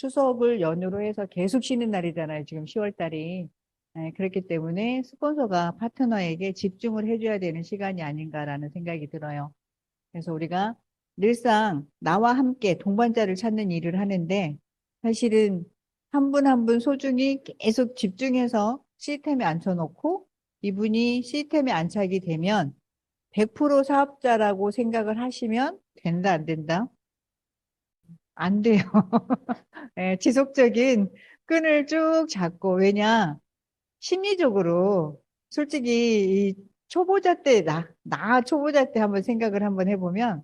추석을 연휴로 해서 계속 쉬는 날이잖아요. 지금 10월 달이. 그렇기 때문에 스폰서가 파트너에게 집중을 해줘야 되는 시간이 아닌가라는 생각이 들어요. 그래서 우리가 늘상 나와 함께 동반자를 찾는 일을 하는데 사실은 한 분 한 분 소중히 계속 집중해서 시스템에 앉혀놓고 이분이 시스템에 안착이 되면 100% 사업자라고 생각을 하시면 된다, 안 된다? 안 돼요. 지속적인 끈을 쭉 잡고, 왜냐, 심리적으로 솔직히 이 초보자 때, 나 초보자 때 한번 생각을 한번 해보면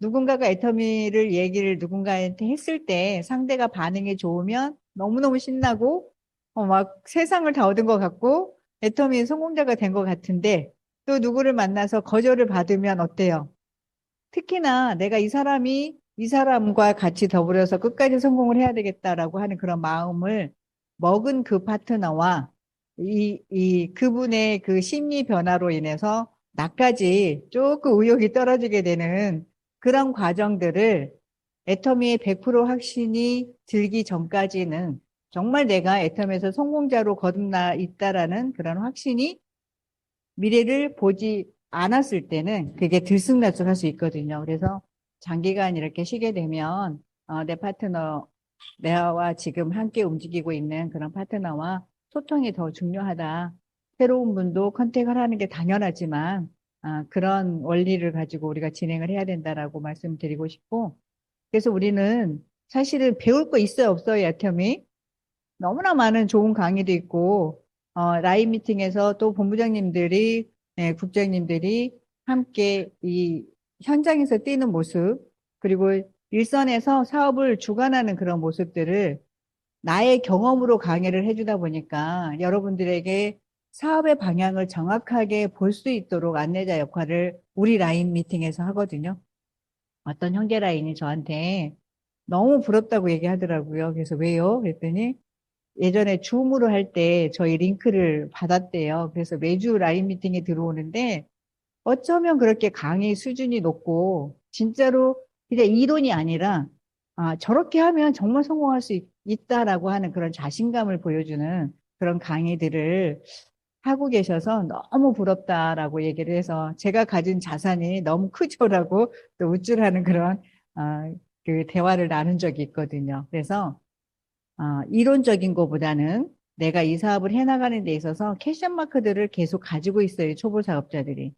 누군가가 애터미를 얘기를 누군가한테 했을 때 상대가 반응이 좋으면 너무너무 신나고 막 세상을 다 얻은 것 같고 애터미 성공자가 된 것 같은데 또 누구를 만나서 거절을 받으면 어때요? 특히나 내가 이 사람과 같이 더불어서 끝까지 성공을 해야 되겠다라고 하는 그런 마음을 먹은 그 파트너와 그분의 그 심리 변화로 인해서 나까지 조금 의욕이 떨어지게 되는 그런 과정들을 애터미의 100% 확신이 들기 전까지는 정말 내가 애터미에서 성공자로 거듭나 있다라는 그런 확신이 미래를 보지 않았을 때는 그게 들쑥날쑥할 수 있거든요. 그래서 장기간 이렇게 쉬게 되면 내 파트너, 내와 지금 함께 움직이고 있는 그런 파트너와 소통이 더 중요하다. 새로운 분도 컨택을 하는 게 당연하지만 그런 원리를 가지고 우리가 진행을 해야 된다라고 말씀드리고 싶고 그래서 우리는 사실은 배울 거 있어요, 없어요, 야텀이? 너무나 많은 좋은 강의도 있고, 라인 미팅에서 또 본부장님들이, 국장님들이 함께 이 현장에서 뛰는 모습, 그리고 일선에서 사업을 주관하는 그런 모습들을 나의 경험으로 강의를 해주다 보니까 여러분들에게 사업의 방향을 정확하게 볼 수 있도록 안내자 역할을 우리 라인 미팅에서 하거든요. 어떤 형제 라인이 저한테 너무 부럽다고 얘기하더라고요. 그래서 왜요? 그랬더니 예전에 줌으로 할 때 저희 링크를 받았대요. 그래서 매주 라인 미팅에 들어오는데 어쩌면 그렇게 강의 수준이 높고 진짜로 그냥 이론이 아니라 저렇게 하면 정말 성공할 수 있다라고 하는 그런 자신감을 보여주는 그런 강의들을 하고 계셔서 너무 부럽다라고 얘기를 해서 제가 가진 자산이 너무 크죠라고 또 우쭐하는 그런 그 대화를 나눈 적이 있거든요. 그래서 이론적인 것보다는 내가 이 사업을 해나가는 데 있어서 캐션 마크들을 계속 가지고 있어요. 초보 사업자들이.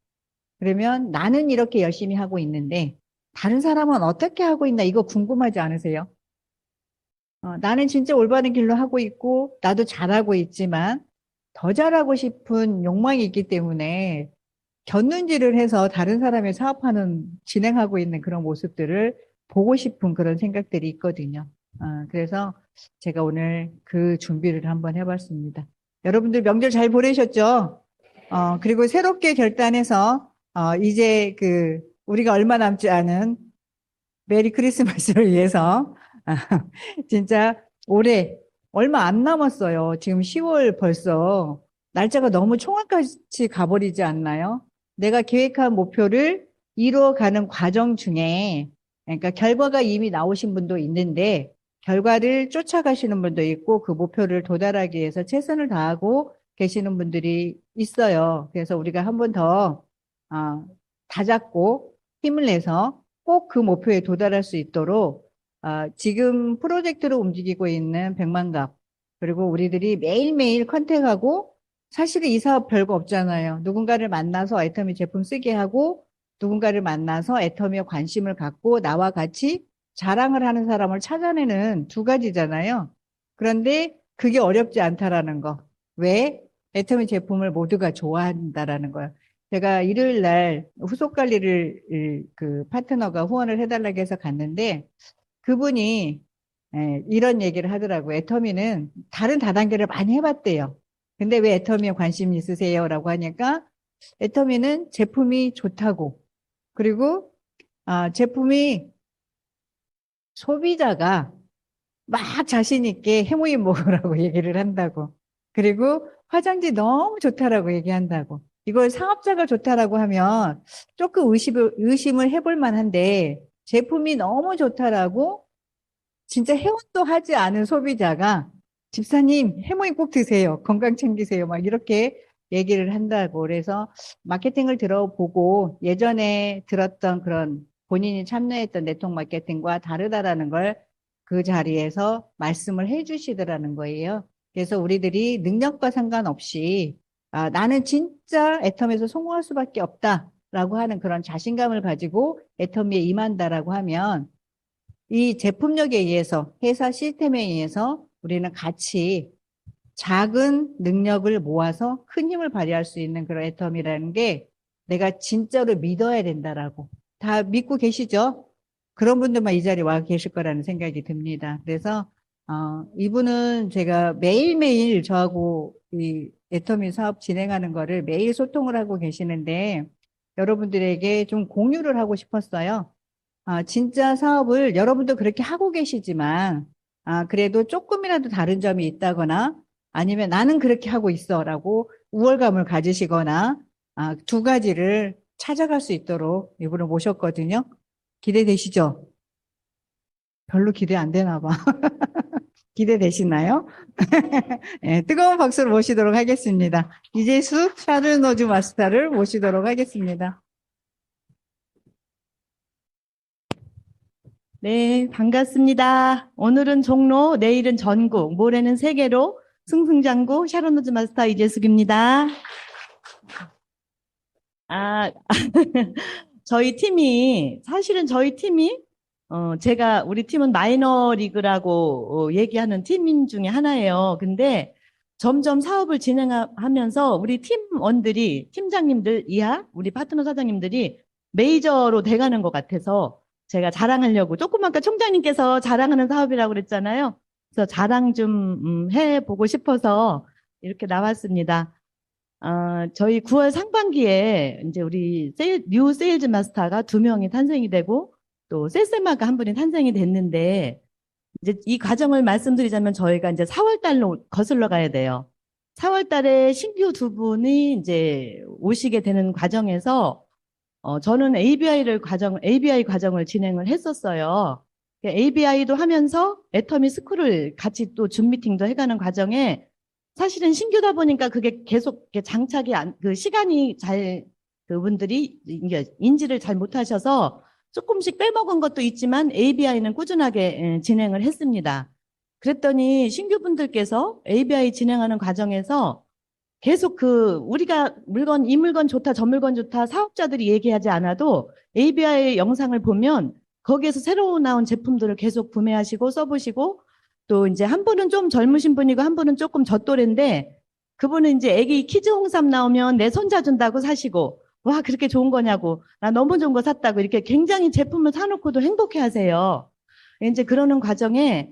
그러면 나는 이렇게 열심히 하고 있는데 다른 사람은 어떻게 하고 있나 이거 궁금하지 않으세요? 나는 진짜 올바른 길로 하고 있고 나도 잘하고 있지만 더 잘하고 싶은 욕망이 있기 때문에 곁눈질을 해서 다른 사람의 사업하는 진행하고 있는 그런 모습들을 보고 싶은 그런 생각들이 있거든요. 그래서 제가 오늘 그 준비를 한번 해봤습니다. 여러분들 명절 잘 보내셨죠? 그리고 새롭게 결단해서 이제 그 우리가 얼마 남지 않은 메리 크리스마스를 위해서 진짜 올해 얼마 안 남았어요. 지금 10월 벌써 날짜가 너무 총알같이 가버리지 않나요? 내가 계획한 목표를 이루어가는 과정 중에 그러니까 결과가 이미 나오신 분도 있는데 결과를 쫓아가시는 분도 있고 그 목표를 도달하기 위해서 최선을 다하고 계시는 분들이 있어요. 그래서 우리가 한 번 더 다잡고 힘을 내서 꼭 그 목표에 도달할 수 있도록 지금 프로젝트로 움직이고 있는 백만갑 그리고 우리들이 매일매일 컨택하고 사실은 이 사업 별거 없잖아요. 누군가를 만나서 애터미 제품 쓰게 하고 누군가를 만나서 애터미에 관심을 갖고 나와 같이 자랑을 하는 사람을 찾아내는 두 가지잖아요. 그런데 그게 어렵지 않다라는 거. 왜? 애터미 제품을 모두가 좋아한다라는 거예요. 제가 일요일 날 후속 관리를 그 파트너가 후원을 해달라고 해서 갔는데 그분이 이런 얘기를 하더라고요. 애터미는 다른 다단계를 많이 해봤대요. 근데 왜 애터미에 관심이 있으세요? 라고 하니까 애터미는 제품이 좋다고 그리고 제품이 소비자가 막 자신 있게 해모임 먹으라고 얘기를 한다고. 그리고 화장지 너무 좋다라고 얘기한다고. 이걸 사업자가 좋다라고 하면 조금 의심을 해볼 만한데 제품이 너무 좋다라고 진짜 회원도 하지 않은 소비자가 집사님 해모임 꼭 드세요. 건강 챙기세요. 막 이렇게 얘기를 한다고. 그래서 마케팅을 들어보고 예전에 들었던 그런 본인이 참여했던 네트워크 마케팅과 다르다라는 걸 그 자리에서 말씀을 해 주시더라는 거예요. 그래서 우리들이 능력과 상관없이 나는 진짜 애텀에서 성공할 수밖에 없다라고 하는 그런 자신감을 가지고 애텀에 임한다라고 하면 이 제품력에 의해서 회사 시스템에 의해서 우리는 같이 작은 능력을 모아서 큰 힘을 발휘할 수 있는 그런 애텀이라는 게 내가 진짜로 믿어야 된다라고 다 믿고 계시죠? 그런 분들만 이 자리에 와 계실 거라는 생각이 듭니다. 그래서 이분은 제가 매일매일 저하고 이 애터미 사업 진행하는 거를 매일 소통을 하고 계시는데 여러분들에게 좀 공유를 하고 싶었어요. 진짜 사업을 여러분도 그렇게 하고 계시지만, 그래도 조금이라도 다른 점이 있다거나, 아니면 나는 그렇게 하고 있어 라고 우월감을 가지시거나, 두 가지를 찾아갈 수 있도록 이분을 모셨거든요. 기대되시죠? 별로 기대 안 되나 봐. 기대되시나요? 네, 뜨거운 박수를 모시도록 하겠습니다. 이재수 샤를노즈 마스터를 모시도록 하겠습니다. 네, 반갑습니다. 오늘은 종로, 내일은 전국, 모레는 세계로 승승장구 샤론노즈 마스터 이재숙입니다. 아, 사실은 저희 팀이, 우리 팀은 마이너 리그라고 얘기하는 팀인 중에 하나예요. 근데 점점 사업을 진행하면서 우리 팀원들이, 팀장님들 이하, 우리 파트너 사장님들이 메이저로 돼가는 것 같아서 제가 자랑하려고, 조금 아까 총장님께서 자랑하는 사업이라고 그랬잖아요. 그래서 자랑 좀 해보고 싶어서 이렇게 나왔습니다. 저희 9월 상반기에 이제 우리 뉴 세일즈 마스터가 2명이 탄생이 되고 또 세세마가 한 분이 탄생이 됐는데 이제 이 과정을 말씀드리자면 저희가 이제 4월 달로 거슬러 가야 돼요. 4월 달에 신규 2분이 이제 오시게 되는 과정에서 저는 ABI 과정을 진행을 했었어요. ABI도 하면서 애터미 스쿨을 같이 또 줌 미팅도 해가는 과정에 사실은 신규다 보니까 그게 계속 이렇게 장착이 그 시간이 그분들이 인지를 잘 못하셔서 조금씩 빼먹은 것도 있지만 ABI는 꾸준하게 진행을 했습니다. 그랬더니 신규분들께서 ABI 진행하는 과정에서 계속 우리가 이 물건 좋다, 저 물건 좋다, 사업자들이 얘기하지 않아도 ABI 영상을 보면 거기에서 새로 나온 제품들을 계속 구매하시고 써보시고 또 이제 한 분은 좀 젊으신 분이고 한 분은 조금 젖또래인데 그분은 이제 애기 키즈 홍삼 나오면 내 손자 준다고 사시고 와, 그렇게 좋은 거냐고 나 너무 좋은 거 샀다고 이렇게 굉장히 제품을 사놓고도 행복해 하세요. 이제 그러는 과정에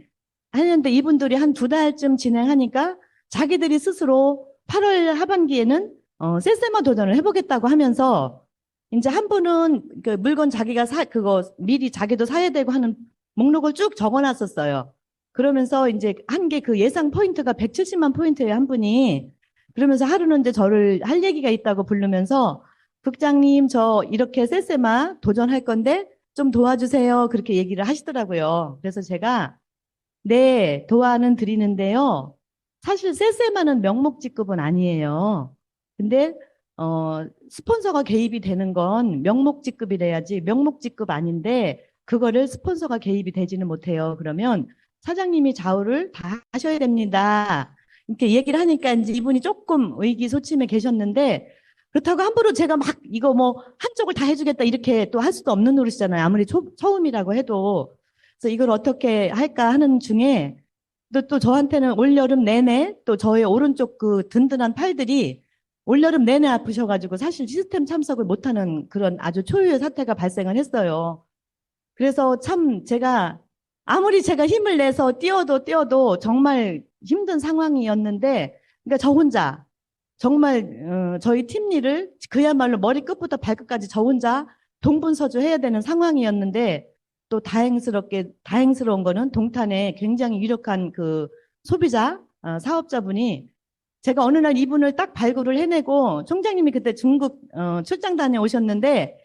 하는데 이분들이 한 2달쯤 진행하니까 자기들이 스스로 8월 하반기에는 세세마 도전을 해보겠다고 하면서 이제 한 분은 그 물건 자기가 그거 미리 자기도 사야 되고 하는 목록을 쭉 적어놨었어요. 그러면서 이제 한 게 그 예상 포인트가 170만 포인트예요, 한 분이. 그러면서 하루는 이제 저를 할 얘기가 있다고 부르면서 국장님 저 이렇게 세세마 도전할 건데 좀 도와주세요. 그렇게 얘기를 하시더라고요. 그래서 제가 네, 도와는 드리는데요. 사실 세세마는 명목직급은 아니에요. 근데 스폰서가 개입이 되는 건 명목직급이래야지 명목직급 아닌데 그거를 스폰서가 개입이 되지는 못해요. 그러면 사장님이 좌우를 다 하셔야 됩니다. 이렇게 얘기를 하니까 이제 이분이 조금 의기소침해 계셨는데 그렇다고 함부로 제가 막 이거 뭐 한쪽을 다 해주겠다 이렇게 또 할 수도 없는 노릇이잖아요. 아무리 처음이라고 해도. 그래서 이걸 어떻게 할까 하는 중에 또 저한테는 올여름 내내 또 저의 오른쪽 그 든든한 팔들이 올여름 내내 아프셔가지고 사실 시스템 참석을 못하는 그런 아주 초유의 사태가 발생을 했어요. 그래서 참 아무리 제가 힘을 내서 뛰어도 정말 힘든 상황이었는데 그러니까 저 혼자 정말 저희 팀 일을 그야말로 머리 끝부터 발끝까지 저 혼자 동분서주 해야 되는 상황이었는데 또 다행스러운 거는 동탄에 굉장히 유력한 그 소비자 사업자분이 제가 어느 날 이분을 딱 발굴을 해내고 총장님이 그때 중국 출장 다녀오셨는데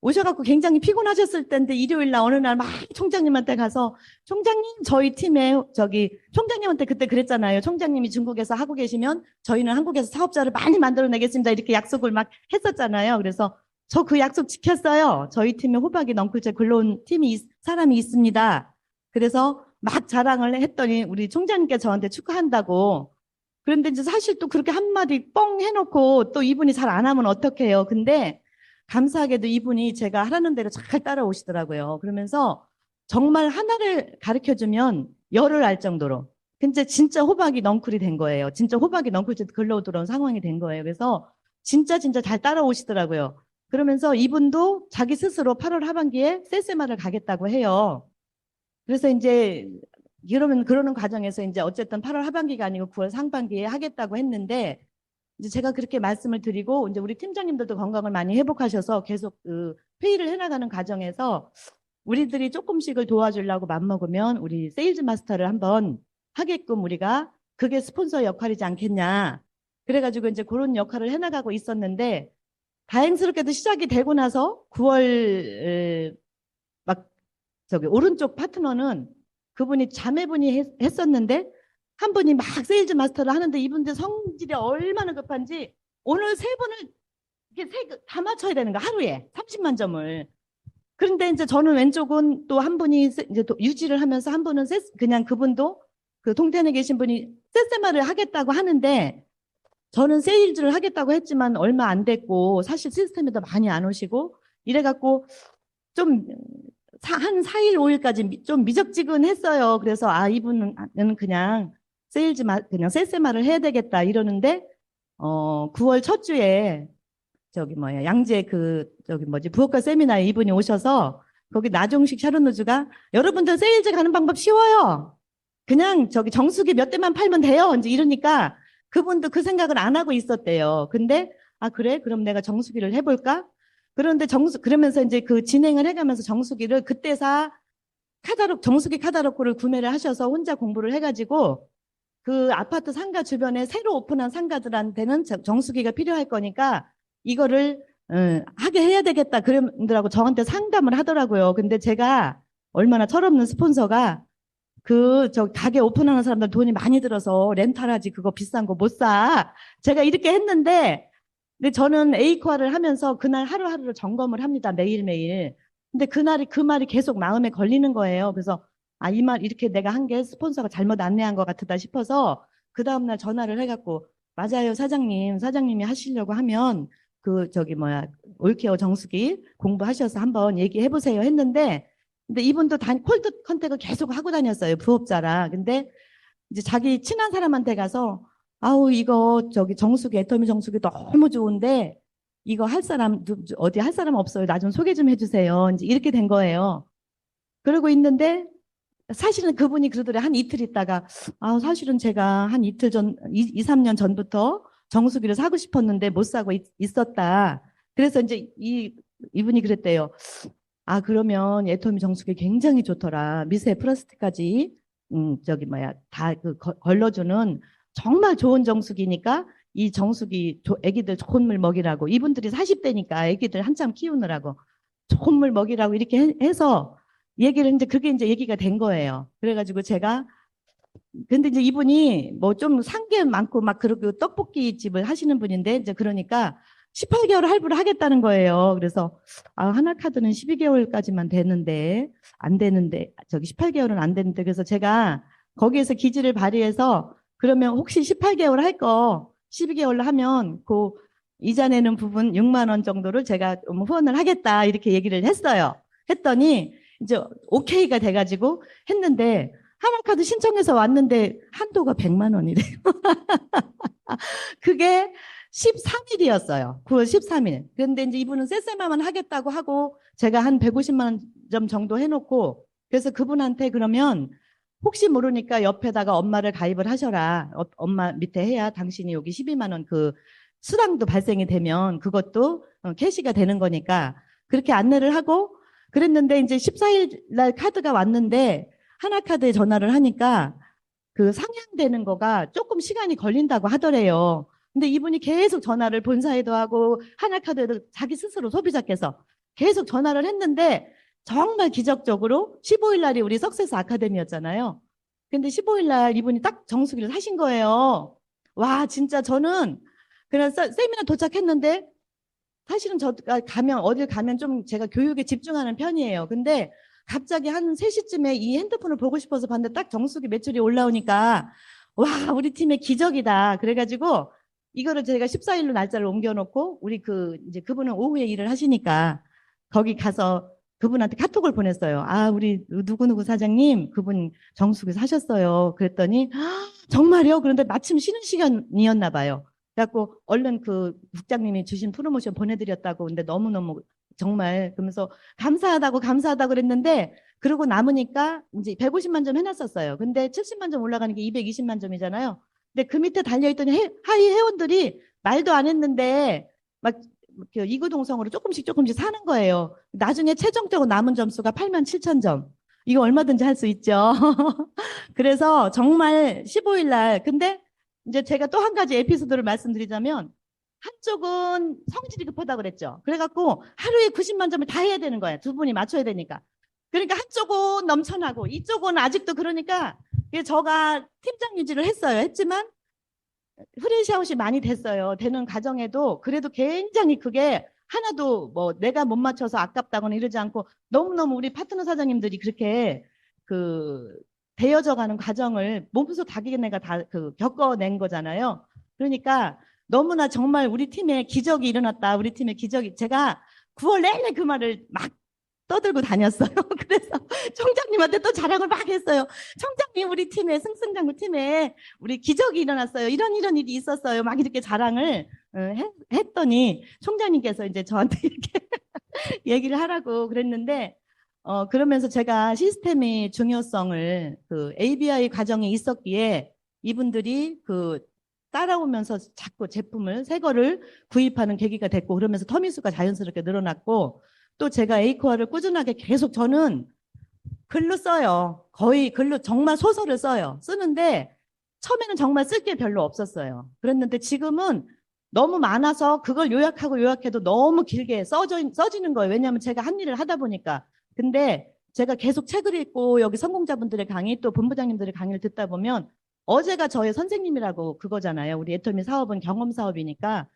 오셔갖고 굉장히 피곤하셨을 때인데 일요일 날 어느 날 막 총장님한테 가서 총장님 저희 팀에 총장님한테 그때 그랬잖아요. 총장님이 중국에서 하고 계시면 저희는 한국에서 사업자를 많이 만들어내겠습니다. 이렇게 약속을 막 했었잖아요. 그래서 저 그 약속 지켰어요. 저희 팀에 호박이 넝쿨째 굴러온 사람이 있습니다. 그래서 막 자랑을 했더니 우리 총장님께 저한테 축하한다고. 그런데 이제 사실 또 그렇게 한마디 뻥 해놓고 또 이분이 잘 안 하면 어떡해요. 근데 감사하게도 이분이 제가 하라는 대로 잘 따라오시더라고요. 그러면서 정말 하나를 가르쳐 주면 열을 알 정도로. 근데 진짜 호박이 넝쿨이 된 거예요. 진짜 호박이 넝쿨째 글러들어온 상황이 된 거예요. 그래서 진짜 잘 따라오시더라고요. 그러면서 이분도 자기 스스로 8월 하반기에 세세마를 가겠다고 해요. 그래서 이제 그러는 과정에서 이제 어쨌든 8월 하반기가 아니고 9월 상반기에 하겠다고 했는데 이제 제가 그렇게 말씀을 드리고 이제 우리 팀장님들도 건강을 많이 회복하셔서 계속 그 회의를 해나가는 과정에서 우리들이 조금씩을 도와주려고 맘먹으면 우리 세일즈 마스터를 한번 하게끔 우리가 그게 스폰서 역할이지 않겠냐. 그래가지고 이제 그런 역할을 해나가고 있었는데 다행스럽게도 시작이 되고 나서 9월 막 오른쪽 파트너는 그분이 자매분이 했었는데 한 분이 막 세일즈 마스터를 하는데 이분들 성질이 얼마나 급한지 오늘 세 분을 이렇게 다 맞춰야 되는 거 하루에 30만 점을. 그런데 이제 저는 왼쪽은 또 한 분이 이제 또 유지를 하면서 한 분은 그냥 그분도 그 동탄에 계신 분이 세세마를 하겠다고 하는데 저는 세일즈를 하겠다고 했지만 얼마 안 됐고 사실 시스템에도 많이 안 오시고 이래갖고 좀 한 4일, 5일까지 좀 미적지근했어요. 그래서 이분은 그냥 그냥 세세마를 해야 되겠다 이러는데 9월 첫 주에 양재 부엌가 세미나에 이분이 오셔서 거기 나종식 샤론누즈가 여러분들 세일즈 가는 방법 쉬워요. 그냥 정수기 몇 대만 팔면 돼요. 이제 이러니까 그분도 그 생각을 안 하고 있었대요. 근데 그래? 그럼 내가 정수기를 해볼까? 그런데 그러면서 이제 그 진행을 해가면서 정수기를 그때사 정수기 카다로그를 구매를 하셔서 혼자 공부를 해가지고 그 아파트 상가 주변에 새로 오픈한 상가들한테는 정수기가 필요할 거니까 이거를 하게 해야 되겠다 그러더라고 저한테 상담을 하더라고요. 근데 제가 얼마나 철없는 스폰서가 가게 오픈하는 사람들 돈이 많이 들어서 렌탈하지 그거 비싼 거 못 사. 제가 이렇게 했는데 근데 저는 에이코아를 하면서 그날 하루하루를 점검을 합니다. 매일매일. 근데 그 말이 계속 마음에 걸리는 거예요. 그래서 이 말 이렇게 내가 한 게 스폰서가 잘못 안내한 것 같다 싶어서 그 다음날 전화를 해갖고 맞아요 사장님이 하시려고 하면 올케어 정수기 공부하셔서 한번 얘기해보세요 했는데 근데 이분도 콜드 컨택을 계속 하고 다녔어요. 부업자라. 근데 이제 자기 친한 사람한테 가서 이거 정수기 애터미 정수기 너무 좋은데 이거 할 사람 어디 할 사람 없어요. 나 좀 소개 좀 해주세요. 이제 이렇게 된 거예요. 그러고 있는데 사실은 그분이 그러더래 한 이틀 있다가 사실은 제가 한 이틀 전 2, 3년 전부터 정수기를 사고 싶었는데 못 사고 있었다. 그래서 이제 이분이 그랬대요. 그러면 애터미 정수기 굉장히 좋더라. 미세 플라스틱까지 다 걸러주는 정말 좋은 정수기니까 이 정수기 애기들 좋은 물 먹이라고 이분들이 40대니까 애기들 한참 키우느라고 좋은 물 먹이라고 이렇게 해서 얘기를 이제 그게 이제 얘기가 된 거예요. 그래가지고 제가 근데 이제 이분이 뭐 좀 산 게 많고 막 그러고 떡볶이 집을 하시는 분인데 이제 그러니까 18개월 할부를 하겠다는 거예요. 그래서 하나카드는 12개월까지만 되는데 안 되는데 18개월은 안 되는데 그래서 제가 거기에서 기지를 발휘해서 그러면 혹시 18개월 할 거 12개월로 하면 그 이자 내는 부분 6만 원 정도를 제가 후원을 하겠다 이렇게 얘기를 했어요. 했더니 이제 오케이가 돼가지고 했는데 하나카드 신청해서 왔는데 한도가 100만 원이래요. 그게 13일이었어요. 9월 13일. 그런데 이제 이분은 세세마만 하겠다고 하고 제가 한 150만 점 정도 해놓고 그래서 그분한테 그러면 혹시 모르니까 옆에다가 엄마를 가입을 하셔라. 엄마 밑에 해야 당신이 여기 12만 원 그 수당도 발생이 되면 그것도 캐시가 되는 거니까 그렇게 안내를 하고 그랬는데 이제 14일 날 카드가 왔는데 하나카드에 전화를 하니까 그 상향되는 거가 조금 시간이 걸린다고 하더래요. 근데 이분이 계속 전화를 본사에도 하고 하나카드에도 자기 스스로 소비자께서 계속 전화를 했는데 정말 기적적으로 15일 날이 우리 석세스 아카데미였잖아요. 근데 15일 날 이분이 딱 정수기를 사신 거예요. 와, 진짜 저는 그냥 세미나 도착했는데 사실은 저가 가면 어딜 가면 좀 제가 교육에 집중하는 편이에요. 근데 갑자기 한 3시쯤에 이 핸드폰을 보고 싶어서 봤는데 딱 정수기 매출이 올라오니까 와, 우리 팀의 기적이다. 그래가지고 이거를 제가 14일로 날짜를 옮겨놓고 우리 이제 그분은 오후에 일을 하시니까 거기 가서 그분한테 카톡을 보냈어요. 아, 우리 누구누구 사장님, 그분 정수기 사셨어요. 그랬더니 정말요? 그런데 마침 쉬는 시간이었나 봐요. 그래갖고 얼른 국장님이 주신 프로모션 보내드렸다고. 근데 너무너무 정말 그러면서 감사하다고 그랬는데 그러고 남으니까 이제 150만 점 해놨었어요. 근데 70만 점 올라가는 게 220만 점이잖아요. 근데 그 밑에 달려있던 하위 회원들이 말도 안 했는데 막 이구동성으로 조금씩 사는 거예요. 나중에 최종적으로 남은 점수가 8만 7천 점. 이거 얼마든지 할 수 있죠. 그래서 정말 15일 날 근데 이제 제가 또 한 가지 에피소드를 말씀드리자면 한쪽은 성질이 급하다고 그랬죠. 그래갖고 하루에 90만 점을 다 해야 되는 거예요. 두 분이 맞춰야 되니까. 그러니까 한쪽은 넘쳐나고 이쪽은 아직도 그러니까 저가 팀장 유지를 했지만 프레시아웃이 많이 됐어요. 되는 과정에도 그래도 굉장히 그게 하나도 뭐 내가 못 맞춰서 아깝다거나 이러지 않고 너무너무 우리 파트너 사장님들이 그렇게 되어져 가는 과정을 몸소 자기네가 다 겪어낸 거잖아요. 그러니까 너무나 정말 우리 팀에 기적이 일어났다. 우리 팀에 기적이 제가 9월 내내 그 말을 막 떠들고 다녔어요. 그래서 총장님한테 또 자랑을 막 했어요. 총장님 우리 팀에 승승장구 팀에 우리 기적이 일어났어요. 이런 일이 있었어요. 막 이렇게 자랑을 했더니 총장님께서 이제 저한테 이렇게 얘기를 하라고 그랬는데 그러면서 제가 시스템의 중요성을 ABI 과정에 있었기에 이분들이 따라오면서 자꾸 제품을 새 거를 구입하는 계기가 됐고 그러면서 터미수가 자연스럽게 늘어났고 또 제가 에이코아를 꾸준하게 계속 저는 글로 써요. 거의 글로 정말 소설을 써요. 쓰는데 처음에는 정말 쓸 게 별로 없었어요. 그랬는데 지금은 너무 많아서 그걸 요약해도 너무 길게 써지는 거예요. 왜냐하면 제가 한 일을 하다 보니까. 근데 제가 계속 책을 읽고 여기 성공자분들의 강의 또 본부장님들의 강의를 듣다 보면 어제가 저의 선생님이라고 그거잖아요. 우리 애터미 사업은 경험 사업이니까.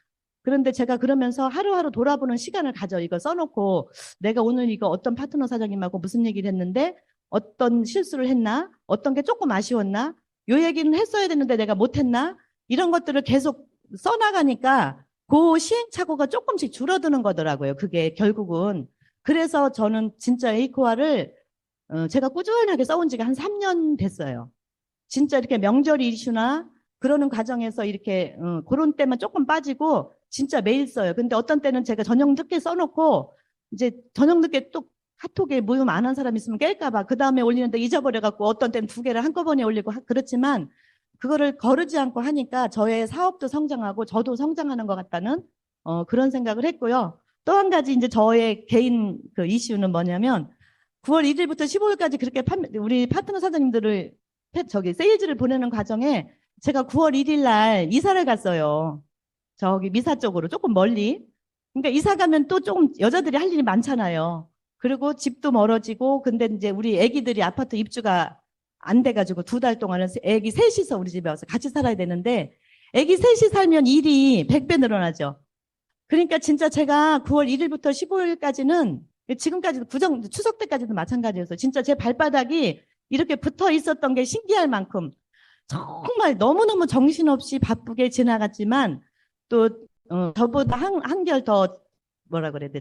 그런데 제가 그러면서 하루하루 돌아보는 시간을 가져. 이거 써놓고 내가 오늘 이거 어떤 파트너 사장님하고 무슨 얘기를 했는데 어떤 실수를 했나? 어떤 게 조금 아쉬웠나? 요 얘기는 했어야 되는데 내가 못했나? 이런 것들을 계속 써나가니까 그 시행착오가 조금씩 줄어드는 거더라고요. 그게 결국은. 그래서 저는 진짜 에이코아를 제가 꾸준하게 써온 지가 한 3년 됐어요. 진짜 이렇게 명절 이슈나 그러는 과정에서 이렇게 그런 때만 조금 빠지고 진짜 매일 써요. 근데 어떤 때는 제가 저녁 늦게 써놓고 이제 저녁 늦게 또 카톡에 무음 안 한 사람 있으면 깰까봐 그 다음에 올리는데 잊어버려갖고 어떤 때는 2개를 한꺼번에 올리고 그렇지만 그거를 거르지 않고 하니까 저의 사업도 성장하고 저도 성장하는 것 같다는 그런 생각을 했고요. 또 한 가지 이제 저의 개인 이슈는 뭐냐면 9월 1일부터 15일까지 그렇게 우리 파트너 사장님들을 세일즈를 보내는 과정에 제가 9월 1일 날 이사를 갔어요. 저기 미사 쪽으로 조금 멀리. 그러니까 이사 가면 또 조금 여자들이 할 일이 많잖아요. 그리고 집도 멀어지고 근데 이제 우리 애기들이 아파트 입주가 안 돼가지고 2달 동안은 애기 셋이서 우리 집에 와서 같이 살아야 되는데 애기 셋이 살면 일이 100배 늘어나죠. 그러니까 진짜 제가 9월 1일부터 15일까지는 지금까지도 추석 때까지도 마찬가지였어요. 진짜 제 발바닥이 이렇게 붙어 있었던 게 신기할 만큼 정말 너무너무 정신없이 바쁘게 지나갔지만 또 저보다 한결 더 뭐라 그래야 돼?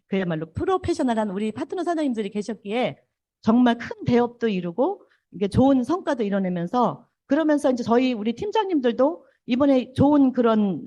그야말로 프로페셔널한 우리 파트너 사장님들이 계셨기에 정말 큰 대업도 이루고 이게 좋은 성과도 이뤄내면서 그러면서 이제 우리 팀장님들도 이번에 좋은 그런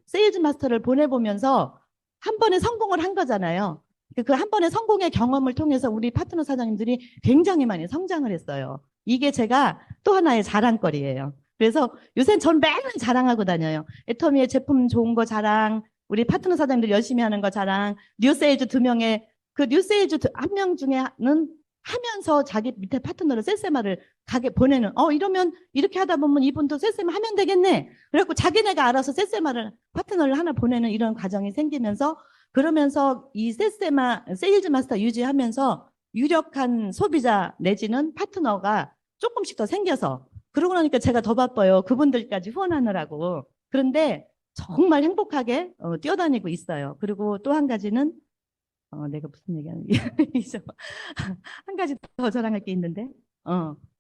세일즈 마스터를 보내보면서 한 번에 성공을 한 거잖아요. 그 한 번의 성공의 경험을 통해서 우리 파트너 사장님들이 굉장히 많이 성장을 했어요. 이게 제가 또 하나의 자랑거리예요. 그래서 요새 전 맨날 자랑하고 다녀요. 애터미의 제품 좋은 거 자랑, 우리 파트너 사장님들 열심히 하는 거 자랑, 뉴세일즈 2명의 뉴세일즈 1명 중에는 하면서 자기 밑에 파트너를 셀세마를 가게 보내는 이러면 이렇게 하다 보면 이분도 셀세마 하면 되겠네. 그래갖고 자기네가 알아서 셀세마를 파트너를 하나 보내는 이런 과정이 생기면서 그러면서 이 세일즈 마스터 유지하면서 유력한 소비자 내지는 파트너가 조금씩 더 생겨서 그러고 나니까 제가 더 바빠요. 그분들까지 후원하느라고. 그런데 정말 행복하게 뛰어다니고 있어요. 그리고 또 한 가지는 내가 무슨 얘기하는 게죠? 한 가지 더 자랑할 게 있는데,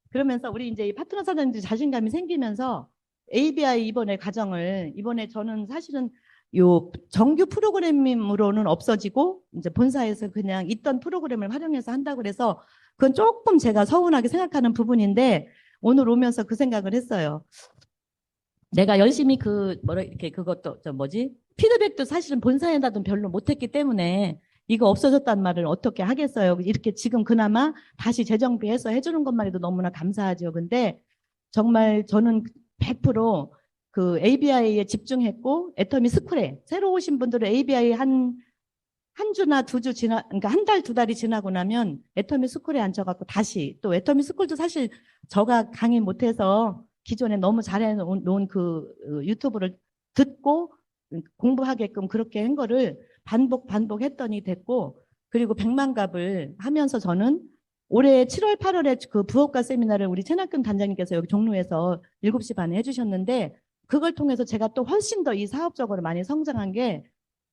그러면서 우리 이제 이 파트너 사장님들 자신감이 생기면서 ABI 이번에 저는 사실은 요 정규 프로그램으로는 없어지고 이제 본사에서 그냥 있던 프로그램을 활용해서 한다고 그래서 그건 조금 제가 서운하게 생각하는 부분인데 오늘 오면서 그 생각을 했어요. 내가 열심히 이렇게 그것도, 피드백도 사실은 본사에다도 별로 못했기 때문에 이거 없어졌단 말을 어떻게 하겠어요. 이렇게 지금 그나마 다시 재정비해서 해주는 것만 해도 너무나 감사하죠. 근데 정말 저는 100%그 ABI에 집중했고, 애터미 스쿨에, 새로 오신 분들은 ABI 한 주나 2주 그러니까 한 달, 2달이 지나고 나면 애터미 스쿨에 앉아갖고 다시, 또 애터미 스쿨도 사실 저가 강의 못해서 기존에 너무 잘해 놓은 유튜브를 듣고 공부하게끔 그렇게 한 거를 반복했더니 됐고, 그리고 100만 갑을 하면서 저는 올해 7월, 8월에 그 부업가 세미나를 우리 최낙근 단장님께서 여기 종로에서 7시 반에 해주셨는데, 그걸 통해서 제가 또 훨씬 더 이 사업적으로 많이 성장한 게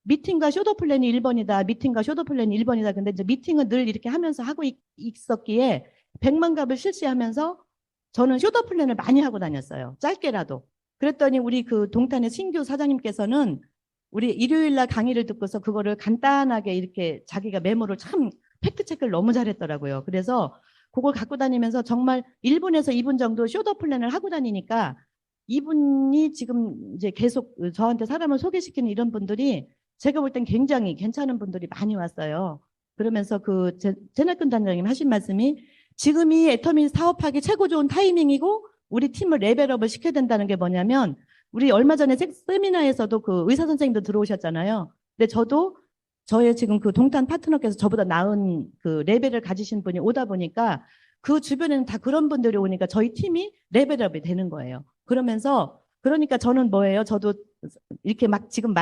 미팅과 쇼더 플랜이 1번이다. 미팅과 쇼더 플랜이 1번이다. 근데 이제 미팅은 늘 이렇게 하면서 하고 있었기에 100만 갑을 실시하면서 저는 쇼더 플랜을 많이 하고 다녔어요. 짧게라도. 그랬더니 우리 그 동탄의 신규 사장님께서는 우리 일요일 날 강의를 듣고서 그거를 간단하게 이렇게 자기가 메모를 참 팩트 체크를 너무 잘했더라고요. 그래서 그걸 갖고 다니면서 정말 1분에서 2분 정도 쇼더 플랜을 하고 다니니까 이분이 지금 이제 계속 저한테 사람을 소개시키는 이런 분들이 제가 볼 땐 굉장히 괜찮은 분들이 많이 왔어요. 그러면서 제나근 단장님 하신 말씀이 지금이 애터미 사업하기 최고 좋은 타이밍이고 우리 팀을 레벨업을 시켜야 된다는 게 뭐냐면 우리 얼마 전에 세미나에서도 그 의사 선생님도 들어오셨잖아요. 근데 저도 저의 지금 그 동탄 파트너께서 저보다 나은 그 레벨을 가지신 분이 오다 보니까 그 주변에는 다 그런 분들이 오니까 저희 팀이 레벨업이 되는 거예요. 그러니까 저는 뭐예요? 저도 이렇게 막 지금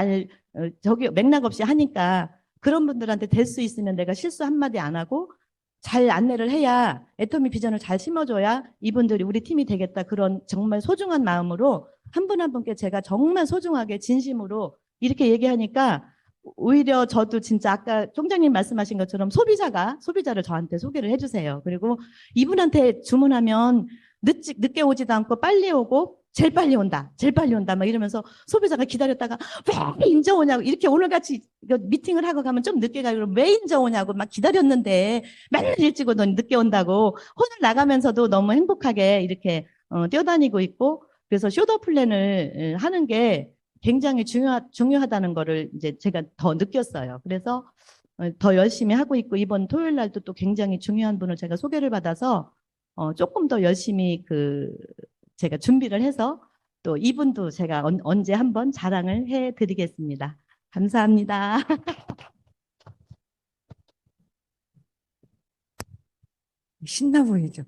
저기 맥락 없이 하니까 그런 분들한테 될 수 있으면 내가 실수 한마디 안 하고 잘 안내를 해야 애터미 비전을 잘 심어줘야 이분들이 우리 팀이 되겠다. 그런 정말 소중한 마음으로 한 분 한 분께 제가 정말 소중하게 진심으로 이렇게 얘기하니까 오히려 저도 진짜 아까 총장님 말씀하신 것처럼 소비자를 저한테 소개를 해주세요. 그리고 이분한테 주문하면 늦게 오지도 않고 빨리 오고 제일 빨리 온다. 제일 빨리 온다. 막 이러면서 소비자가 기다렸다가 왜 인제 오냐고 이렇게 오늘같이 미팅을 하고 가면 좀 늦게 가고 왜 인제 오냐고 막 기다렸는데 맨날 일찍 오더니 늦게 온다고 혼을 나가면서도 너무 행복하게 이렇게 뛰어다니고 있고 그래서 쇼더 플랜을 하는 게 굉장히 중요하다는 거를 이제 제가 더 느꼈어요. 그래서 더 열심히 하고 있고 이번 토요일 날도 또 굉장히 중요한 분을 제가 소개를 받아서 조금 더 열심히 제가 준비를 해서 또 이분도 제가 언제 한번 자랑을 해드리겠습니다. 감사합니다. 신나 보이죠?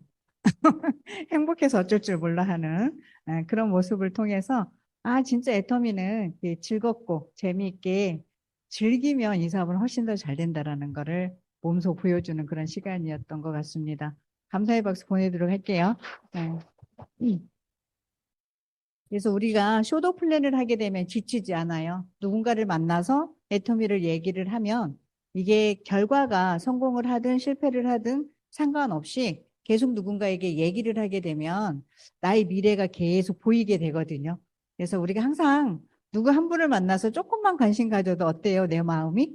행복해서 어쩔 줄 몰라 하는 그런 모습을 통해서 진짜 애터미는 즐겁고 재미있게 즐기면 이 사업은 훨씬 더 잘 된다라는 거를 몸소 보여주는 그런 시간이었던 것 같습니다. 감사의 박수 보내도록 할게요. 네. 그래서 우리가 쇼도 플랜을 하게 되면 지치지 않아요. 누군가를 만나서 애터미를 얘기를 하면 이게 결과가 성공을 하든 실패를 하든 상관없이 계속 누군가에게 얘기를 하게 되면 나의 미래가 계속 보이게 되거든요. 그래서 우리가 항상 누구 한 분을 만나서 조금만 관심 가져도 어때요? 내 마음이?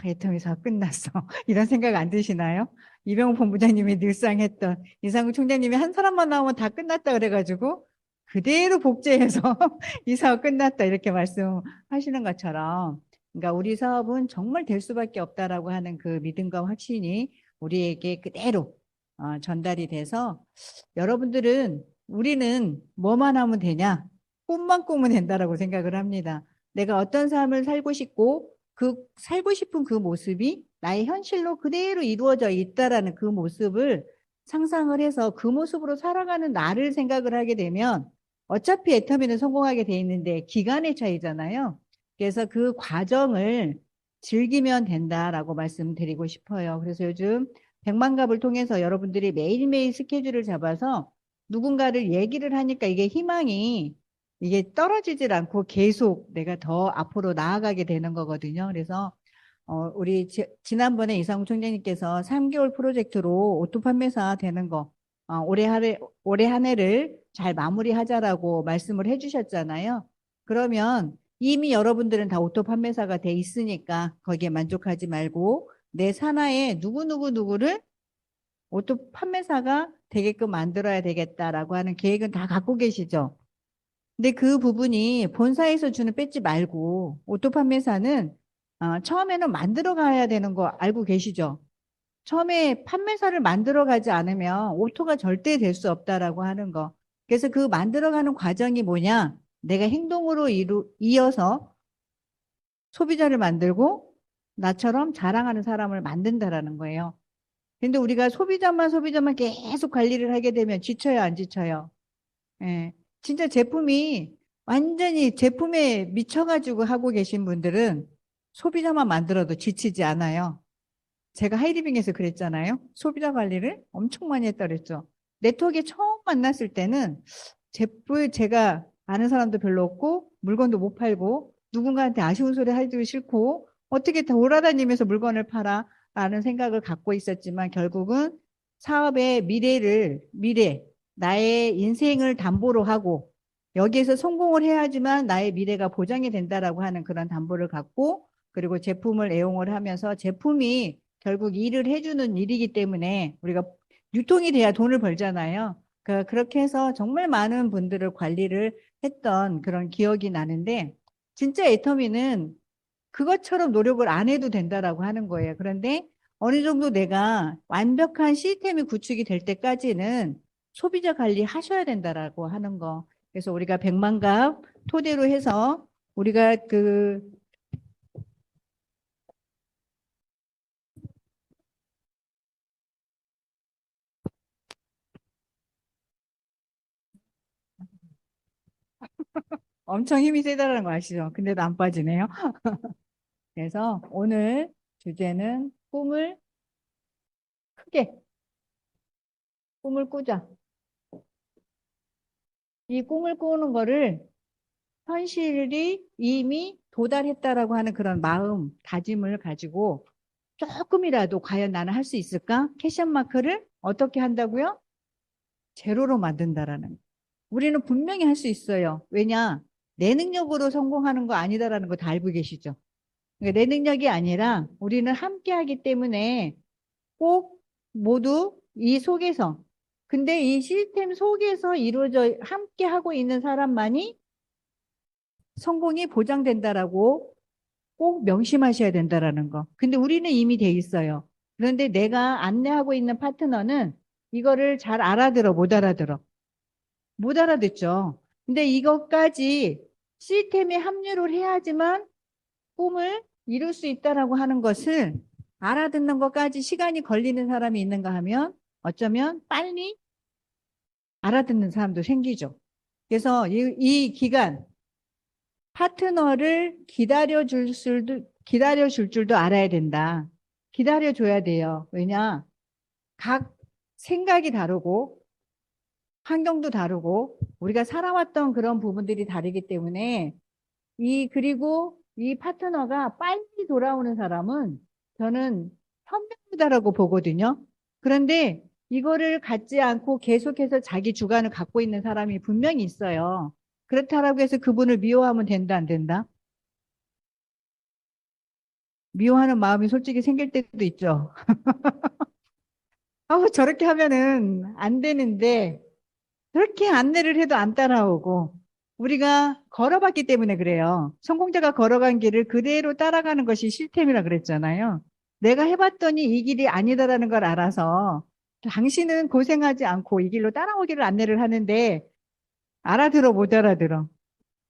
애터미 사업 끝났어. 이런 생각 안 드시나요? 이병우 본부장님이 늘상 했던 이상구 총장님이 한 사람만 나오면 다 끝났다 그래가지고 그대로 복제해서 이 사업 끝났다 이렇게 말씀하시는 것처럼 그러니까 우리 사업은 정말 될 수밖에 없다라고 하는 그 믿음과 확신이 우리에게 그대로 전달이 돼서 여러분들은 우리는 뭐만 하면 되냐? 꿈만 꾸면 된다라고 생각을 합니다. 내가 어떤 삶을 살고 싶고 살고 싶은 그 모습이 나의 현실로 그대로 이루어져 있다라는 그 모습을 상상을 해서 그 모습으로 살아가는 나를 생각을 하게 되면 어차피 애터미는 성공하게 돼 있는데 기간의 차이잖아요. 그래서 그 과정을 즐기면 된다라고 말씀드리고 싶어요. 그래서 요즘 백만갑을 통해서 여러분들이 매일매일 스케줄을 잡아서 누군가를 얘기를 하니까 이게 희망이 이게 떨어지질 않고 계속 내가 더 앞으로 나아가게 되는 거거든요. 그래서 우리 지난번에 이상우 총장님께서 3개월 프로젝트로 오토 판매사 되는 거 올해 한 해를 잘 마무리하자라고 말씀을 해주셨잖아요. 그러면 이미 여러분들은 다 오토 판매사가 돼 있으니까 거기에 만족하지 말고 내 산하에 누구를 오토 판매사가 되게끔 만들어야 되겠다라고 하는 계획은 다 갖고 계시죠? 근데 그 부분이 본사에서 주는 배지 말고 오토 판매사는 처음에는 만들어 가야 되는 거 알고 계시죠? 처음에 판매사를 만들어 가지 않으면 오토가 절대 될 수 없다라고 하는 거. 그래서 그 만들어가는 과정이 뭐냐? 내가 행동으로 이어서 소비자를 만들고 나처럼 자랑하는 사람을 만든다라는 거예요. 근데 우리가 소비자만 계속 관리를 하게 되면 지쳐요, 안 지쳐요? 예. 진짜 제품이 완전히 제품에 미쳐가지고 하고 계신 분들은 소비자만 만들어도 지치지 않아요. 제가 하이리빙에서 그랬잖아요. 소비자 관리를 엄청 많이 했다 그랬죠. 네트워크에 처음 만났을 때는 제가 아는 사람도 별로 없고 물건도 못 팔고 누군가한테 아쉬운 소리 하기도 싫고 어떻게 돌아다니면서 물건을 팔아? 라는 생각을 갖고 있었지만 결국은 사업의 미래, 나의 인생을 담보로 하고 여기에서 성공을 해야지만 나의 미래가 보장이 된다라고 하는 그런 담보를 갖고 그리고 제품을 애용을 하면서 제품이 결국 일을 해주는 일이기 때문에 우리가 유통이 돼야 돈을 벌잖아요. 그렇게 해서 정말 많은 분들을 관리를 했던 그런 기억이 나는데 진짜 애터미는 그것처럼 노력을 안 해도 된다라고 하는 거예요. 그런데 어느 정도 내가 완벽한 시스템이 구축이 될 때까지는 소비자 관리 하셔야 된다라고 하는 거. 그래서 우리가 백만갑 토대로 해서 우리가 엄청 힘이 세다라는 거 아시죠? 근데도 안 빠지네요. 그래서 오늘 주제는 크게, 꿈을 꾸자. 이 꿈을 꾸는 거를 현실이 이미 도달했다라고 하는 그런 마음, 다짐을 가지고 조금이라도 과연 나는 할 수 있을까? 캐션 마크를 어떻게 한다고요? 제로로 만든다라는. 우리는 분명히 할 수 있어요. 왜냐? 내 능력으로 성공하는 거 아니다라는 거 다 알고 계시죠? 그러니까 내 능력이 아니라 우리는 함께 하기 때문에 꼭 모두 이 속에서 근데 이 시스템 속에서 이루어져 함께 하고 있는 사람만이 성공이 보장된다라고 꼭 명심하셔야 된다라는 거. 근데 우리는 이미 돼 있어요. 그런데 내가 안내하고 있는 파트너는 이거를 잘 알아들어, 못 알아들어. 못 알아듣죠. 근데 이것까지 시스템에 합류를 해야지만 꿈을 이룰 수 있다라고 하는 것을 알아듣는 것까지 시간이 걸리는 사람이 있는가 하면 어쩌면 빨리 알아듣는 사람도 생기죠. 그래서 이 기간 파트너를 기다려 줄 줄도 알아야 된다. 기다려 줘야 돼요. 왜냐? 각 생각이 다르고 환경도 다르고 우리가 살아왔던 그런 부분들이 다르기 때문에 그리고 이 파트너가 빨리 돌아오는 사람은 저는 현명하다라고 보거든요. 그런데 이거를 갖지 않고 계속해서 자기 주관을 갖고 있는 사람이 분명히 있어요. 그렇다라고 해서 그분을 미워하면 된다, 안 된다? 미워하는 마음이 솔직히 생길 때도 있죠. 저렇게 하면은 안 되는데, 그렇게 안내를 해도 안 따라오고, 우리가 걸어봤기 때문에 그래요. 성공자가 걸어간 길을 그대로 따라가는 것이 시스템이라 그랬잖아요. 내가 해봤더니 이 길이 아니다라는 걸 알아서, 당신은 고생하지 않고 이 길로 따라오기를 안내를 하는데, 알아들어, 못 알아들어.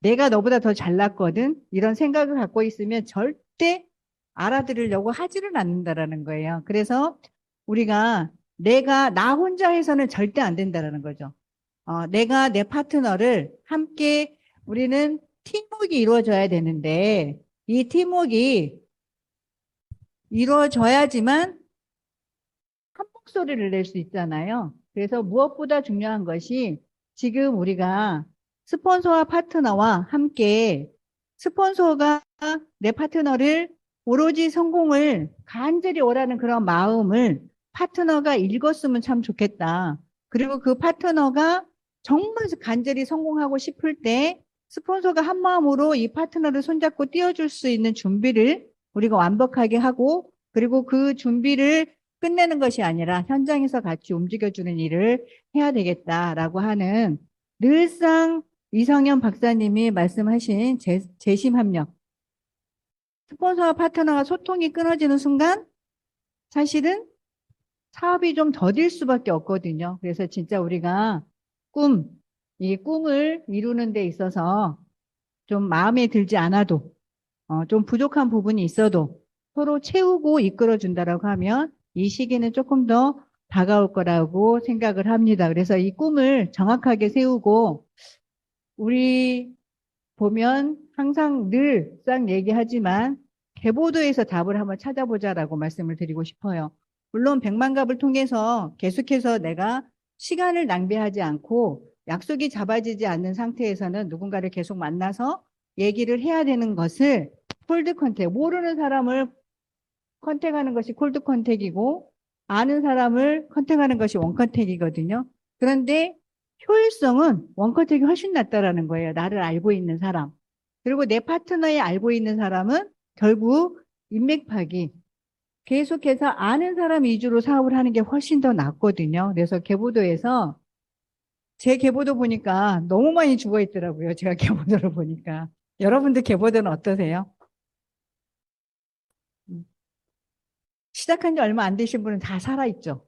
내가 너보다 더 잘났거든? 이런 생각을 갖고 있으면 절대 알아들으려고 하지를 않는다라는 거예요. 그래서 우리가 나 혼자 해서는 절대 안 된다라는 거죠. 내가 내 파트너를 함께 우리는 팀워크가 이루어져야 되는데 이 팀워크가 이루어져야지만 한 목소리를 낼 수 있잖아요. 그래서 무엇보다 중요한 것이 지금 우리가 스폰서와 파트너와 함께 스폰서가 내 파트너를 오로지 성공을 간절히 원하는 그런 마음을 파트너가 읽었으면 참 좋겠다. 그리고 그 파트너가 정말 간절히 성공하고 싶을 때 스폰서가 한 마음으로 이 파트너를 손잡고 띄워줄 수 있는 준비를 우리가 완벽하게 하고 그리고 그 준비를 끝내는 것이 아니라 현장에서 같이 움직여주는 일을 해야 되겠다라고 하는 늘상 이성현 박사님이 말씀하신 재심합력. 스폰서와 파트너가 소통이 끊어지는 순간 사실은 사업이 좀 더딜 수밖에 없거든요. 그래서 진짜 우리가 이 꿈을 이루는 데 있어서 좀 마음에 들지 않아도 좀 부족한 부분이 있어도 서로 채우고 이끌어준다라고 하면 이 시기는 조금 더 다가올 거라고 생각을 합니다. 그래서 이 꿈을 정확하게 세우고 우리 보면 항상 늘상 얘기하지만 계보도에서 답을 한번 찾아보자라고 말씀을 드리고 싶어요. 물론 백만갑을 통해서 계속해서 내가 시간을 낭비하지 않고 약속이 잡아지지 않는 상태에서는 누군가를 계속 만나서 얘기를 해야 되는 것을 콜드 컨택, 모르는 사람을 컨택하는 것이 콜드 컨택이고 아는 사람을 컨택하는 것이 원 컨택이거든요. 그런데 효율성은 원 컨택이 훨씬 낫다라는 거예요. 나를 알고 있는 사람. 그리고 내 파트너에 알고 있는 사람은 결국 인맥 파기. 계속해서 아는 사람 위주로 사업을 하는 게 훨씬 더 낫거든요. 그래서 계보도에서 제 계보도 보니까 너무 많이 죽어 있더라고요. 제가 계보도를 보니까. 여러분들 계보도는 어떠세요? 시작한 지 얼마 안 되신 분은 다 살아있죠.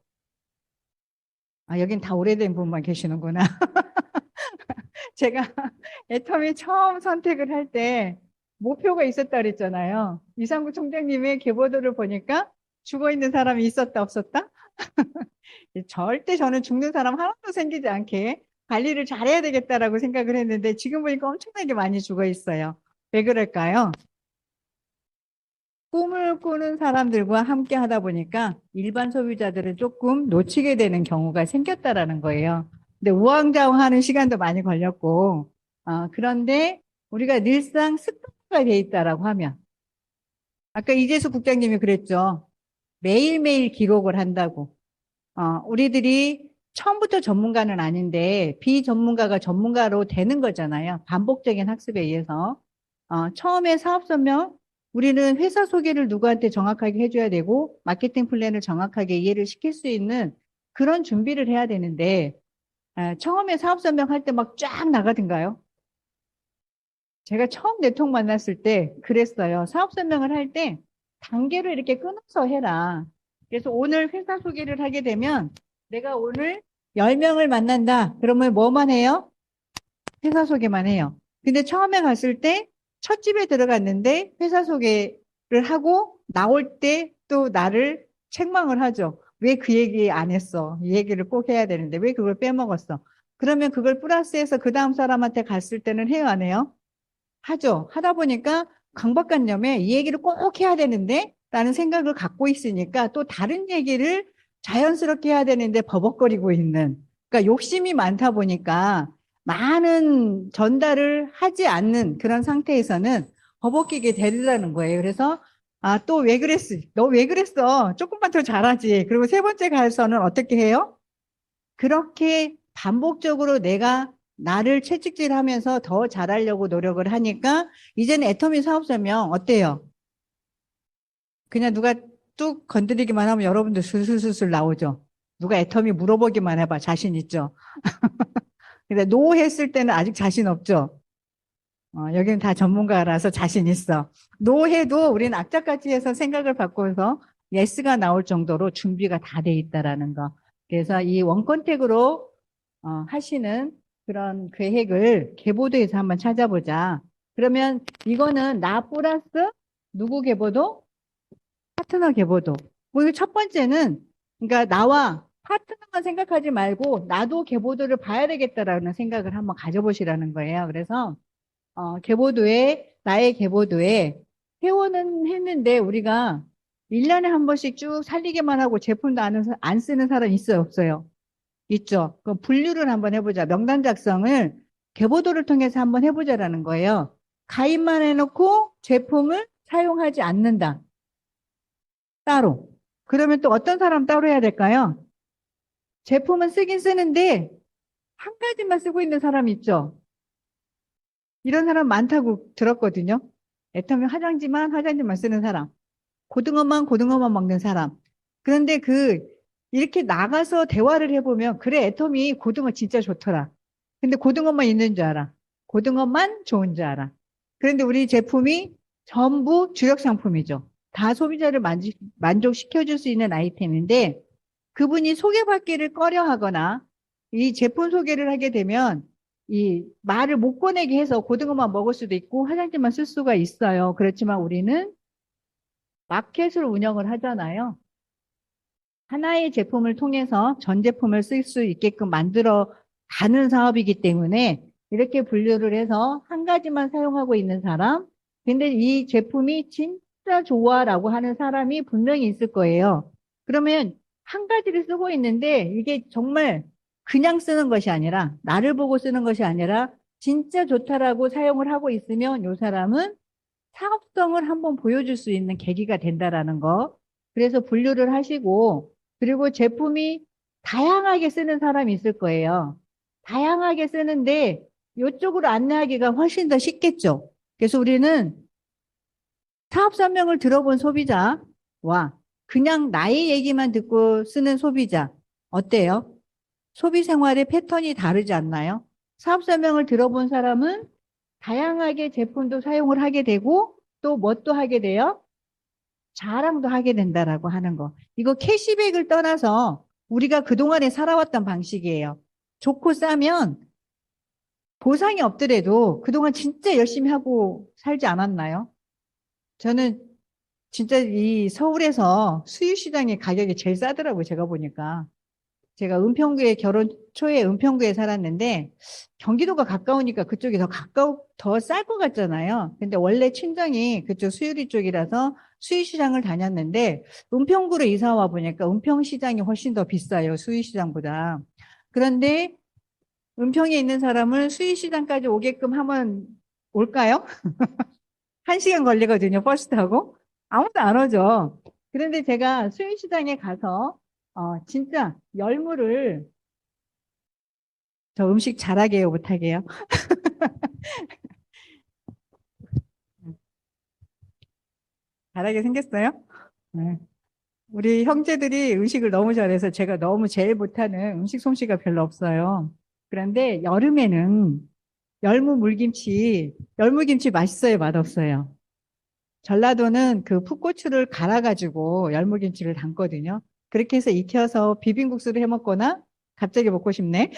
아, 여긴 다 오래된 분만 계시는구나. 제가 애터미 처음 선택을 할 때 목표가 있었다 그랬잖아요. 이상구 총장님의 계보도를 보니까 죽어 있는 사람이 있었다 없었다? 절대 저는 죽는 사람 하나도 생기지 않게 관리를 잘해야 되겠다라고 생각을 했는데 지금 보니까 엄청나게 많이 죽어 있어요. 왜 그럴까요? 꿈을 꾸는 사람들과 함께 하다 보니까 일반 소비자들은 조금 놓치게 되는 경우가 생겼다라는 거예요. 근데 우왕좌왕하는 시간도 많이 걸렸고, 그런데 우리가 늘상 습관화가 돼 있다라고 하면, 아까 이재수 국장님이 그랬죠. 매일매일 기록을 한다고. 우리들이 처음부터 전문가는 아닌데 비전문가가 전문가로 되는 거잖아요. 반복적인 학습에 의해서. 처음에 사업 설명, 우리는 회사 소개를 누구한테 정확하게 해줘야 되고 마케팅 플랜을 정확하게 이해를 시킬 수 있는 그런 준비를 해야 되는데 처음에 사업 설명할 때 막 쫙 나가든가요? 제가 처음 내통 만났을 때 그랬어요. 사업 설명을 할 때 단계로 이렇게 끊어서 해라. 그래서 오늘 회사 소개를 하게 되면 내가 오늘 10명을 만난다. 그러면 뭐만 해요? 회사 소개만 해요. 근데 처음에 갔을 때 첫 집에 들어갔는데 회사 소개를 하고 나올 때 또 나를 책망을 하죠. 왜 그 얘기 안 했어? 이 얘기를 꼭 해야 되는데 왜 그걸 빼먹었어? 그러면 그걸 플러스해서 그 다음 사람한테 갔을 때는 해요, 안 해요? 하죠. 하다 보니까 강박관념에 이 얘기를 꼭 해야 되는데 라는 생각을 갖고 있으니까 또 다른 얘기를 자연스럽게 해야 되는데 버벅거리고 있는. 그러니까 욕심이 많다 보니까 많은 전달을 하지 않는 그런 상태에서는 버벅이게 되더라는 거예요. 그래서 또 왜 그랬어? 너 왜 그랬어? 조금만 더 잘하지. 그리고 세 번째 가서는 어떻게 해요? 그렇게 반복적으로 내가 나를 채찍질하면서 더 잘하려고 노력을 하니까 이제는 애터미 사업 설명 어때요? 그냥 누가 뚝 건드리기만 하면 여러분들 술술술술 나오죠. 누가 애터미 물어보기만 해봐. 자신 있죠? 근데 노 했을 때는 아직 자신 없죠? 여기는 다 전문가라서 자신 있어. 노 해도 우리는 악착같이 해서 생각을 바꿔서 예스가 나올 정도로 준비가 다 돼 있다라는 거. 그래서 이 원컨택으로 하시는 그런 계획을 계보도에서 한번 찾아보자. 그러면 이거는 나 플러스 누구 계보도? 파트너 계보도. 그리고 첫 번째는 그러니까 나와 파트너만 생각하지 말고 나도 계보도를 봐야 되겠다라는 생각을 한번 가져보시라는 거예요. 그래서 계보도에 나의 계보도에 회원은 했는데 우리가 1년에 한 번씩 쭉 살리기만 하고 제품도 안 쓰는 사람 있어요, 없어요? 있죠. 그럼 분류를 한번 해보자. 명단 작성을 개보도를 통해서 한번 해보자라는 거예요. 가입만 해놓고 제품을 사용하지 않는다. 따로. 그러면 또 어떤 사람 따로 해야 될까요? 제품은 쓰긴 쓰는데 한 가지만 쓰고 있는 사람 있죠. 이런 사람 많다고 들었거든요. 애터미 화장지만 쓰는 사람. 고등어만 먹는 사람. 그런데 이렇게 나가서 대화를 해보면, 그래, 애터미 고등어 진짜 좋더라. 근데 고등어만 있는 줄 알아. 고등어만 좋은 줄 알아. 그런데 우리 제품이 전부 주력 상품이죠. 다 소비자를 만족시켜줄 수 있는 아이템인데, 그분이 소개받기를 꺼려 하거나, 이 제품 소개를 하게 되면, 이 말을 못 꺼내게 해서 고등어만 먹을 수도 있고, 화장지만 쓸 수가 있어요. 그렇지만 우리는 마켓을 운영을 하잖아요. 하나의 제품을 통해서 전 제품을 쓸 수 있게끔 만들어 가는 사업이기 때문에 이렇게 분류를 해서 한 가지만 사용하고 있는 사람, 근데 이 제품이 진짜 좋아라고 하는 사람이 분명히 있을 거예요. 그러면 한 가지를 쓰고 있는데 이게 정말 그냥 쓰는 것이 아니라 나를 보고 쓰는 것이 아니라 진짜 좋다라고 사용을 하고 있으면 이 사람은 사업성을 한번 보여줄 수 있는 계기가 된다라는 거. 그래서 분류를 하시고, 그리고 제품이 다양하게 쓰는 사람이 있을 거예요. 다양하게 쓰는데 이쪽으로 안내하기가 훨씬 더 쉽겠죠. 그래서 우리는 사업 설명을 들어본 소비자와 그냥 나의 얘기만 듣고 쓰는 소비자, 어때요? 소비 생활의 패턴이 다르지 않나요? 사업 설명을 들어본 사람은 다양하게 제품도 사용을 하게 되고 또 뭣도 하게 돼요? 자랑도 하게 된다라고 하는 거. 이거 캐시백을 떠나서 우리가 그동안에 살아왔던 방식이에요. 좋고 싸면 보상이 없더라도 그동안 진짜 열심히 하고 살지 않았나요? 저는 진짜 이 서울에서 수유시장의 가격이 제일 싸더라고요. 제가 보니까. 제가 은평구에 결혼 초에 은평구에 살았는데 경기도가 가까우니까 그쪽이 더 쌀 것 같잖아요. 근데 원래 친정이 그쪽 수유리 쪽이라서 수유시장을 다녔는데 은평구로 이사 와 보니까 은평시장이 훨씬 더 비싸요. 수유시장보다. 그런데 은평에 있는 사람을 수유시장까지 오게끔 하면 올까요? 1시간 걸리거든요. 버스 타고. 아무도 안 오죠. 그런데 제가 수유시장에 가서 진짜 열무를 저 음식 잘하게 해요, 못하게요? 잘하게 생겼어요? 네. 우리 형제들이 음식을 너무 잘해서 제가 너무 제일 못하는 음식 솜씨가 별로 없어요. 그런데 여름에는 열무김치 맛있어요, 맛없어요? 전라도는 그 풋고추를 갈아가지고 열무김치를 담거든요. 그렇게 해서 익혀서 비빔국수를 해 먹거나 갑자기 먹고 싶네.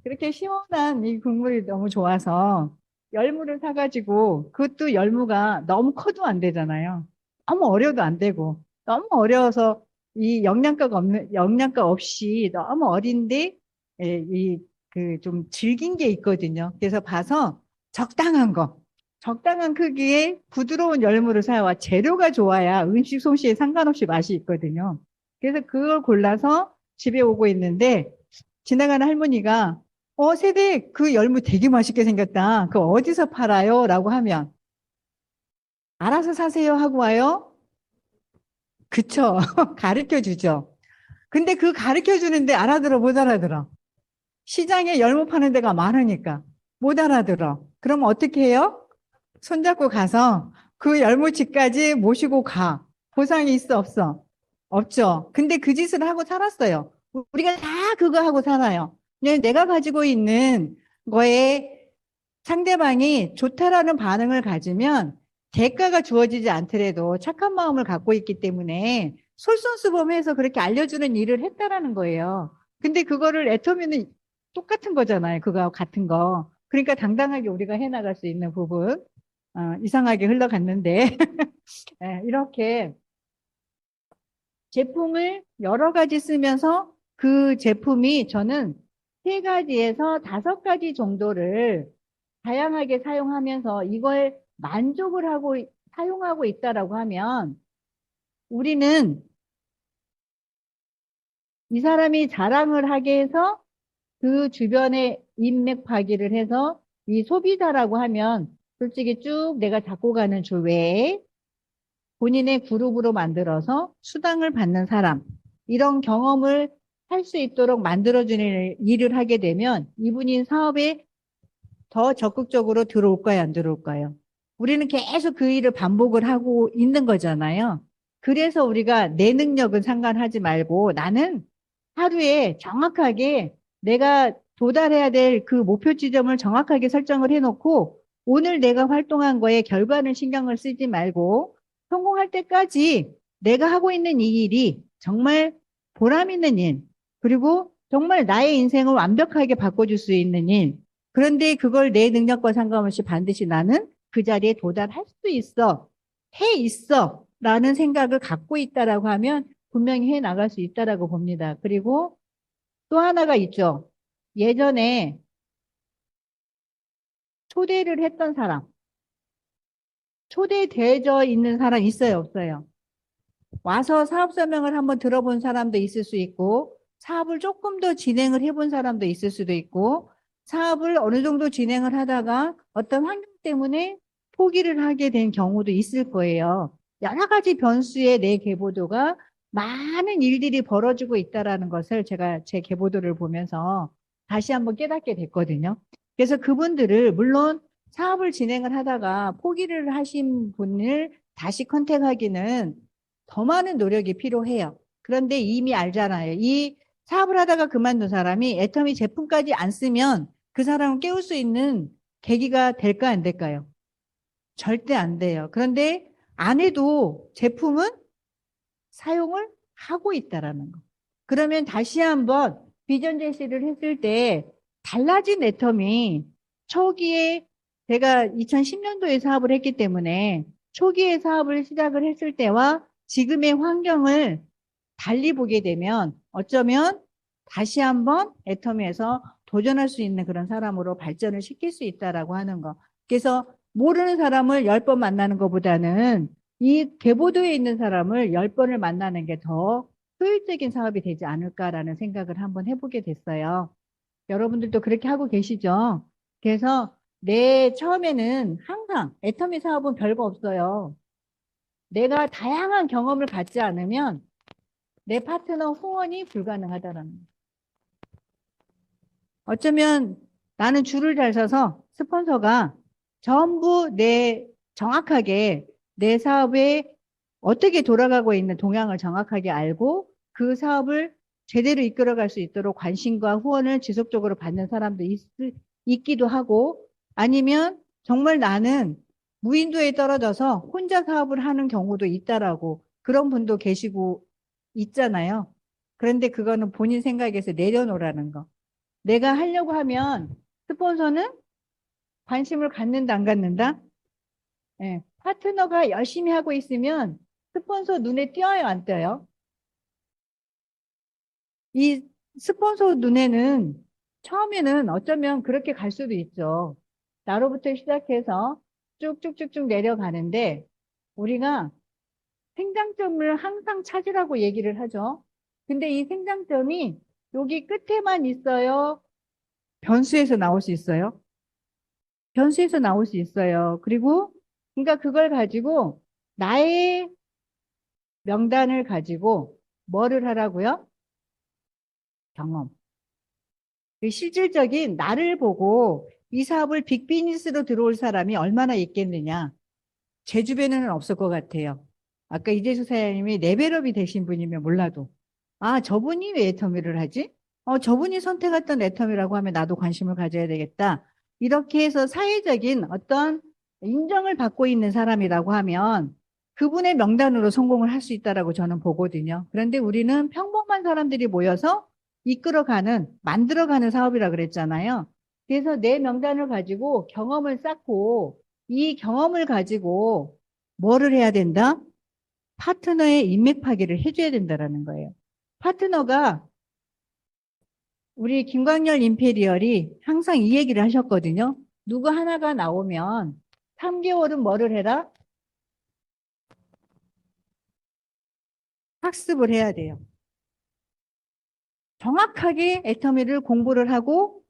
그렇게 시원한 이 국물이 너무 좋아서 열무를 사가지고 그것도 열무가 너무 커도 안 되잖아요. 너무 어려도 안 되고 너무 어려워서 이 영양가 없이 너무 어린데 이 그 좀 질긴 게 있거든요. 그래서 봐서 적당한 거, 적당한 크기의 부드러운 열무를 사와 재료가 좋아야 음식 솜씨에 상관없이 맛이 있거든요. 그래서 그걸 골라서 집에 오고 있는데 지나가는 할머니가 세대 그 열무 되게 맛있게 생겼다. 그거 어디서 팔아요? 라고 하면 알아서 사세요 하고 와요. 그쵸. 가르쳐 주죠. 근데 그 가르쳐 주는데 알아들어 못 알아들어. 시장에 열무 파는 데가 많으니까 못 알아들어. 그럼 어떻게 해요? 손잡고 가서 그 열무집까지 모시고 가. 보상이 있어 없어? 없죠. 근데 그 짓을 하고 살았어요. 우리가 다 그거 하고 살아요. 그냥 내가 가지고 있는 거에 상대방이 좋다라는 반응을 가지면 대가가 주어지지 않더라도 착한 마음을 갖고 있기 때문에 솔선수범해서 그렇게 알려주는 일을 했다라는 거예요. 근데 그거를 애터미는 똑같은 거잖아요. 그거하고 같은 거. 그러니까 당당하게 우리가 해나갈 수 있는 부분. 이상하게 흘러갔는데 이렇게 제품을 여러 가지 쓰면서 그 제품이 저는 3가지에서 5가지 정도를 다양하게 사용하면서 이걸 만족을 하고 사용하고 있다라고 하면 우리는 이 사람이 자랑을 하게 해서 그 주변에 인맥 파기를 해서 이 소비자라고 하면 솔직히 쭉 내가 잡고 가는 줄 외에 본인의 그룹으로 만들어서 수당을 받는 사람, 이런 경험을 할 수 있도록 만들어주는 일을 하게 되면 이분이 사업에 더 적극적으로 들어올까요, 안 들어올까요? 우리는 계속 그 일을 반복을 하고 있는 거잖아요. 그래서 우리가 내 능력은 상관하지 말고 나는 하루에 정확하게 내가 도달해야 될 그 목표 지점을 정확하게 설정을 해놓고 오늘 내가 활동한 거에 결과는 신경을 쓰지 말고 성공할 때까지 내가 하고 있는 이 일이 정말 보람 있는 일, 그리고 정말 나의 인생을 완벽하게 바꿔줄 수 있는 일, 그런데 그걸 내 능력과 상관없이 반드시 나는 그 자리에 도달할 수 있어, 해 있어 라는 생각을 갖고 있다라고 하면 분명히 해 나갈 수 있다라고 봅니다. 그리고 또 하나가 있죠. 예전에 초대를 했던 사람, 초대되어 있는 사람 있어요, 없어요? 와서 사업 설명을 한번 들어본 사람도 있을 수 있고, 사업을 조금 더 진행을 해본 사람도 있을 수도 있고, 사업을 어느 정도 진행을 하다가 어떤 환경 때문에 포기를 하게 된 경우도 있을 거예요. 여러 가지 변수의 내 계보도가 많은 일들이 벌어지고 있다라는 것을 제가 제 계보도를 보면서 다시 한번 깨닫게 됐거든요. 그래서 그분들을 물론 사업을 진행을 하다가 포기를 하신 분을 다시 컨택하기는 더 많은 노력이 필요해요. 그런데 이미 알잖아요. 이 사업을 하다가 그만둔 사람이 애터미 제품까지 안 쓰면 그 사람을 깨울 수 있는 계기가 될까 안 될까요? 절대 안 돼요. 그런데 안 해도 제품은 사용을 하고 있다라는 거. 그러면 다시 한번 비전 제시를 했을 때 달라진 애텀이 초기에 제가 2010년도에 사업을 했기 때문에 초기에 사업을 시작을 했을 때와 지금의 환경을 달리 보게 되면 어쩌면 다시 한번 애터미에서 도전할 수 있는 그런 사람으로 발전을 시킬 수 있다라고 하는 거. 그래서 모르는 사람을 10번 만나는 것보다는 이 계보도에 있는 사람을 10번을 만나는 게 더 효율적인 사업이 되지 않을까라는 생각을 한번 해보게 됐어요. 여러분들도 그렇게 하고 계시죠? 그래서 처음에는 항상 애터미 사업은 별거 없어요. 내가 다양한 경험을 갖지 않으면 내 파트너 후원이 불가능하다라는 거예요. 어쩌면 나는 줄을 잘 서서 스폰서가 전부 정확하게 내 사업에 어떻게 돌아가고 있는 동향을 정확하게 알고 그 사업을 제대로 이끌어갈 수 있도록 관심과 후원을 지속적으로 받는 사람도 있기도 하고, 아니면 정말 나는 무인도에 떨어져서 혼자 사업을 하는 경우도 있다라고 그런 분도 계시고 있잖아요. 그런데 그거는 본인 생각에서 내려놓으라는 거. 내가 하려고 하면 스폰서는 관심을 갖는다, 안 갖는다? 예, 파트너가 열심히 하고 있으면 스폰서 눈에 띄어요, 안 띄어요? 이 스폰서 눈에는 처음에는 어쩌면 그렇게 갈 수도 있죠. 나로부터 시작해서 쭉쭉쭉쭉 내려가는데 우리가 생장점을 항상 찾으라고 얘기를 하죠. 근데 이 생장점이 여기 끝에만 있어요? 변수에서 나올 수 있어요? 변수에서 나올 수 있어요. 그리고 그러니까 그걸 가지고 나의 명단을 가지고 뭐를 하라고요? 경험. 그 실질적인 나를 보고 이 사업을 빅비즈니스로 들어올 사람이 얼마나 있겠느냐. 제 주변에는 없을 것 같아요. 아까 이재수 사장님이 레벨업이 되신 분이면 몰라도 아, 저분이 왜 애터미를 하지? 저분이 선택했던 애터미라고 하면 나도 관심을 가져야 되겠다. 이렇게 해서 사회적인 어떤 인정을 받고 있는 사람이라고 하면 그분의 명단으로 성공을 할 수 있다라고 저는 보거든요. 그런데 우리는 평범한 사람들이 모여서 이끌어가는, 만들어가는 사업이라 그랬잖아요. 그래서 내 명단을 가지고 경험을 쌓고 이 경험을 가지고 뭐를 해야 된다? 파트너의 인맥 파기를 해줘야 된다라는 거예요. 파트너가 우리 김광열 임페리얼이 항상 이 얘기를 하셨거든요. 누구 하나가 나오면 3개월은 뭐를 해라? 학습을 해야 돼요. 정확하게 애터미를 공부를 하고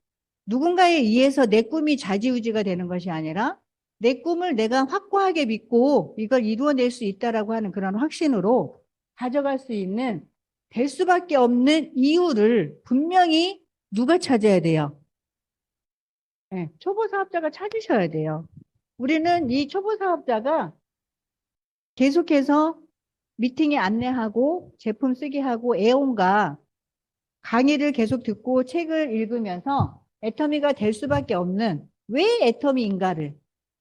누군가에 의해서 내 꿈이 좌지우지가 되는 것이 아니라 내 꿈을 내가 확고하게 믿고 이걸 이루어낼 수 있다라고 하는 그런 확신으로 가져갈 수 있는 될 수밖에 없는 이유를 분명히 누가 찾아야 돼요? 네, 초보 사업자가 찾으셔야 돼요. 우리는 이 초보 사업자가 계속해서 미팅에 안내하고 제품 쓰게 하고 애용가 강의를 계속 듣고 책을 읽으면서 애터미가 될 수밖에 없는 왜 애터미인가를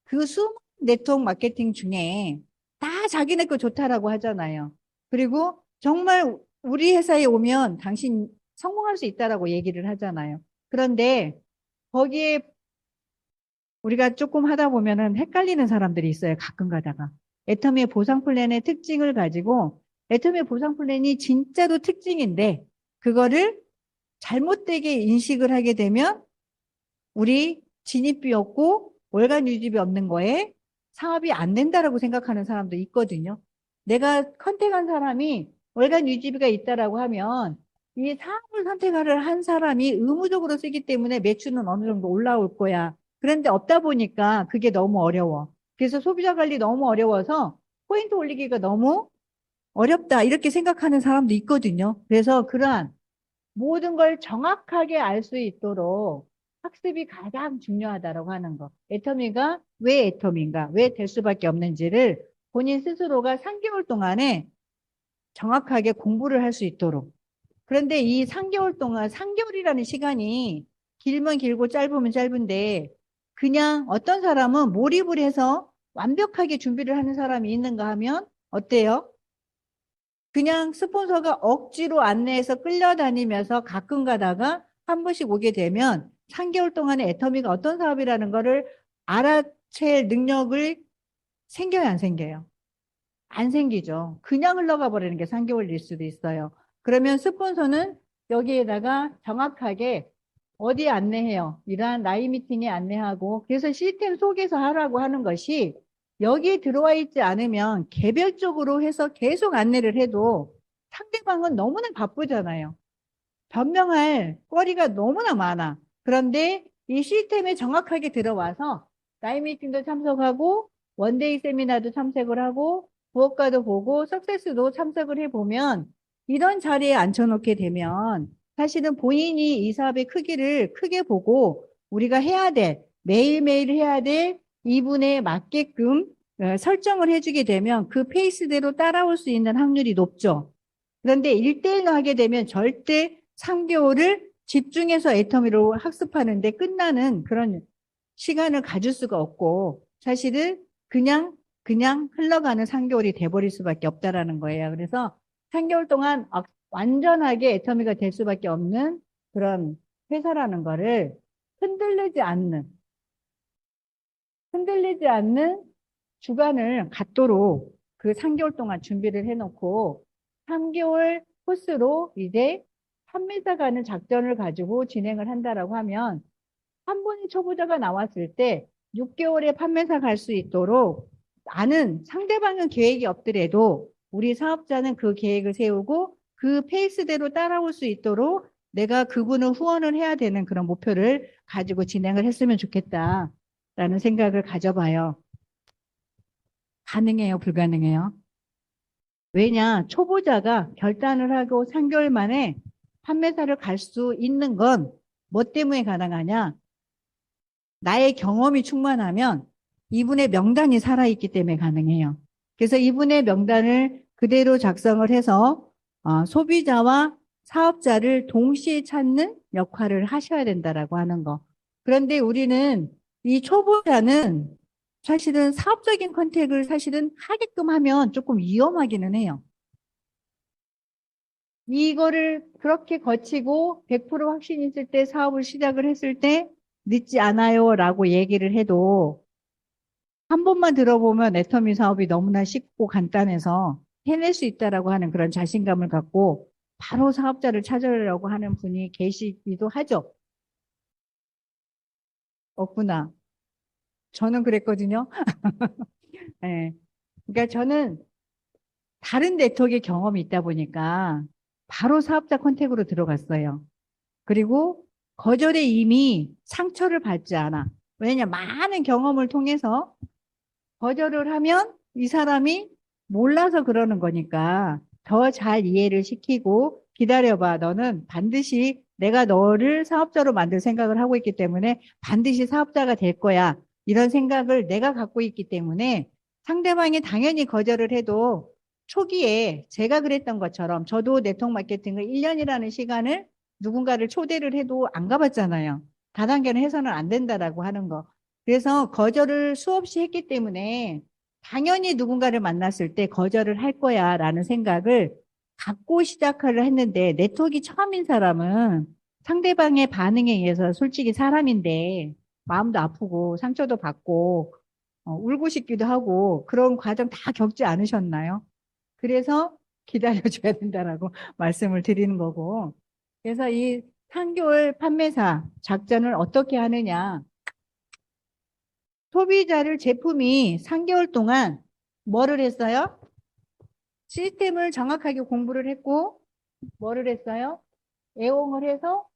그 수많은 네트워크 마케팅 중에 다 자기네 거 좋다라고 하잖아요. 그리고 정말 우리 회사에 오면 당신 성공할 수 있다라고 얘기를 하잖아요. 그런데 거기에 우리가 조금 하다 보면은 헷갈리는 사람들이 있어요. 가끔 가다가. 애터미의 보상 플랜의 특징을 가지고 애터미의 보상 플랜이 진짜로 특징인데 그거를 잘못되게 인식을 하게 되면 우리 진입비 없고 월간 유지비 없는 거에 사업이 안 된다라고 생각하는 사람도 있거든요. 내가 컨택한 사람이 월간 유지비가 있다라고 하면 이 사업을 선택을 한 사람이 의무적으로 쓰기 때문에 매출은 어느 정도 올라올 거야. 그런데 없다 보니까 그게 너무 어려워. 그래서 소비자 관리 너무 어려워서 포인트 올리기가 너무 어렵다. 이렇게 생각하는 사람도 있거든요. 그래서 그러한 모든 걸 정확하게 알 수 있도록 학습이 가장 중요하다고 하는 거. 애터미가 왜 애터미인가, 왜 될 수밖에 없는지를 본인 스스로가 3개월 동안에 정확하게 공부를 할 수 있도록. 그런데 이 3개월 동안, 3개월이라는 시간이 길면 길고 짧으면 짧은데 그냥 어떤 사람은 몰입을 해서 완벽하게 준비를 하는 사람이 있는가 하면 어때요? 그냥 스폰서가 억지로 안내해서 끌려다니면서 가끔 가다가 한 번씩 오게 되면 3개월 동안에 애터미가 어떤 사업이라는 거를 알아챌 능력을 생겨요, 안 생겨요? 안 생기죠. 그냥 흘러가 버리는 게 3개월일 수도 있어요. 그러면 스폰서는 여기에다가 정확하게 어디 안내해요? 이러한 라이 미팅에 안내하고 그래서 시스템 속에서 하라고 하는 것이 여기에 들어와 있지 않으면 개별적으로 해서 계속 안내를 해도 상대방은 너무나 바쁘잖아요. 변명할 거리가 너무나 많아. 그런데 이 시스템에 정확하게 들어와서 라이 미팅도 참석하고 원데이 세미나도 참석을 하고 부업과도 보고 석세스도 참석을 해보면 이런 자리에 앉혀놓게 되면 사실은 본인이 이 사업의 크기를 크게 보고 우리가 해야 될 매일매일 해야 될 이분에 맞게끔 설정을 해주게 되면 그 페이스대로 따라올 수 있는 확률이 높죠. 그런데 1대1로 하게 되면 절대 3개월을 집중해서 애터미로 학습하는데 끝나는 그런 시간을 가질 수가 없고 사실은 그냥 흘러가는 3개월이 돼버릴 수밖에 없다라는 거예요. 그래서 3개월 동안 완전하게 애터미가 될 수밖에 없는 그런 회사라는 거를 흔들리지 않는 흔들리지 않는 주간을 갖도록 그 3개월 동안 준비를 해놓고 3개월 코스로 이제 판매사 가는 작전을 가지고 진행을 한다라고 하면 한 번의 초보자가 나왔을 때 6개월에 판매사 갈 수 있도록 나는 상대방은 계획이 없더라도 우리 사업자는 그 계획을 세우고 그 페이스대로 따라올 수 있도록 내가 그분을 후원을 해야 되는 그런 목표를 가지고 진행을 했으면 좋겠다라는 생각을 가져봐요. 가능해요, 불가능해요? 왜냐, 초보자가 결단을 하고 3개월 만에 판매사를 갈 수 있는 건 뭐 때문에 가능하냐? 나의 경험이 충만하면 이분의 명단이 살아있기 때문에 가능해요. 그래서 이분의 명단을 그대로 작성을 해서 소비자와 사업자를 동시에 찾는 역할을 하셔야 된다라고 하는 거. 그런데 우리는 이 초보자는 사실은 사업적인 컨택을 사실은 하게끔 하면 조금 위험하기는 해요. 이거를 그렇게 거치고 100% 확신 있을 때 사업을 시작을 했을 때 늦지 않아요 라고 얘기를 해도 한 번만 들어보면 애터미 사업이 너무나 쉽고 간단해서 해낼 수 있다라고 하는 그런 자신감을 갖고 바로 사업자를 찾으려고 하는 분이 계시기도 하죠. 없구나. 저는 그랬거든요. 네. 그러니까 저는 다른 네트워크의 경험이 있다 보니까 바로 사업자 컨택으로 들어갔어요. 그리고 거절에 이미 상처를 받지 않아. 왜냐, 많은 경험을 통해서 거절을 하면 이 사람이 몰라서 그러는 거니까 더 잘 이해를 시키고 기다려봐. 너는 반드시 내가 너를 사업자로 만들 생각을 하고 있기 때문에 반드시 사업자가 될 거야. 이런 생각을 내가 갖고 있기 때문에 상대방이 당연히 거절을 해도 초기에 제가 그랬던 것처럼 저도 네트워크 마케팅을 1년이라는 시간을 누군가를 초대를 해도 안 가봤잖아요. 다단계는 해서는 안 된다라고 하는 거. 그래서 거절을 수없이 했기 때문에 당연히 누군가를 만났을 때 거절을 할 거야 라는 생각을 갖고 시작을 했는데 네트워크가 처음인 사람은 상대방의 반응에 의해서 솔직히 사람인데 마음도 아프고 상처도 받고 울고 싶기도 하고 그런 과정 다 겪지 않으셨나요? 그래서 기다려줘야 된다라고 말씀을 드리는 거고 그래서 이 3개월 판매사 작전을 어떻게 하느냐 소비자를 제품이 3개월 동안 뭐를 했어요? 시스템을 정확하게 공부를 했고 뭐를 했어요? 애용을 해서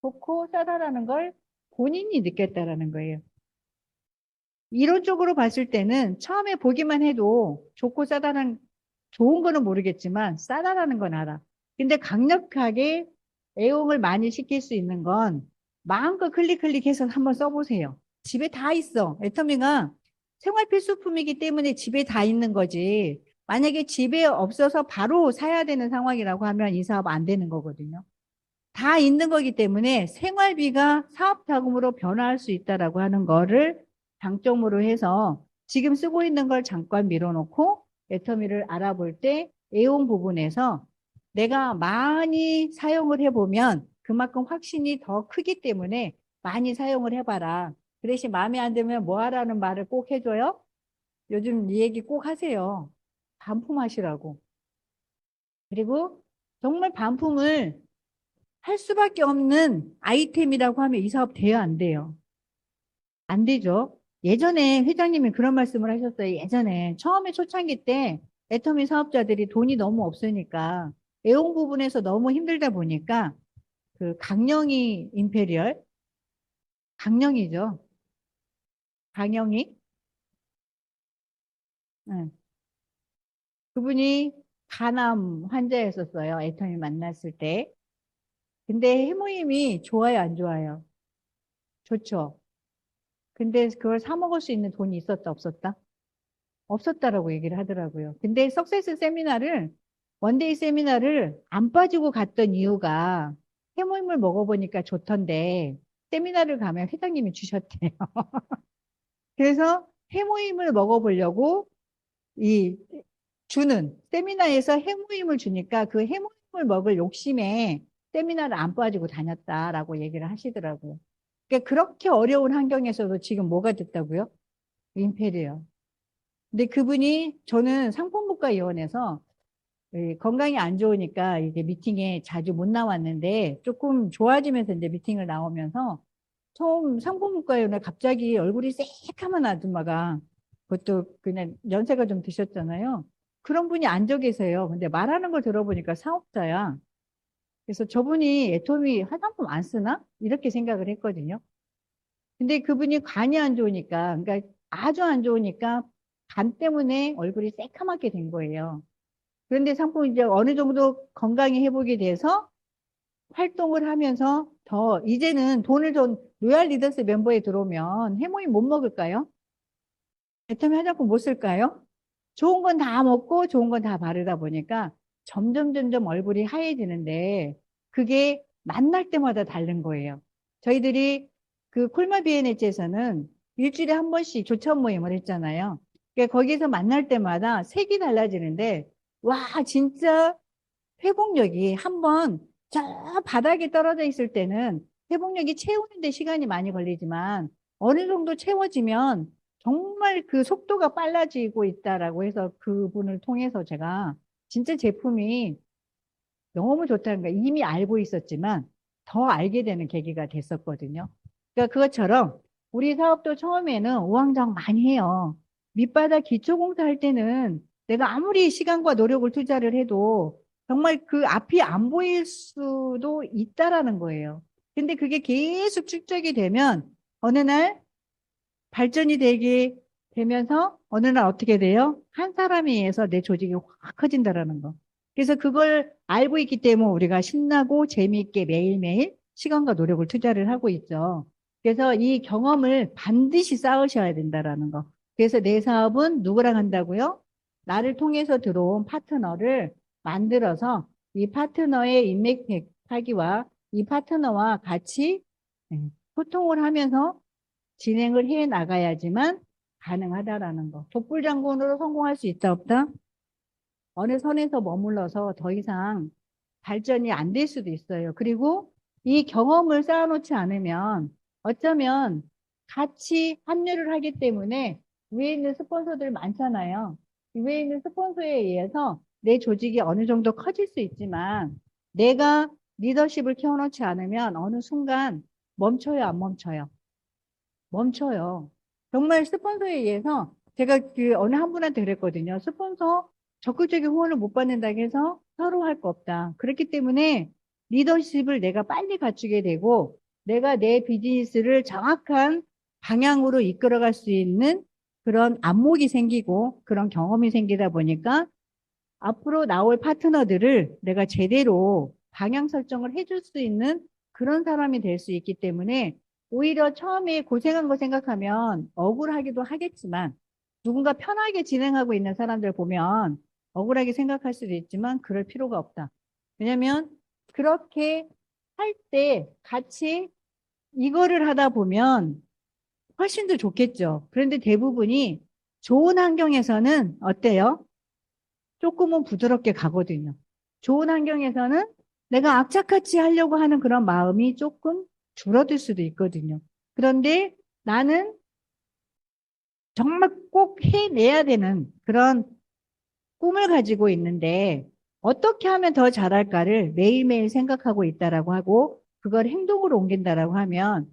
좋고 싸다라는 걸 본인이 느꼈다라는 거예요. 이론적으로 봤을 때는 처음에 보기만 해도 좋고 싸다는 좋은 거는 모르겠지만 싸다라는 건 알아. 근데 강력하게 애용을 많이 시킬 수 있는 건 마음껏 클릭해서 한번 써보세요. 집에 다 있어. 애터미가 생활 필수품이기 때문에 집에 다 있는 거지. 만약에 집에 없어서 바로 사야 되는 상황이라고 하면 이 사업 안 되는 거거든요. 다 있는 거기 때문에 생활비가 사업 자금으로 변화할 수 있다라고 하는 거를 장점으로 해서 지금 쓰고 있는 걸 잠깐 밀어놓고 애터미를 알아볼 때 애용 부분에서 내가 많이 사용을 해보면 그만큼 확신이 더 크기 때문에 많이 사용을 해봐라. 그 대신 마음에 안 들면 뭐 하라는 말을 꼭 해줘요? 요즘 이 얘기 꼭 하세요. 반품하시라고. 그리고 정말 반품을 할 수밖에 없는 아이템이라고 하면 이 사업 돼요, 안 돼요? 안 되죠. 예전에 회장님이 그런 말씀을 하셨어요. 예전에 처음에 초창기 때 애터미 사업자들이 돈이 너무 없으니까 애용 부분에서 너무 힘들다 보니까 그 강령이 임페리얼 강령이죠. 강령이 응. 그분이 간암 환자였었어요. 애터미 만났을 때. 근데 해모임이 좋아요, 안 좋아요? 좋죠. 근데 그걸 사 먹을 수 있는 돈이 있었다, 없었다? 없었다라고 얘기를 하더라고요. 근데 석세스 세미나를, 원데이 세미나를 안 빠지고 갔던 이유가 해모임을 먹어보니까 좋던데 세미나를 가면 회장님이 주셨대요. 그래서 해모임을 먹어보려고 이 주는 세미나에서 해모임을 주니까 그 해모임을 먹을 욕심에 세미나를 안 빠지고 다녔다라고 얘기를 하시더라고요. 그러니까 그렇게 어려운 환경에서도 지금 뭐가 됐다고요? 임페리얼. 근데 그분이 저는 상품국가위원회에서 건강이 안 좋으니까 이제 미팅에 자주 못 나왔는데 조금 좋아지면서 이제 미팅을 나오면서 처음 상품국가위원회 갑자기 얼굴이 새카만 아줌마가 그것도 그냥 연세가 좀 드셨잖아요. 그런 분이 앉아 계세요. 근데 말하는 걸 들어보니까 사업자야. 그래서 저분이 애터미 화장품 안 쓰나? 이렇게 생각을 했거든요. 근데 그분이 간이 안 좋으니까, 그러니까 아주 안 좋으니까 간 때문에 얼굴이 새카맣게 된 거예요. 그런데 상품이 이제 어느 정도 건강히 회복이 돼서 활동을 하면서 더 이제는 돈을 좀 로얄 리더스 멤버에 들어오면 해모임 못 먹을까요? 애터미 화장품 못 쓸까요? 좋은 건 다 먹고 좋은 건 다 바르다 보니까 점점 얼굴이 하얘지는데 그게 만날 때마다 다른 거예요. 저희들이 그 콜마 비엔에츠에서는 일주일에 한 번씩 조천 모임을 했잖아요. 그러니까 거기서 만날 때마다 색이 달라지는데 와 진짜 회복력이 한번 저 바닥에 떨어져 있을 때는 회복력이 채우는데 시간이 많이 걸리지만 어느 정도 채워지면 정말 그 속도가 빨라지고 있다라고 해서 그분을 통해서 제가 진짜 제품이 너무 좋다는 걸 이미 알고 있었지만 더 알게 되는 계기가 됐었거든요. 그러니까 그것처럼 우리 사업도 처음에는 우왕좌왕 많이 해요. 밑바닥 기초공사 할 때는 내가 아무리 시간과 노력을 투자를 해도 정말 그 앞이 안 보일 수도 있다라는 거예요. 근데 그게 계속 축적이 되면 어느 날 발전이 되게 되면서 어느 날 어떻게 돼요? 한 사람에 의해서 내 조직이 확 커진다라는 거. 그래서 그걸 알고 있기 때문에 우리가 신나고 재미있게 매일매일 시간과 노력을 투자를 하고 있죠. 그래서 이 경험을 반드시 쌓으셔야 된다라는 거. 그래서 내 사업은 누구랑 한다고요? 나를 통해서 들어온 파트너를 만들어서 이 파트너의 인맥 하기와 이 파트너와 같이 소통을 하면서 진행을 해 나가야지만 가능하다라는 거. 독불장군으로 성공할 수 있다, 없다? 어느 선에서 머물러서 더 이상 발전이 안 될 수도 있어요. 그리고 이 경험을 쌓아놓지 않으면 어쩌면 같이 합류를 하기 때문에 위에 있는 스폰서들 많잖아요. 위에 있는 스폰서에 의해서 내 조직이 어느 정도 커질 수 있지만 내가 리더십을 키워놓지 않으면 어느 순간 멈춰요, 안 멈춰요? 멈춰요. 정말 스폰서에 의해서 제가 그 어느 한 분한테 그랬거든요. 스폰서 적극적인 후원을 못 받는다고 해서 서로 할 거 없다. 그렇기 때문에 리더십을 내가 빨리 갖추게 되고 내가 내 비즈니스를 정확한 방향으로 이끌어갈 수 있는 그런 안목이 생기고 그런 경험이 생기다 보니까 앞으로 나올 파트너들을 내가 제대로 방향 설정을 해줄 수 있는 그런 사람이 될 수 있기 때문에 오히려 처음에 고생한 거 생각하면 억울하기도 하겠지만 누군가 편하게 진행하고 있는 사람들 보면 억울하게 생각할 수도 있지만 그럴 필요가 없다. 왜냐면 그렇게 할 때 같이 이거를 하다 보면 훨씬 더 좋겠죠. 그런데 대부분이 좋은 환경에서는 어때요? 조금은 부드럽게 가거든요. 좋은 환경에서는 내가 악착같이 하려고 하는 그런 마음이 조금 줄어들 수도 있거든요. 그런데 나는 정말 꼭 해내야 되는 그런 꿈을 가지고 있는데 어떻게 하면 더 잘할까를 매일매일 생각하고 있다라고 하고 그걸 행동으로 옮긴다라고 하면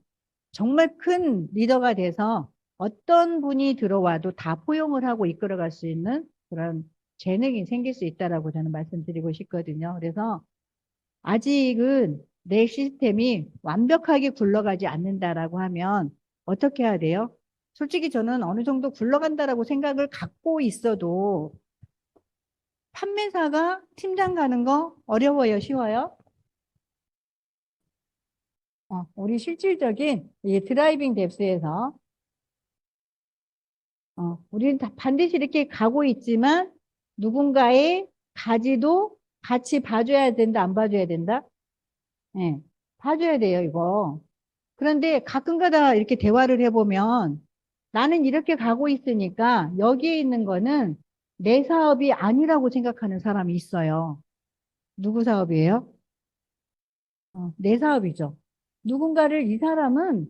정말 큰 리더가 돼서 어떤 분이 들어와도 다 포용을 하고 이끌어갈 수 있는 그런 재능이 생길 수 있다라고 저는 말씀드리고 싶거든요. 그래서 아직은 내 시스템이 완벽하게 굴러가지 않는다라고 하면 어떻게 해야 돼요? 솔직히 저는 어느 정도 굴러간다라고 생각을 갖고 있어도 판매사가 팀장 가는 거 어려워요, 쉬워요? 우리 실질적인 이 드라이빙 뎁스에서 우리는 다 반드시 이렇게 가고 있지만 누군가의 가지도 같이 봐줘야 된다, 안 봐줘야 된다? 예, 봐줘야 돼요, 이거. 그런데 가끔가다 이렇게 대화를 해보면 나는 이렇게 가고 있으니까 여기에 있는 거는 내 사업이 아니라고 생각하는 사람이 있어요. 누구 사업이에요? 내 사업이죠. 누군가를, 이 사람은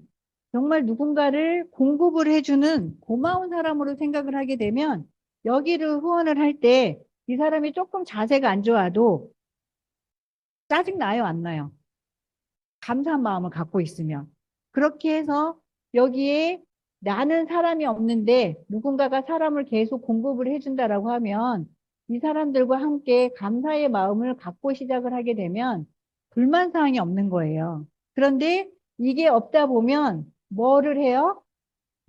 정말 누군가를 공급을 해주는 고마운 사람으로 생각을 하게 되면 여기를 후원을 할 때 이 사람이 조금 자세가 안 좋아도 짜증 나요, 안 나요? 감사한 마음을 갖고 있으면. 그렇게 해서 여기에 나는 사람이 없는데 누군가가 사람을 계속 공급을 해준다라고 하면 이 사람들과 함께 감사의 마음을 갖고 시작을 하게 되면 불만 사항이 없는 거예요. 그런데 이게 없다 보면 뭐를 해요?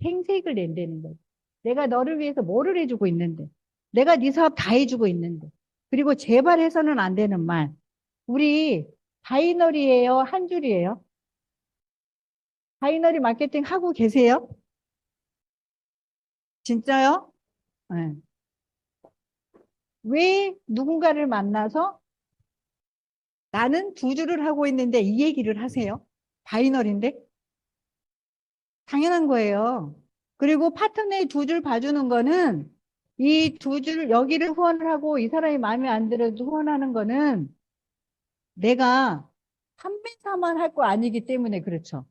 행색을 낸다는 거예요. 내가 너를 위해서 뭐를 해주고 있는데, 내가 네 사업 다 해주고 있는데, 그리고 제발 해서는 안 되는 말. 우리 바이너리예요? 한 줄이에요? 바이너리 마케팅 하고 계세요? 진짜요? 네. 왜 누군가를 만나서 나는 두 줄을 하고 있는데 이 얘기를 하세요? 바이너리인데? 당연한 거예요. 그리고 파트너의 두 줄 봐주는 거는 이 두 줄, 여기를 후원을 하고 이 사람이 마음에 안 들어도 후원하는 거는 내가 판매사만 할 거 아니기 때문에 그렇죠.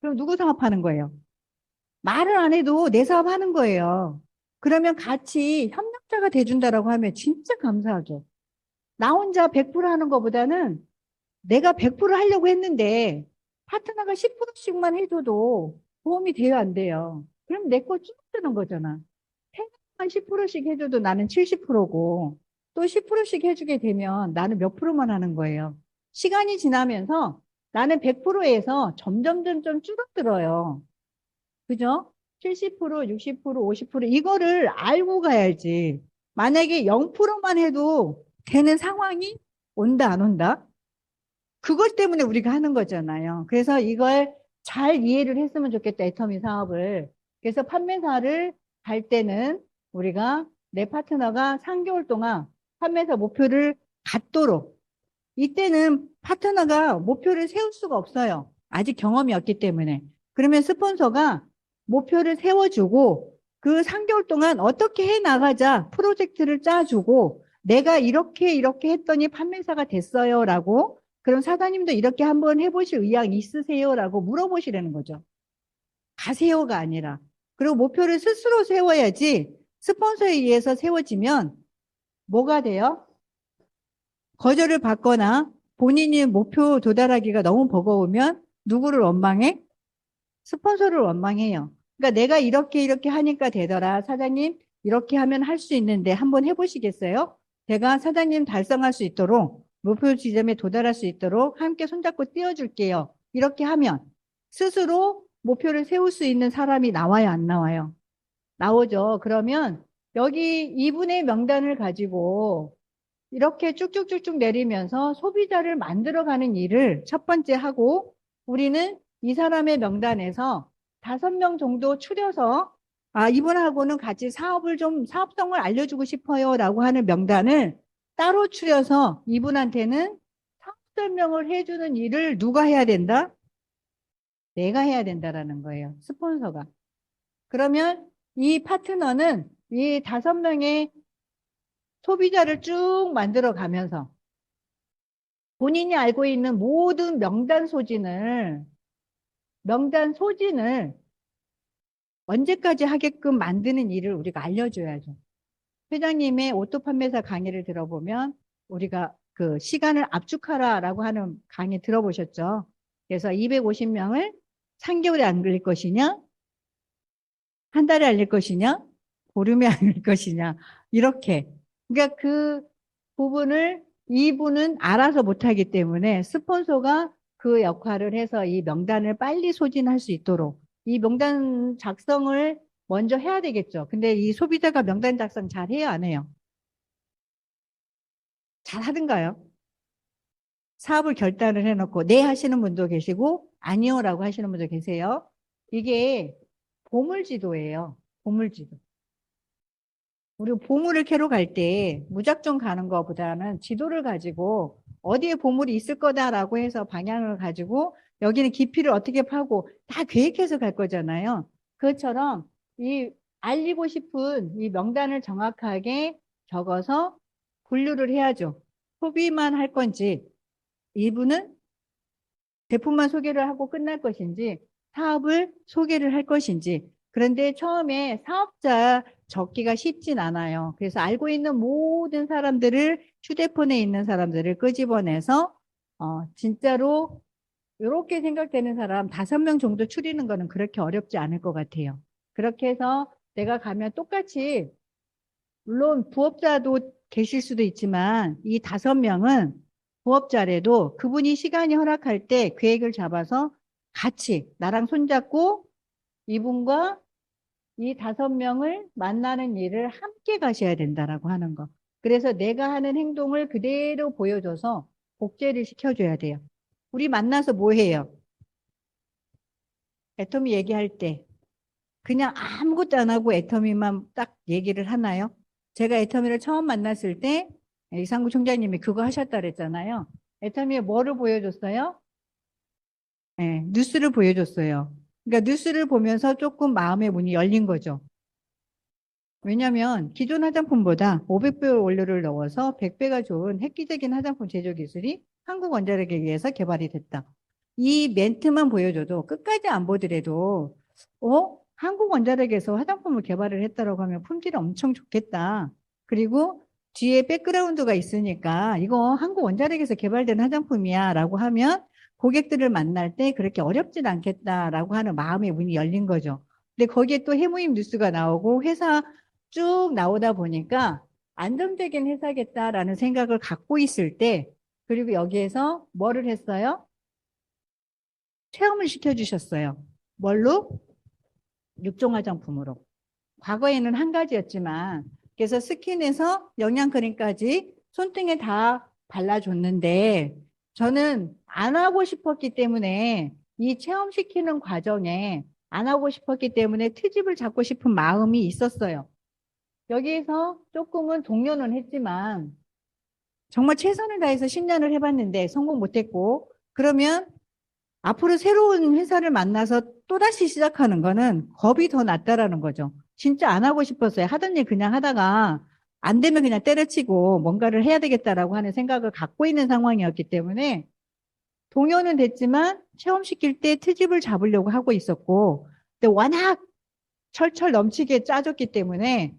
그럼 누구 사업하는 거예요? 말을 안 해도 내 사업 하는 거예요. 그러면 같이 협력자가 돼준다라고 하면 진짜 감사하죠. 나 혼자 100% 하는 것보다는 내가 100% 하려고 했는데 파트너가 10%씩만 해줘도 도움이 돼요, 안 돼요? 그럼 내 거 쭉 드는 거잖아. 생각만 한 10%씩 해줘도 나는 70%고 또 10%씩 해주게 되면 나는 몇 프로만 하는 거예요. 시간이 지나면서 나는 100%에서 점점 줄어들어요. 그죠? 70%, 60%, 50% 이거를 알고 가야지. 만약에 0%만 해도 되는 상황이 온다, 안 온다? 그것 때문에 우리가 하는 거잖아요. 그래서 이걸 잘 이해를 했으면 좋겠다, 애터미 사업을. 그래서 판매사를 갈 때는 우리가 내 파트너가 3개월 동안 판매사 목표를 갖도록 이때는 파트너가 목표를 세울 수가 없어요. 아직 경험이 없기 때문에. 그러면 스폰서가 목표를 세워주고 그 3개월 동안 어떻게 해 나가자 프로젝트를 짜주고 내가 이렇게 했더니 판매사가 됐어요 라고 그럼 사장님도 이렇게 한번 해보실 의향 있으세요? 라고 물어보시라는 거죠. 가세요가 아니라. 그리고 목표를 스스로 세워야지 스폰서에 의해서 세워지면 뭐가 돼요? 거절을 받거나 본인이 목표 도달하기가 너무 버거우면 누구를 원망해? 스폰서를 원망해요. 그러니까 내가 이렇게 하니까 되더라. 사장님, 이렇게 하면 할 수 있는데 한번 해보시겠어요? 제가 사장님 달성할 수 있도록 목표 지점에 도달할 수 있도록 함께 손잡고 띄워줄게요. 이렇게 하면 스스로 목표를 세울 수 있는 사람이 나와요, 안 나와요? 나오죠. 그러면 여기 이분의 명단을 가지고 이렇게 쭉쭉쭉쭉 내리면서 소비자를 만들어가는 일을 첫 번째 하고 우리는 이 사람의 명단에서 5명 정도 추려서 이분하고는 같이 사업성을 알려주고 싶어요 라고 하는 명단을 따로 추려서 이분한테는 사업 설명을 해주는 일을 누가 해야 된다? 내가 해야 된다라는 거예요. 스폰서가. 그러면 이 파트너는 이 5명의 소비자를 쭉 만들어 가면서 본인이 알고 있는 모든 명단 소진을 언제까지 하게끔 만드는 일을 우리가 알려줘야죠. 회장님의 오토 판매사 강의를 들어보면 우리가 그 시간을 압축하라라고 하는 강의 들어보셨죠? 그래서 250명을 3개월에 알릴 것이냐? 한 달에 알릴 것이냐? 보름에 알릴 것이냐? 이렇게. 그러니까 그 부분을 이분은 알아서 못하기 때문에 스폰서가 그 역할을 해서 이 명단을 빨리 소진할 수 있도록 이 명단 작성을 먼저 해야 되겠죠. 근데 이 소비자가 명단 작성 잘 해요, 안 해요? 잘 하든가요? 사업을 결단을 해놓고 네 하시는 분도 계시고 아니요라고 하시는 분도 계세요. 이게 보물지도예요. 보물지도. 우리 보물을 캐러 갈 때 무작정 가는 것보다는 지도를 가지고 어디에 보물이 있을 거다라고 해서 방향을 가지고 여기는 깊이를 어떻게 파고 다 계획해서 갈 거잖아요. 그것처럼 이 알리고 싶은 이 명단을 정확하게 적어서 분류를 해야죠. 소비만 할 건지 이분은 제품만 소개를 하고 끝날 것인지 사업을 소개를 할 것인지 그런데 처음에 사업자 적기가 쉽진 않아요. 그래서 알고 있는 모든 사람들을 휴대폰에 있는 사람들을 끄집어내서 진짜로 이렇게 생각되는 사람 5명 정도 추리는 거는 그렇게 어렵지 않을 것 같아요. 그렇게 해서 내가 가면 똑같이 물론 부업자도 계실 수도 있지만 이 5명은 부업자래도 그분이 시간이 허락할 때 계획을 잡아서 같이 나랑 손잡고 이분과 이 5명을 만나는 일을 함께 가셔야 된다라고 하는 거. 그래서 내가 하는 행동을 그대로 보여줘서 복제를 시켜줘야 돼요. 우리 만나서 뭐 해요? 애터미 얘기할 때 그냥 아무것도 안 하고 애터미만 딱 얘기를 하나요? 제가 애터미를 처음 만났을 때 이상구 총장님이 그거 하셨다 그랬잖아요. 애터미에 뭐를 보여줬어요? 네, 뉴스를 보여줬어요. 그러니까 뉴스를 보면서 조금 마음의 문이 열린 거죠. 왜냐하면 기존 화장품보다 500배 원료를 넣어서 100배가 좋은 획기적인 화장품 제조 기술이 한국원자력에 의해서 개발이 됐다. 이 멘트만 보여줘도 끝까지 안 보더라도 한국원자력에서 화장품을 개발을 했다라고 하면 품질이 엄청 좋겠다. 그리고 뒤에 백그라운드가 있으니까 이거 한국원자력에서 개발된 화장품이야 라고 하면 고객들을 만날 때 그렇게 어렵진 않겠다라고 하는 마음의 문이 열린 거죠. 근데 거기에 또 해무임 뉴스가 나오고 회사 쭉 나오다 보니까 안정적인 회사겠다라는 생각을 갖고 있을 때, 그리고 여기에서 뭐를 했어요? 체험을 시켜주셨어요. 뭘로? 육종 화장품으로. 과거에는 한 가지였지만, 그래서 스킨에서 영양크림까지 손등에 다 발라줬는데, 저는 안 하고 싶었기 때문에 이 체험시키는 과정에 안 하고 싶었기 때문에 트집을 잡고 싶은 마음이 있었어요. 여기에서 조금은 동료는 했지만, 정말 최선을 다해서 10년을 해봤는데 성공 못했고, 그러면 앞으로 새로운 회사를 만나서 또다시 시작하는 거는 겁이 더 낫다라는 거죠. 진짜 안 하고 싶었어요. 하던 일 그냥 하다가 안 되면 그냥 때려치고 뭔가를 해야 되겠다라고 하는 생각을 갖고 있는 상황이었기 때문에 동요는 됐지만 체험시킬 때 트집을 잡으려고 하고 있었고, 근데 워낙 철철 넘치게 짜줬기 때문에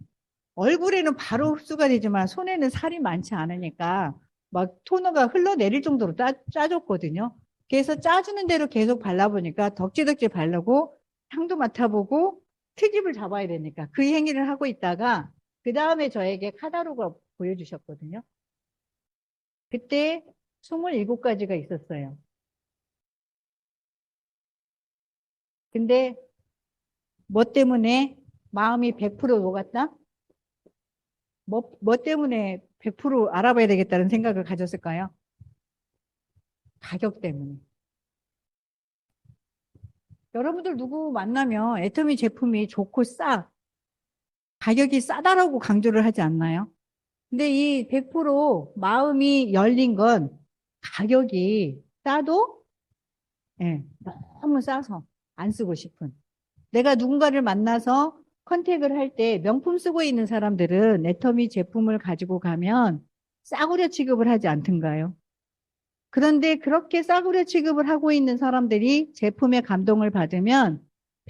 얼굴에는 바로 흡수가 되지만 손에는 살이 많지 않으니까 막 토너가 흘러내릴 정도로 짜줬거든요. 그래서 짜주는 대로 계속 발라보니까 덕지덕지 바르고 향도 맡아보고 트집을 잡아야 되니까 그 행위를 하고 있다가 그 다음에 저에게 카다로그 보여주셨거든요. 그때 27가지가 있었어요. 근데 뭐 때문에 마음이 100% 녹았다? 뭐 때문에 100% 알아봐야 되겠다는 생각을 가졌을까요? 가격 때문에. 여러분들 누구 만나면 애터미 제품이 좋고 가격이 싸다라고 강조를 하지 않나요? 근데 이 100% 마음이 열린 건 가격이 싸도 예, 너무 싸서 안 쓰고 싶은. 내가 누군가를 만나서 컨택을 할 때 명품 쓰고 있는 사람들은 애터미 제품을 가지고 가면 싸구려 취급을 하지 않던가요? 그런데 그렇게 싸구려 취급을 하고 있는 사람들이 제품에 감동을 받으면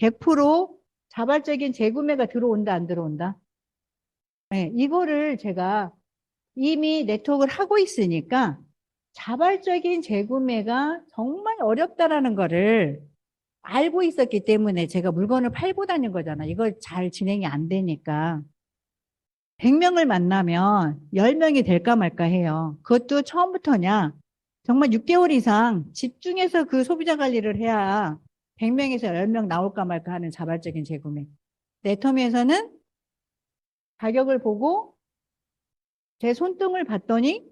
100% 자발적인 재구매가 들어온다, 안 들어온다? 네, 이거를 제가 이미 네트워크를 하고 있으니까 자발적인 재구매가 정말 어렵다라는 거를 알고 있었기 때문에 제가 물건을 팔고 다닌 거잖아. 이걸 잘 진행이 안 되니까. 100명을 만나면 10명이 될까 말까 해요. 그것도 처음부터냐? 정말 6개월 이상 집중해서 그 소비자 관리를 해야 100명에서 10명 나올까 말까 하는 자발적인 재구매. 네터미에서는 가격을 보고 제 손등을 봤더니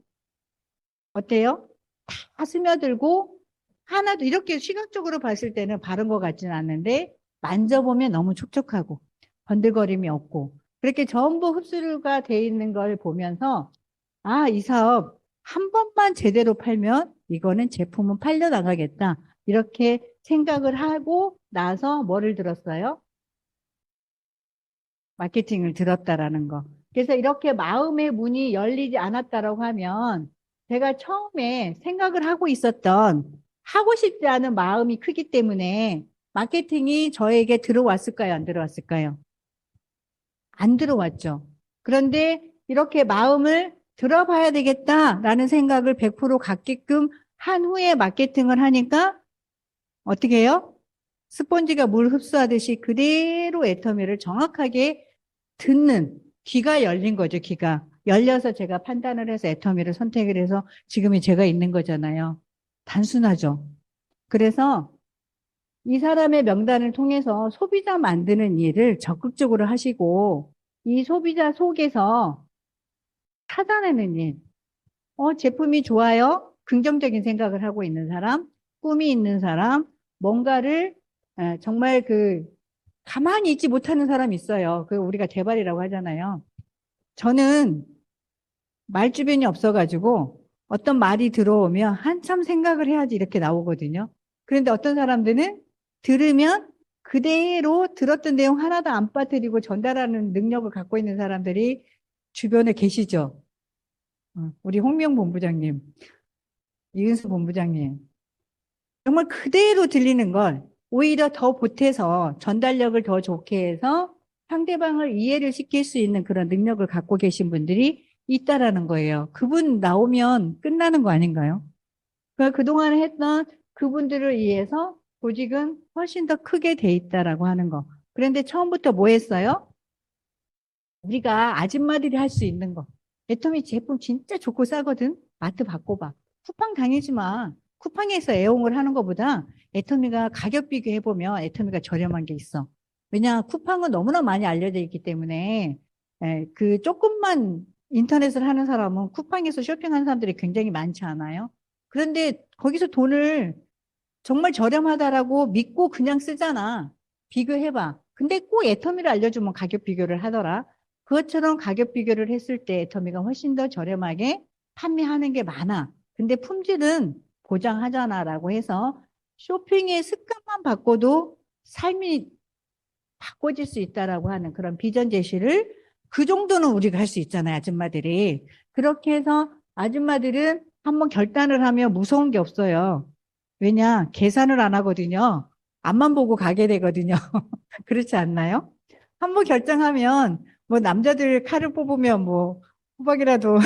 어때요? 다 스며들고 하나도 이렇게 시각적으로 봤을 때는 바른 것 같지는 않는데 만져보면 너무 촉촉하고 번들거림이 없고 그렇게 전부 흡수가 돼 있는 걸 보면서 아, 이 사업 한 번만 제대로 팔면 이거는 제품은 팔려 나가겠다. 이렇게 생각을 하고 나서 뭐를 들었어요? 마케팅을 들었다라는 거. 그래서 이렇게 마음의 문이 열리지 않았다라고 하면 제가 처음에 생각을 하고 있었던 하고 싶지 않은 마음이 크기 때문에 마케팅이 저에게 들어왔을까요? 안 들어왔을까요? 안 들어왔죠. 그런데 이렇게 마음을 들어봐야 되겠다라는 생각을 100% 갖게끔 한 후에 마케팅을 하니까 어떻게 해요? 스펀지가 물 흡수하듯이 그대로 애터미를 정확하게 듣는 귀가 열린 거죠, 귀가. 열려서 제가 판단을 해서 애터미를 선택을 해서 지금의 제가 있는 거잖아요. 단순하죠. 그래서 이 사람의 명단을 통해서 소비자 만드는 일을 적극적으로 하시고 이 소비자 속에서 찾아내는 일. 제품이 좋아요. 긍정적인 생각을 하고 있는 사람, 꿈이 있는 사람, 뭔가를 정말 가만히 있지 못하는 사람이 있어요. 그 우리가 개발이라고 하잖아요. 저는 말주변이 없어가지고 어떤 말이 들어오면 한참 생각을 해야지 이렇게 나오거든요. 그런데 어떤 사람들은 들으면 그대로 들었던 내용 하나도 안 빠뜨리고 전달하는 능력을 갖고 있는 사람들이 주변에 계시죠. 우리 홍명 본부장님, 이은수 본부장님. 정말 그대로 들리는 걸 오히려 더 보태서 전달력을 더 좋게 해서 상대방을 이해를 시킬 수 있는 그런 능력을 갖고 계신 분들이 있다라는 거예요. 그분 나오면 끝나는 거 아닌가요? 그동안 했던 그분들을 위해서 조직은 훨씬 더 크게 돼 있다라고 하는 거. 그런데 처음부터 뭐 했어요? 우리가 아줌마들이 할 수 있는 거. 애터미 제품 진짜 좋고 싸거든. 마트 바꿔봐. 쿠팡 다니지 마. 쿠팡에서 애용을 하는 것보다 애터미가 가격 비교해보면 애터미가 저렴한 게 있어. 왜냐, 쿠팡은 너무나 많이 알려져 있기 때문에 그 조금만 인터넷을 하는 사람은 쿠팡에서 쇼핑하는 사람들이 굉장히 많지 않아요. 그런데 거기서 돈을 정말 저렴하다라고 믿고 그냥 쓰잖아. 비교해봐. 근데 꼭 애터미를 알려주면 가격 비교를 하더라. 그것처럼 가격 비교를 했을 때 애터미가 훨씬 더 저렴하게 판매하는 게 많아. 근데 품질은 보장하잖아라고 해서 쇼핑의 습관만 바꿔도 삶이 바꿔질 수 있다라고 하는 그런 비전 제시를 그 정도는 우리가 할 수 있잖아요, 아줌마들이. 그렇게 해서 아줌마들은 한번 결단을 하면 무서운 게 없어요. 왜냐, 계산을 안 하거든요. 앞만 보고 가게 되거든요. 그렇지 않나요? 한번 결정하면 뭐 남자들 칼을 뽑으면 뭐 호박이라도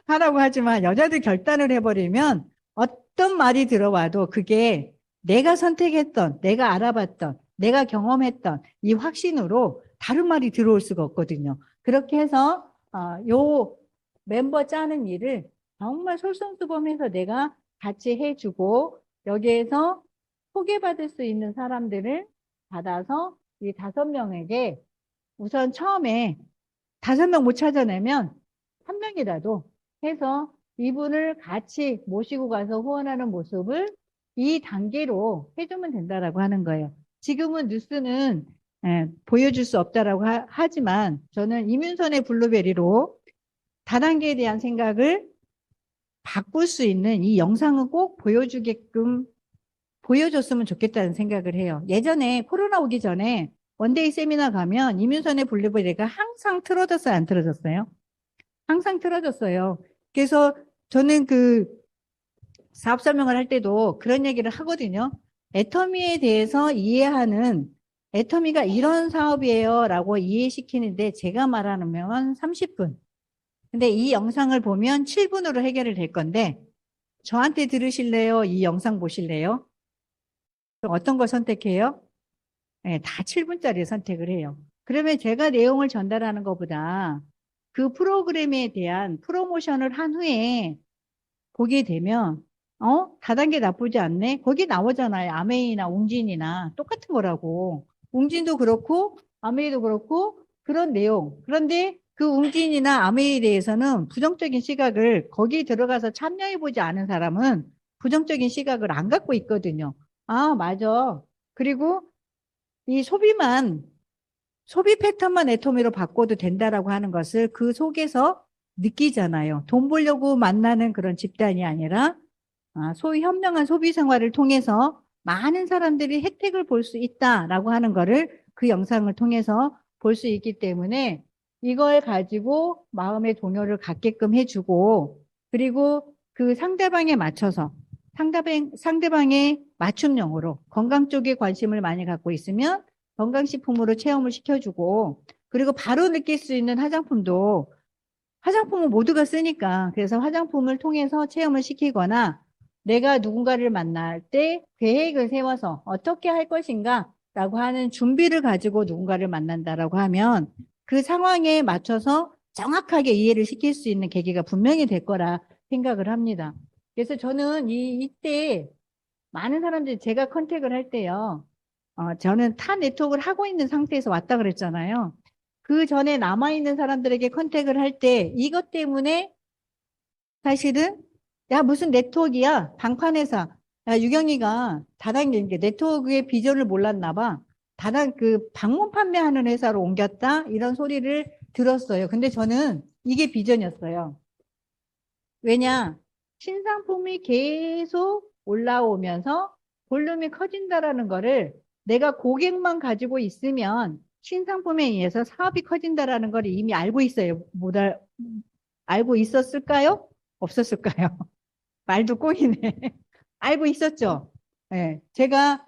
하라고 하지만 여자들 결단을 해버리면 어떤 말이 들어와도 그게 내가 선택했던, 내가 알아봤던, 내가 경험했던 이 확신으로 다른 말이 들어올 수가 없거든요. 그렇게 해서 요 멤버 짜는 일을 정말 솔선수범해서 내가 같이 해주고 여기에서 소개받을 수 있는 사람들을 받아서 이 5명에게 우선 처음에 5명 못 찾아내면 1명이라도 해서 이분을 같이 모시고 가서 후원하는 모습을 이 단계로 해주면 된다라고 하는 거예요. 지금은 뉴스는 보여줄 수 없다라고 하지만 저는 이민선의 블루베리로 다단계에 대한 생각을 바꿀 수 있는 이 영상은 꼭 보여주게끔 보여줬으면 좋겠다는 생각을 해요. 예전에 코로나 오기 전에 원데이 세미나 가면 이민선의 블루베리가 항상 틀어졌어요, 안 틀어졌어요? 항상 틀어졌어요. 그래서 저는 그 사업 설명을 할 때도 그런 얘기를 하거든요. 애터미에 대해서 이해하는 애터미가 이런 사업이에요 라고 이해시키는데 제가 말하는 건 30분. 근데 이 영상을 보면 7분으로 해결이 될 건데 저한테 들으실래요? 이 영상 보실래요? 그럼 어떤 걸 선택해요? 네, 다 7분짜리 선택을 해요. 그러면 제가 내용을 전달하는 것보다 그 프로그램에 대한 프로모션을 한 후에 보게 되면 다단계 나쁘지 않네. 거기 나오잖아요. 아메이나 웅진이나 똑같은 거라고. 웅진도 그렇고 아메이도 그렇고 그런 내용. 그런데 그 웅진이나 아메이에 대해서는 부정적인 시각을 거기 들어가서 참여해보지 않은 사람은 부정적인 시각을 안 갖고 있거든요. 아, 맞아. 그리고 이 소비 패턴만 애터미로 바꿔도 된다라고 하는 것을 그 속에서 느끼잖아요. 돈 벌려고 만나는 그런 집단이 아니라 소위 현명한 소비 생활을 통해서 많은 사람들이 혜택을 볼 수 있다라고 하는 거를 그 영상을 통해서 볼 수 있기 때문에 이걸 가지고 마음의 동요를 갖게끔 해주고 그리고 그 상대방에 맞춰서 상대방의 맞춤형으로 건강 쪽에 관심을 많이 갖고 있으면 건강식품으로 체험을 시켜주고 그리고 바로 느낄 수 있는 화장품도 화장품은 모두가 쓰니까 그래서 화장품을 통해서 체험을 시키거나 내가 누군가를 만날 때 계획을 세워서 어떻게 할 것인가 라고 하는 준비를 가지고 누군가를 만난다라고 하면 그 상황에 맞춰서 정확하게 이해를 시킬 수 있는 계기가 분명히 될 거라 생각을 합니다. 그래서 저는 이때 많은 사람들이 제가 컨택을 할 때요. 저는 타 네트워크를 하고 있는 상태에서 왔다 그랬잖아요. 그 전에 남아있는 사람들에게 컨택을 할 때 이것 때문에 사실은 야 무슨 네트워크야 방판회사 야 유경이가 다단계 네트워크의 비전을 몰랐나 봐. 다단 그 방문 판매하는 회사로 옮겼다 이런 소리를 들었어요. 근데 저는 이게 비전이었어요. 왜냐 신상품이 계속 올라오면서 볼륨이 커진다라는 거를 내가 고객만 가지고 있으면 신상품에 의해서 사업이 커진다라는 걸 이미 알고 있어요. 알고 있었을까요? 없었을까요? 말도 꼬이네. 알고 있었죠. 네, 제가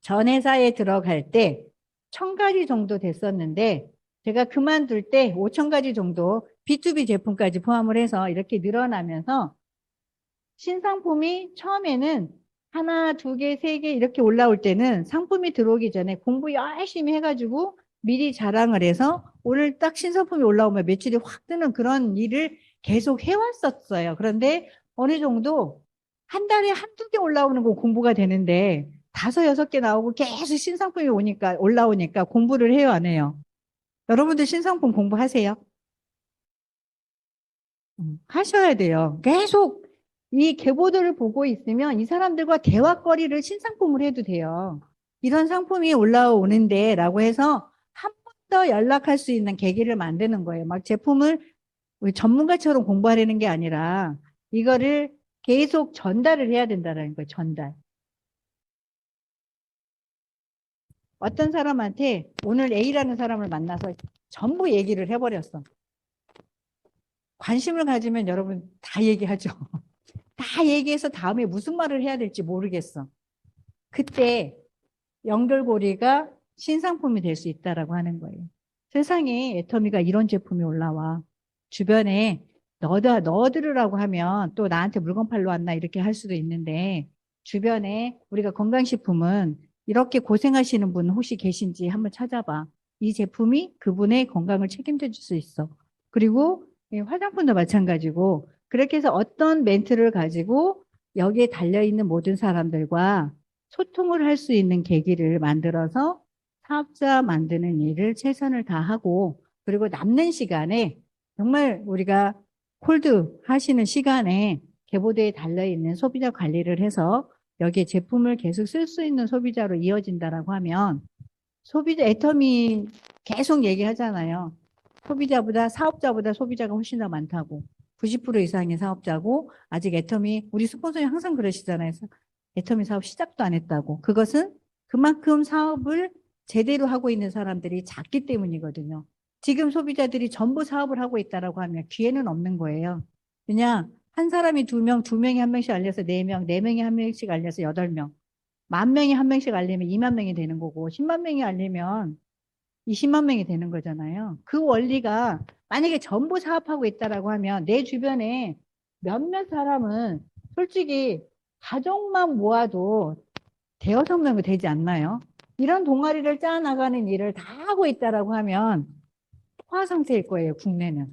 전 회사에 들어갈 때 1,000가지 정도 됐었는데 제가 그만둘 때 5,000가지 정도 B2B 제품까지 포함을 해서 이렇게 늘어나면서 신상품이 처음에는 하나, 두 개, 세 개 이렇게 올라올 때는 상품이 들어오기 전에 공부 열심히 해가지고 미리 자랑을 해서 오늘 딱 신상품이 올라오면 매출이 확 뜨는 그런 일을 계속 해왔었어요. 그런데 어느 정도 한 달에 한두 개 올라오는 거 공부가 되는데 다섯, 여섯 개 나오고 계속 신상품이 올라오니까 공부를 해요, 안 해요? 여러분들 신상품 공부하세요? 하셔야 돼요. 계속 이 계보들을 보고 있으면 이 사람들과 대화거리를 신상품을 해도 돼요. 이런 상품이 올라오는데 라고 해서 한 번 더 연락할 수 있는 계기를 만드는 거예요. 막 제품을 우리 전문가처럼 공부하려는 게 아니라 이거를 계속 전달을 해야 된다는 거예요. 전달. 어떤 사람한테 오늘 A라는 사람을 만나서 전부 얘기를 해버렸어. 관심을 가지면 여러분 다 얘기하죠. 다 얘기해서 다음에 무슨 말을 해야 될지 모르겠어. 그때 연결고리가 신상품이 될 수 있다라고 하는 거예요. 세상에 애터미가 이런 제품이 올라와. 주변에 너 들으라고 하면 또 나한테 물건 팔러 왔나 이렇게 할 수도 있는데 주변에 우리가 건강식품은 이렇게 고생하시는 분 혹시 계신지 한번 찾아봐. 이 제품이 그분의 건강을 책임져 줄 수 있어. 그리고 이 화장품도 마찬가지고 그렇게 해서 어떤 멘트를 가지고 여기에 달려있는 모든 사람들과 소통을 할 수 있는 계기를 만들어서 사업자 만드는 일을 최선을 다하고 그리고 남는 시간에 정말 우리가 콜드 하시는 시간에 계보대에 달려있는 소비자 관리를 해서 여기에 제품을 계속 쓸 수 있는 소비자로 이어진다라고 하면 소비자 애터미 계속 얘기하잖아요. 사업자보다 소비자가 훨씬 더 많다고. 90% 이상의 사업자고 아직 애터미 우리 스폰서님 항상 그러시잖아요. 애터미 사업 시작도 안 했다고. 그것은 그만큼 사업을 제대로 하고 있는 사람들이 작기 때문이거든요. 지금 소비자들이 전부 사업을 하고 있다라고 하면 기회는 없는 거예요. 그냥 한 사람이 두 명, 두 명이 한 명씩 알려서 네 명, 네 명이 한 명씩 알려서 여덟 명, 만 명이 한 명씩 알리면 2만 명이 되는 거고, 10만 명이 알리면 20만 명이 되는 거잖아요. 그 원리가 만약에 전부 사업하고 있다라고 하면 내 주변에 몇몇 사람은 솔직히 가족만 모아도 대여섯 명이 되지 않나요? 이런 동아리를 짜나가는 일을 다 하고 있다라고 하면 포화 상태일 거예요, 국내는.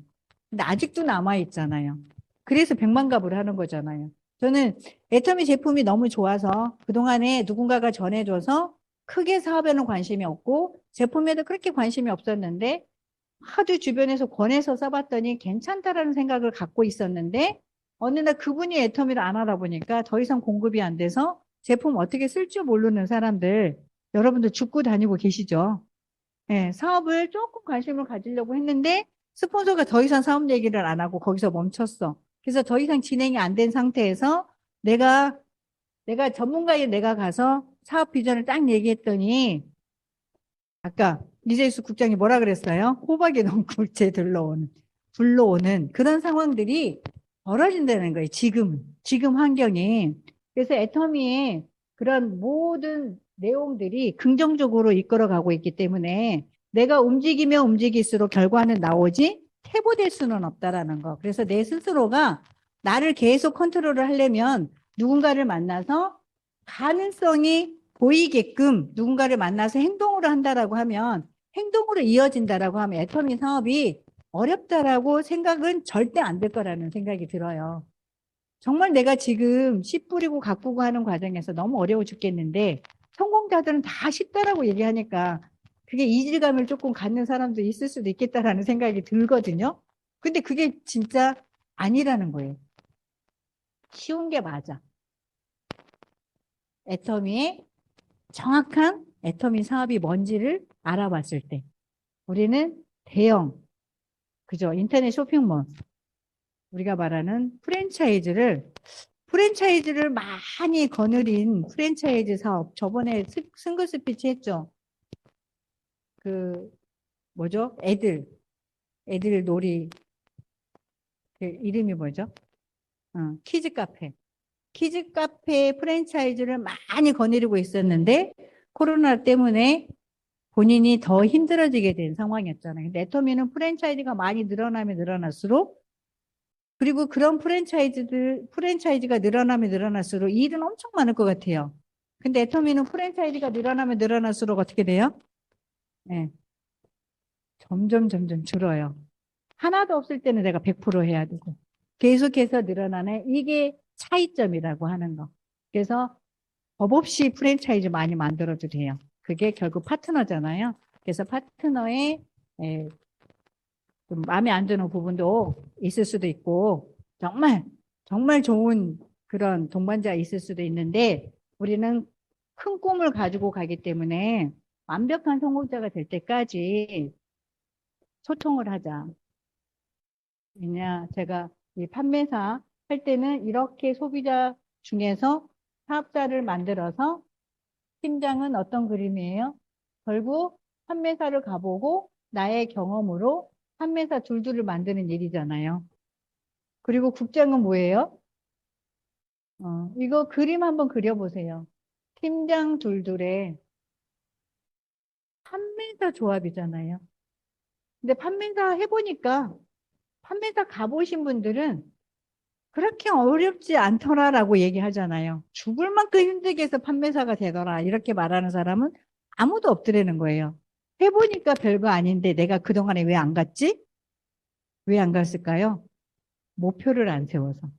근데 아직도 남아 있잖아요. 그래서 백만갑을 하는 거잖아요. 저는 애터미 제품이 너무 좋아서 그동안에 누군가가 전해줘서 크게 사업에는 관심이 없고 제품에도 그렇게 관심이 없었는데 하도 주변에서 권해서 써봤더니 괜찮다라는 생각을 갖고 있었는데 어느 날 그분이 애터미를 안 하다 보니까 더 이상 공급이 안 돼서 제품 어떻게 쓸 줄 모르는 사람들 여러분들 죽고 다니고 계시죠? 예, 사업을 조금 관심을 가지려고 했는데 스폰서가 더 이상 사업 얘기를 안 하고 거기서 멈췄어. 그래서 더 이상 진행이 안 된 상태에서 내가 전문가인 내가 가서 사업 비전을 딱 얘기했더니 아까 이재수 국장이 뭐라 그랬어요? 호박이 너무 굴째 불러오는 그런 상황들이 벌어진다는 거예요. 지금 환경이. 그래서 애터미의 그런 모든 내용들이 긍정적으로 이끌어가고 있기 때문에 내가 움직이면 움직일수록 결과는 나오지 퇴보될 수는 없다라는 거. 그래서 내 스스로가 나를 계속 컨트롤을 하려면 누군가를 만나서 가능성이 보이게끔 누군가를 만나서 행동으로 한다라고 하면 행동으로 이어진다라고 하면 애터미 사업이 어렵다라고 생각은 절대 안 될 거라는 생각이 들어요. 정말 내가 지금 씨 뿌리고 가꾸고 하는 과정에서 너무 어려워 죽겠는데 성공자들은 다 쉽다라고 얘기하니까 그게 이질감을 조금 갖는 사람도 있을 수도 있겠다라는 생각이 들거든요. 근데 그게 진짜 아니라는 거예요. 쉬운 게 맞아. 애터미의 정확한 애터미 사업이 뭔지를 알아봤을 때 우리는 대형 그죠 인터넷 쇼핑몰 우리가 말하는 프랜차이즈를 많이 거느린 프랜차이즈 사업 저번에 승급 스피치 했죠. 그 뭐죠? 애들 놀이 그 이름이 뭐죠? 키즈 카페. 키즈 카페 프랜차이즈를 많이 거느리고 있었는데 코로나 때문에 본인이 더 힘들어지게 된 상황이었잖아요. 근데 애터미는 프랜차이즈가 많이 늘어나면 늘어날수록 그리고 그런 프랜차이즈가 늘어나면 늘어날수록 일은 엄청 많을 것 같아요. 근데 애터미는 프랜차이즈가 늘어나면 늘어날수록 어떻게 돼요? 네. 점점 줄어요. 하나도 없을 때는 내가 100% 해야 되고 계속해서 늘어나는 이게 차이점이라고 하는 거. 그래서 법 없이 프랜차이즈 많이 만들어도 돼요. 그게 결국 파트너잖아요. 그래서 파트너의 좀 마음에 안 드는 부분도 있을 수도 있고 정말 좋은 그런 동반자가 있을 수도 있는데 우리는 큰 꿈을 가지고 가기 때문에 완벽한 성공자가 될 때까지 소통을 하자. 왜냐, 제가 이 판매사 할 때는 이렇게 소비자 중에서 사업자를 만들어서 팀장은 어떤 그림이에요? 결국 판매사를 가보고 나의 경험으로 판매사 둘둘을 만드는 일이잖아요. 그리고 국장은 뭐예요? 이거 그림 한번 그려보세요. 팀장 둘둘의 판매사 조합이잖아요. 근데 판매사 해보니까 판매사 가보신 분들은 그렇게 어렵지 않더라라고 얘기하잖아요. 죽을 만큼 힘들게 해서 판매사가 되더라. 이렇게 말하는 사람은 아무도 없더라는 거예요. 해보니까 별거 아닌데 내가 그동안에 왜 안 갔지? 왜 안 갔을까요? 목표를 안 세워서.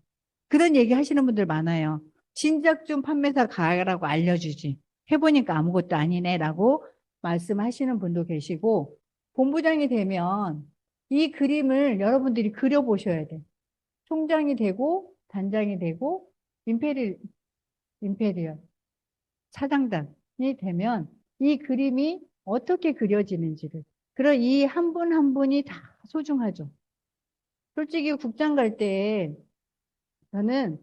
그런 얘기 하시는 분들 많아요. 진작 좀 판매사 가라고 알려주지. 해보니까 아무것도 아니네라고 말씀하시는 분도 계시고, 본부장이 되면 이 그림을 여러분들이 그려보셔야 돼. 총장이 되고, 단장이 되고, 임페리얼, 차장단이 되면 이 그림이 어떻게 그려지는지를. 그럼 이 한 분 한 분이 다 소중하죠. 솔직히 국장 갈 때 저는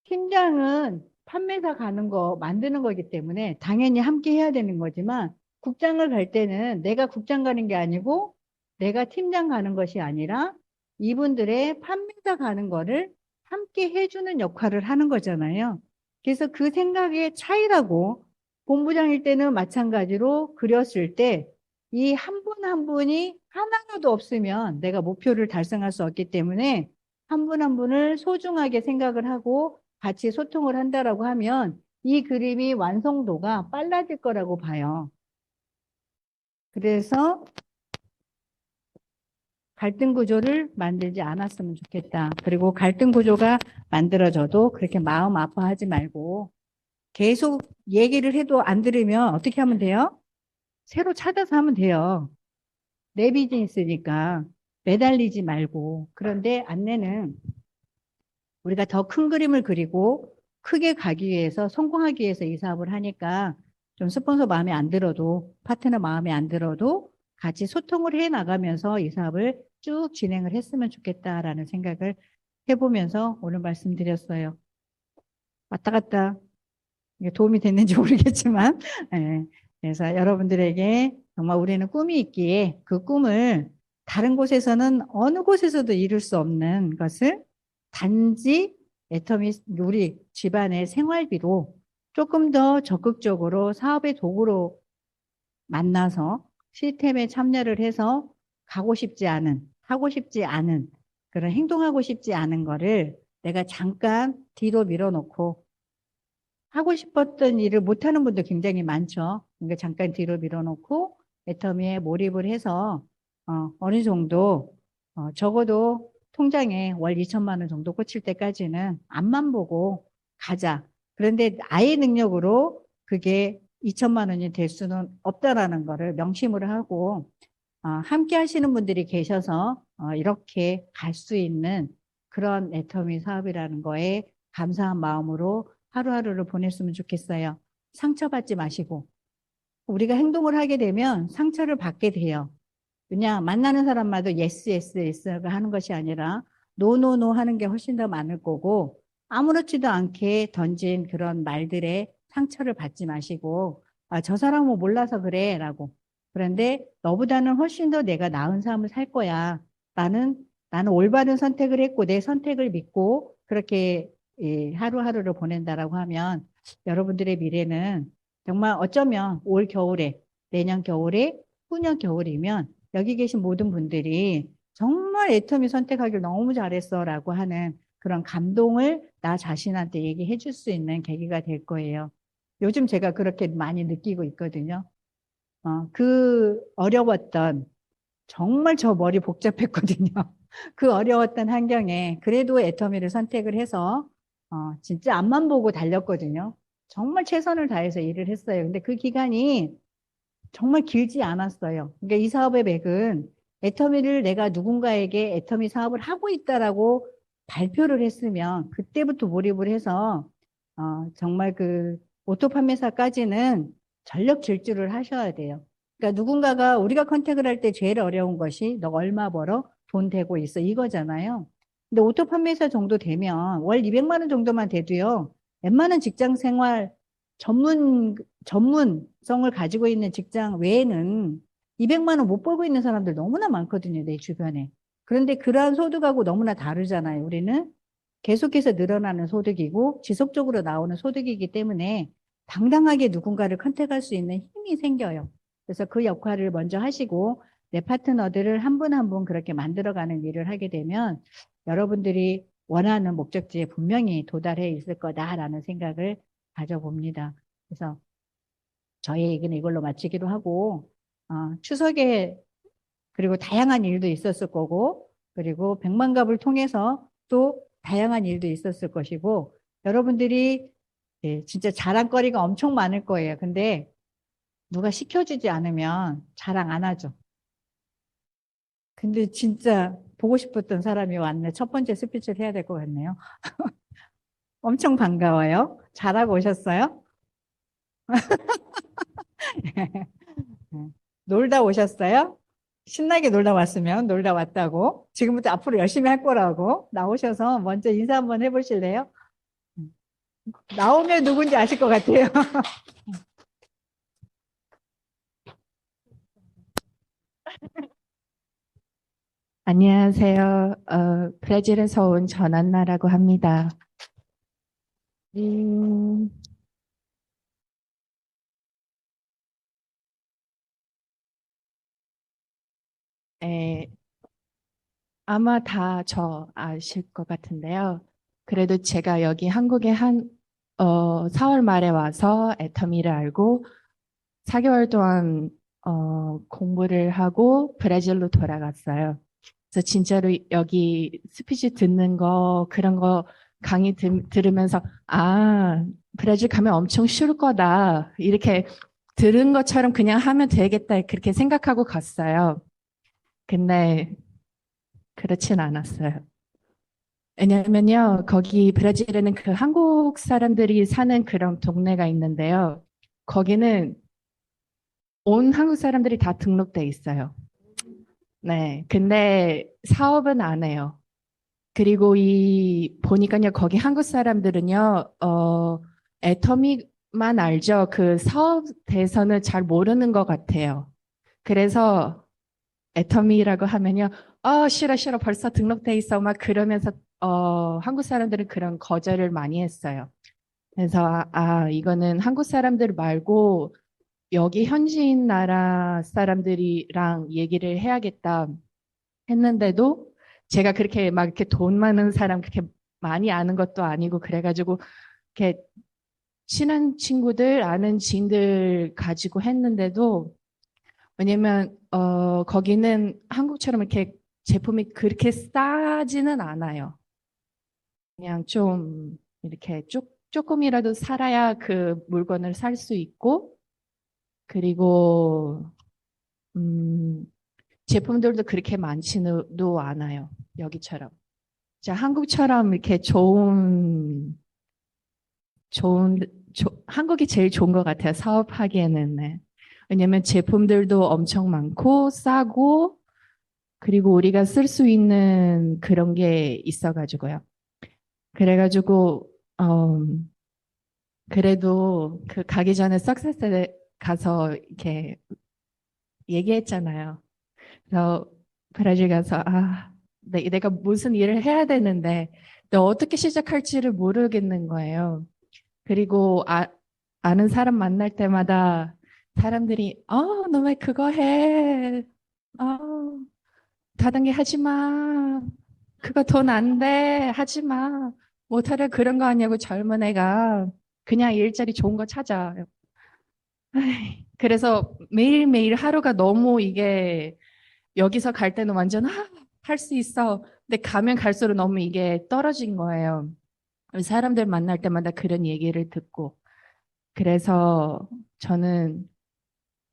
팀장은 판매사 가는 거 만드는 거기 때문에 당연히 함께 해야 되는 거지만 국장을 갈 때는 내가 국장 가는 게 아니고 내가 팀장 가는 것이 아니라 이분들의 판매사 가는 거를 함께 해주는 역할을 하는 거잖아요. 그래서 그 생각의 차이라고 본부장일 때는 마찬가지로 그렸을 때 이 한 분 한 분이 하나라도 없으면 내가 목표를 달성할 수 없기 때문에 한 분 한 분을 소중하게 생각을 하고 같이 소통을 한다라고 하면 이 그림이 완성도가 빨라질 거라고 봐요. 그래서 갈등 구조를 만들지 않았으면 좋겠다. 그리고 갈등 구조가 만들어져도 그렇게 마음 아파하지 말고 계속 얘기를 해도 안 들으면 어떻게 하면 돼요? 새로 찾아서 하면 돼요. 내 비즈니스니까 매달리지 말고. 그런데 안내는 우리가 더 큰 그림을 그리고 크게 가기 위해서 성공하기 위해서 이 사업을 하니까 좀 스폰서 마음에 안 들어도 파트너 마음에 안 들어도 같이 소통을 해 나가면서 이 사업을 쭉 진행을 했으면 좋겠다라는 생각을 해보면서 오늘 말씀드렸어요. 왔다 갔다 이게 도움이 됐는지 모르겠지만 예. 그래서 여러분들에게 정말 우리는 꿈이 있기에 그 꿈을 다른 곳에서는 어느 곳에서도 이룰 수 없는 것을 단지 애터미 우리 집안의 생활비로 조금 더 적극적으로 사업의 도구로 만나서 시스템에 참여를 해서 가고 싶지 않은, 하고 싶지 않은, 그런 행동하고 싶지 않은 거를 내가 잠깐 뒤로 밀어놓고 하고 싶었던 일을 못하는 분도 굉장히 많죠. 그러니까 잠깐 뒤로 밀어놓고 애터미에 몰입을 해서 어느 정도 적어도 통장에 월 2천만 원 정도 꽂힐 때까지는 앞만 보고 가자. 그런데 아예 능력으로 그게 2천만 원이 될 수는 없다라는 거를 명심을 하고 함께 하시는 분들이 계셔서 이렇게 갈 수 있는 그런 애터미 사업이라는 거에 감사한 마음으로 하루하루를 보냈으면 좋겠어요. 상처받지 마시고 우리가 행동을 하게 되면 상처를 받게 돼요. 그냥 만나는 사람마다 예스 예스 예스가 하는 것이 아니라 노노노 하는 게 훨씬 더 많을 거고 아무렇지도 않게 던진 그런 말들에 상처를 받지 마시고 저 사람은 몰라서 그래 라고 그런데 너보다는 훨씬 더 내가 나은 삶을 살 거야 나는 올바른 선택을 했고 내 선택을 믿고 그렇게 하루하루를 보낸다라고 하면 여러분들의 미래는 정말 어쩌면 올 겨울에 내년 겨울에 후년 겨울이면 여기 계신 모든 분들이 정말 애터미 선택하길 너무 잘했어라고 하는 그런 감동을 나 자신한테 얘기해 줄 수 있는 계기가 될 거예요. 요즘 제가 그렇게 많이 느끼고 있거든요. 그 어려웠던, 정말 저 머리 복잡했거든요. 그 어려웠던 환경에 그래도 애터미를 선택을 해서 진짜 앞만 보고 달렸거든요. 정말 최선을 다해서 일을 했어요. 근데 그 기간이 정말 길지 않았어요. 그러니까 이 사업의 맥은 애터미를 내가 누군가에게 애터미 사업을 하고 있다라고 발표를 했으면 그때부터 몰입을 해서 정말 그 오토 판매사까지는 전력 질주를 하셔야 돼요. 그러니까 누군가가 우리가 컨택을 할 때 제일 어려운 것이 너 얼마 벌어? 돈 되고 있어 이거잖아요. 근데 오토 판매사 정도 되면 월 200만 원 정도만 돼도요. 웬만한 직장 생활 전문성을 가지고 있는 직장 외에는 200만 원 못 벌고 있는 사람들 너무나 많거든요, 내 주변에. 그런데 그러한 소득하고 너무나 다르잖아요. 우리는 계속해서 늘어나는 소득이고 지속적으로 나오는 소득이기 때문에 당당하게 누군가를 컨택할 수 있는 힘이 생겨요. 그래서 그 역할을 먼저 하시고 내 파트너들을 한 분 한 분 그렇게 만들어가는 일을 하게 되면 여러분들이 원하는 목적지에 분명히 도달해 있을 거다라는 생각을 가져봅니다. 그래서 저희 얘기는 이걸로 마치기로 하고 추석에 그리고 다양한 일도 있었을 거고 그리고 백만갑을 통해서 또 다양한 일도 있었을 것이고 여러분들이 진짜 자랑거리가 엄청 많을 거예요. 근데 누가 시켜주지 않으면 자랑 안 하죠. 근데 진짜 보고 싶었던 사람이 왔네. 첫 번째 스피치를 해야 될 것 같네요. 엄청 반가워요. 잘하고 오셨어요? 놀다 오셨어요? 신나게 놀다 왔으면 놀다 왔다고. 지금부터 앞으로 열심히 할 거라고. 나오셔서 먼저 인사 한번 해보실래요? 나오면 누군지 아실 것 같아요. 안녕하세요. 브라질에서 온 전한나라고 합니다. 음, 에, 아마 다 저 아실 것 같은데요. 그래도 제가 여기 한국에 4월 말에 와서 애터미를 알고 4개월 동안 공부를 하고 브라질로 돌아갔어요. 그래서 진짜로 여기 스피치 듣는 거, 그런 거 강의 들으면서, 브라질 가면 엄청 쉬울 거다. 이렇게 들은 것처럼 그냥 하면 되겠다. 그렇게 생각하고 갔어요. 근데 그렇진 않았어요. 왜냐면요, 거기 브라질에는 그 한국 사람들이 사는 그런 동네가 있는데요. 거기는 온 한국 사람들이 다 등록돼 있어요. 네. 근데 사업은 안 해요. 그리고 보니까요, 거기 한국 사람들은요, 애터미만 알죠. 그 사업 대해서는 잘 모르는 것 같아요. 그래서 애터미라고 하면요, 싫어, 싫어. 벌써 등록돼 있어. 막 그러면서, 한국 사람들은 그런 거절을 많이 했어요. 그래서, 이거는 한국 사람들 말고 여기 현지인 나라 사람들이랑 얘기를 해야겠다 했는데도 제가 그렇게 막 이렇게 돈 많은 사람 그렇게 많이 아는 것도 아니고 그래가지고 이렇게 친한 친구들 아는 지인들 가지고 했는데도 왜냐면 거기는 한국처럼 이렇게 제품이 그렇게 싸지는 않아요. 그냥 좀 이렇게 조금이라도 살아야 그 물건을 살 수 있고 그리고 음, 제품들도 그렇게 많지도 않아요. 여기처럼. 자, 한국처럼 이렇게 좋은, 한국이 제일 좋은 것 같아요. 사업하기에는. 네. 왜냐면 제품들도 엄청 많고 싸고 그리고 우리가 쓸 수 있는 그런 게 있어가지고요. 그래가지고, 그래도 그 가기 전에 석세스에 가서 이렇게 얘기했잖아요. 그래서 브라질 가서, 내가 무슨 일을 해야 되는데, 또 어떻게 시작할지를 모르겠는 거예요. 그리고 아는 사람 만날 때마다 사람들이, 너 왜 그거 해? 어, 다단계 하지 마. 그거 돈 안 돼. 하지 마. 못하려 그런 거 아니냐고 젊은 애가 그냥 일자리 좋은 거 찾아. 그래서 매일매일 하루가 너무 이게 여기서 갈 때는 완전 할 수 있어. 근데 가면 갈수록 너무 이게 떨어진 거예요. 사람들 만날 때마다 그런 얘기를 듣고. 그래서 저는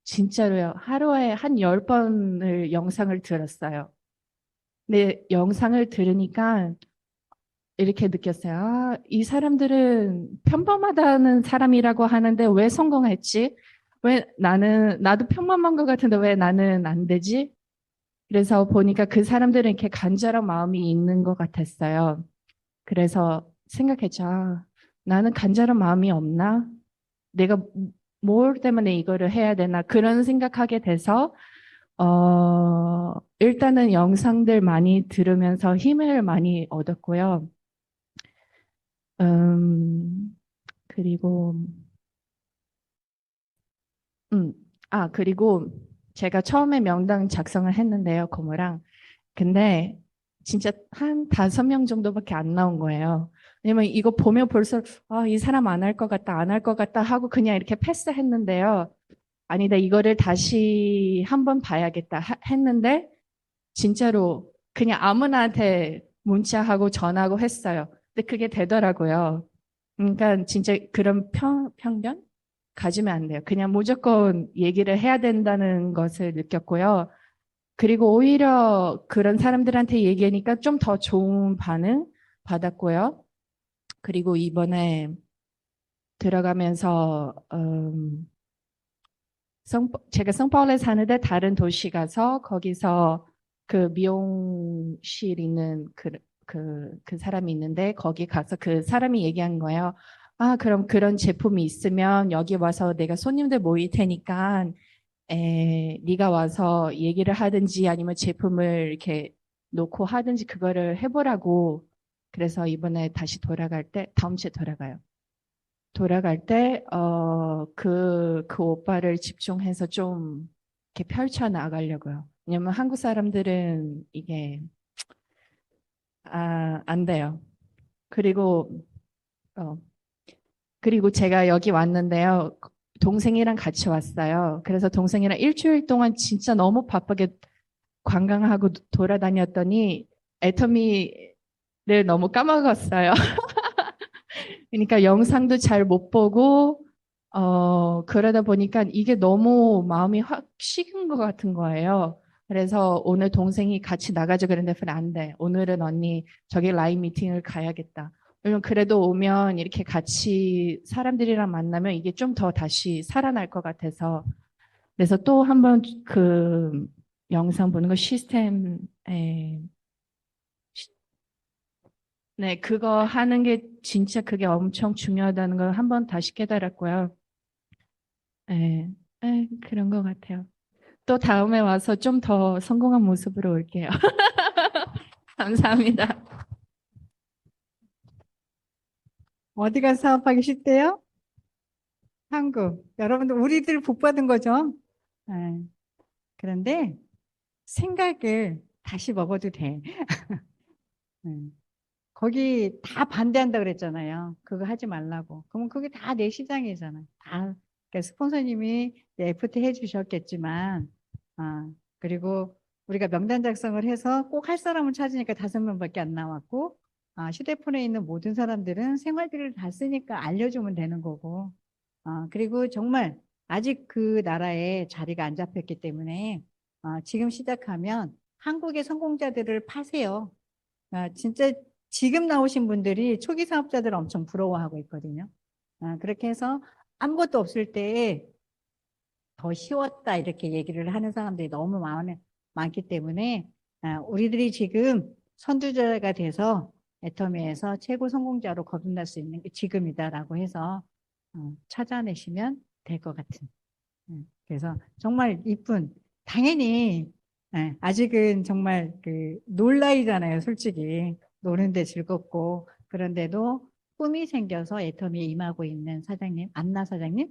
진짜로요. 하루에 한 10번을 영상을 들었어요. 근데 영상을 들으니까 이렇게 느꼈어요. 아, 이 사람들은 평범하다는 사람이라고 하는데 왜 성공했지? 왜 나도 평범한 것 같은데 왜 나는 안 되지? 그래서 보니까 그 사람들은 이렇게 간절한 마음이 있는 것 같았어요. 그래서 생각했죠. 아, 나는 간절한 마음이 없나? 내가 뭘 때문에 이거를 해야 되나? 그런 생각하게 돼서, 일단은 영상들 많이 들으면서 힘을 많이 얻었고요. 음, 그리고, 음, 그리고 제가 처음에 명단 작성을 했는데요, 고모랑. 근데 진짜 한 5명 정도밖에 안 나온 거예요. 왜냐면 이거 보면 벌써, 이 사람 안 할 것 같다, 안 할 것 같다 하고 그냥 이렇게 패스했는데요. 아니다, 이거를 다시 한번 봐야겠다 했는데, 진짜로 그냥 아무나한테 문자하고 전화하고 했어요. 근데 그게 되더라고요. 그러니까 진짜 그런 편견 가지면 안 돼요. 그냥 무조건 얘기를 해야 된다는 것을 느꼈고요. 그리고 오히려 그런 사람들한테 얘기하니까 좀 더 좋은 반응 받았고요. 그리고 이번에 들어가면서 제가 성파울에 사는데 다른 도시 가서 거기서 그 미용실 있는 그 사람이 있는데 거기 가서 그 사람이 얘기한 거예요. 아, 그럼 그런 제품이 있으면 여기 와서 내가 손님들 모일 테니까 네가 와서 얘기를 하든지 아니면 제품을 이렇게 놓고 하든지 그거를 해보라고. 그래서 이번에 다시 돌아갈 때, 다음 주에 돌아가요. 돌아갈 때, 그 오빠를 집중해서 좀 이렇게 펼쳐 나가려고요. 왜냐면 한국 사람들은 이게, 안 돼요. 그리고, 어, 그리고 제가 여기 왔는데요. 동생이랑 같이 왔어요. 그래서 동생이랑 일주일 동안 진짜 너무 바쁘게 관광하고 돌아다녔더니 애터미를 너무 까먹었어요. 그러니까 영상도 잘 못 보고, 그러다 보니까 이게 너무 마음이 확 식은 것 같은 거예요. 그래서 오늘 동생이 같이 나가자 그랬는데 안 돼. 오늘은 언니 저기 라인 미팅을 가야겠다. 왜냐면 그래도 오면 이렇게 같이 사람들이랑 만나면 이게 좀 더 다시 살아날 것 같아서. 그래서 또 한번 그 영상 보는 거 시스템에 네, 그거 하는 게 진짜 그게 엄청 중요하다는 걸 한번 다시 깨달았고요. 네, 네, 그런 것 같아요. 또 다음에 와서 좀 더 성공한 모습으로 올게요. 감사합니다. 어디 가서 사업하기 쉽대요? 한국. 여러분들, 우리들 복 받은 거죠? 네. 그런데 생각을 다시 먹어도 돼. 네. 거기 다 반대한다 그랬잖아요. 그거 하지 말라고. 그러면 그게 다 내 시장이잖아. 다. 그러니까 스폰서님이 FT 해주셨겠지만, 그리고 우리가 명단 작성을 해서 꼭 할 사람을 찾으니까 5명밖에 안 나왔고, 휴대폰에 있는 모든 사람들은 생활비를 다 쓰니까 알려주면 되는 거고, 그리고 정말 아직 그 나라에 자리가 안 잡혔기 때문에, 지금 시작하면 한국의 성공자들을 파세요. 진짜 지금 나오신 분들이 초기 사업자들 엄청 부러워하고 있거든요. 그렇게 해서 아무것도 없을 때 더 쉬웠다 이렇게 얘기를 하는 사람들이 너무 많기 때문에 우리들이 지금 선두주자가 돼서 애터미에서 최고 성공자로 거듭날 수 있는 게 지금이다라고 해서 찾아내시면 될 것 같은. 그래서 정말 이쁜 당연히 아직은 정말 그 놀 나이잖아요, 솔직히. 노는데 즐겁고 그런데도 꿈이 생겨서 애터미에 임하고 있는 사장님, 안나 사장님,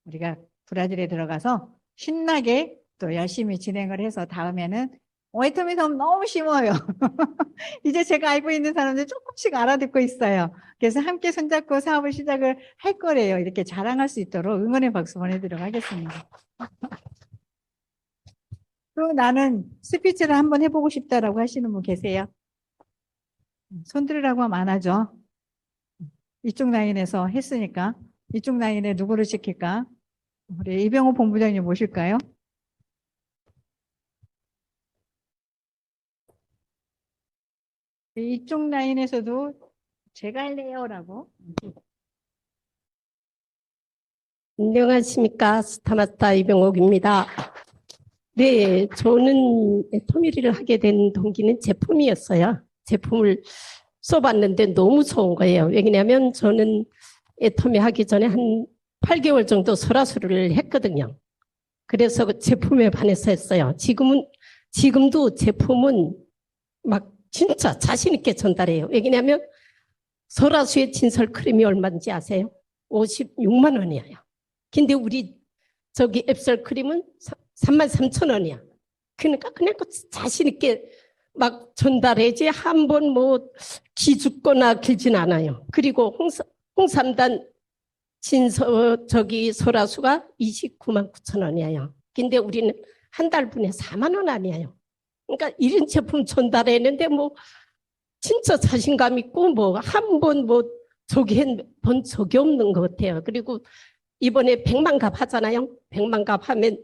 우리가 브라질에 들어가서 신나게 또 열심히 진행을 해서 다음에는 애터미 섬 너무 심어요. 이제 제가 알고 있는 사람들 조금씩 알아듣고 있어요. 그래서 함께 손잡고 사업을 시작을 할 거래요. 이렇게 자랑할 수 있도록 응원의 박수 보내드리도록 하겠습니다. 또 나는 스피치를 한번 해보고 싶다라고 하시는 분 계세요? 손 들으라고 하면 안 하죠. 이쪽 라인에서 했으니까 이쪽 라인에 누구를 시킬까? 우리 이병호 본부장님 모실까요? 이쪽 라인에서도 제가 할래요라고. 안녕하십니까. 스타마스터 이병옥입니다. 네, 저는 애터미를 하게 된 동기는 제품이었어요. 제품을 써봤는데 너무 좋은 거예요. 왜냐하면 저는 애터미 하기 전에 한 8개월 정도 설화수를 했거든요. 그래서 그 제품에 반해서 했어요. 지금도 제품은 막 진짜 자신 있게 전달해요. 왜냐하면 설화수의 진설 크림이 얼마인지 아세요? 56만 원이에요. 근데 우리 저기 앱설 크림은 33,000원이야. 그러니까 그냥 자신 있게 막 전달해지 한 번 뭐 기죽거나 길진 않아요. 그리고 홍삼단 저기 소라수가 29만 9천 원이에요. 근데 우리는 한 달분에 4만 원 아니에요. 그러니까 이런 제품 전달했는데 뭐 진짜 자신감 있고 뭐 한 번 뭐 저기 본 적이 없는 것 같아요. 그리고 이번에 100만 갑 하잖아요. 100만 갑 하면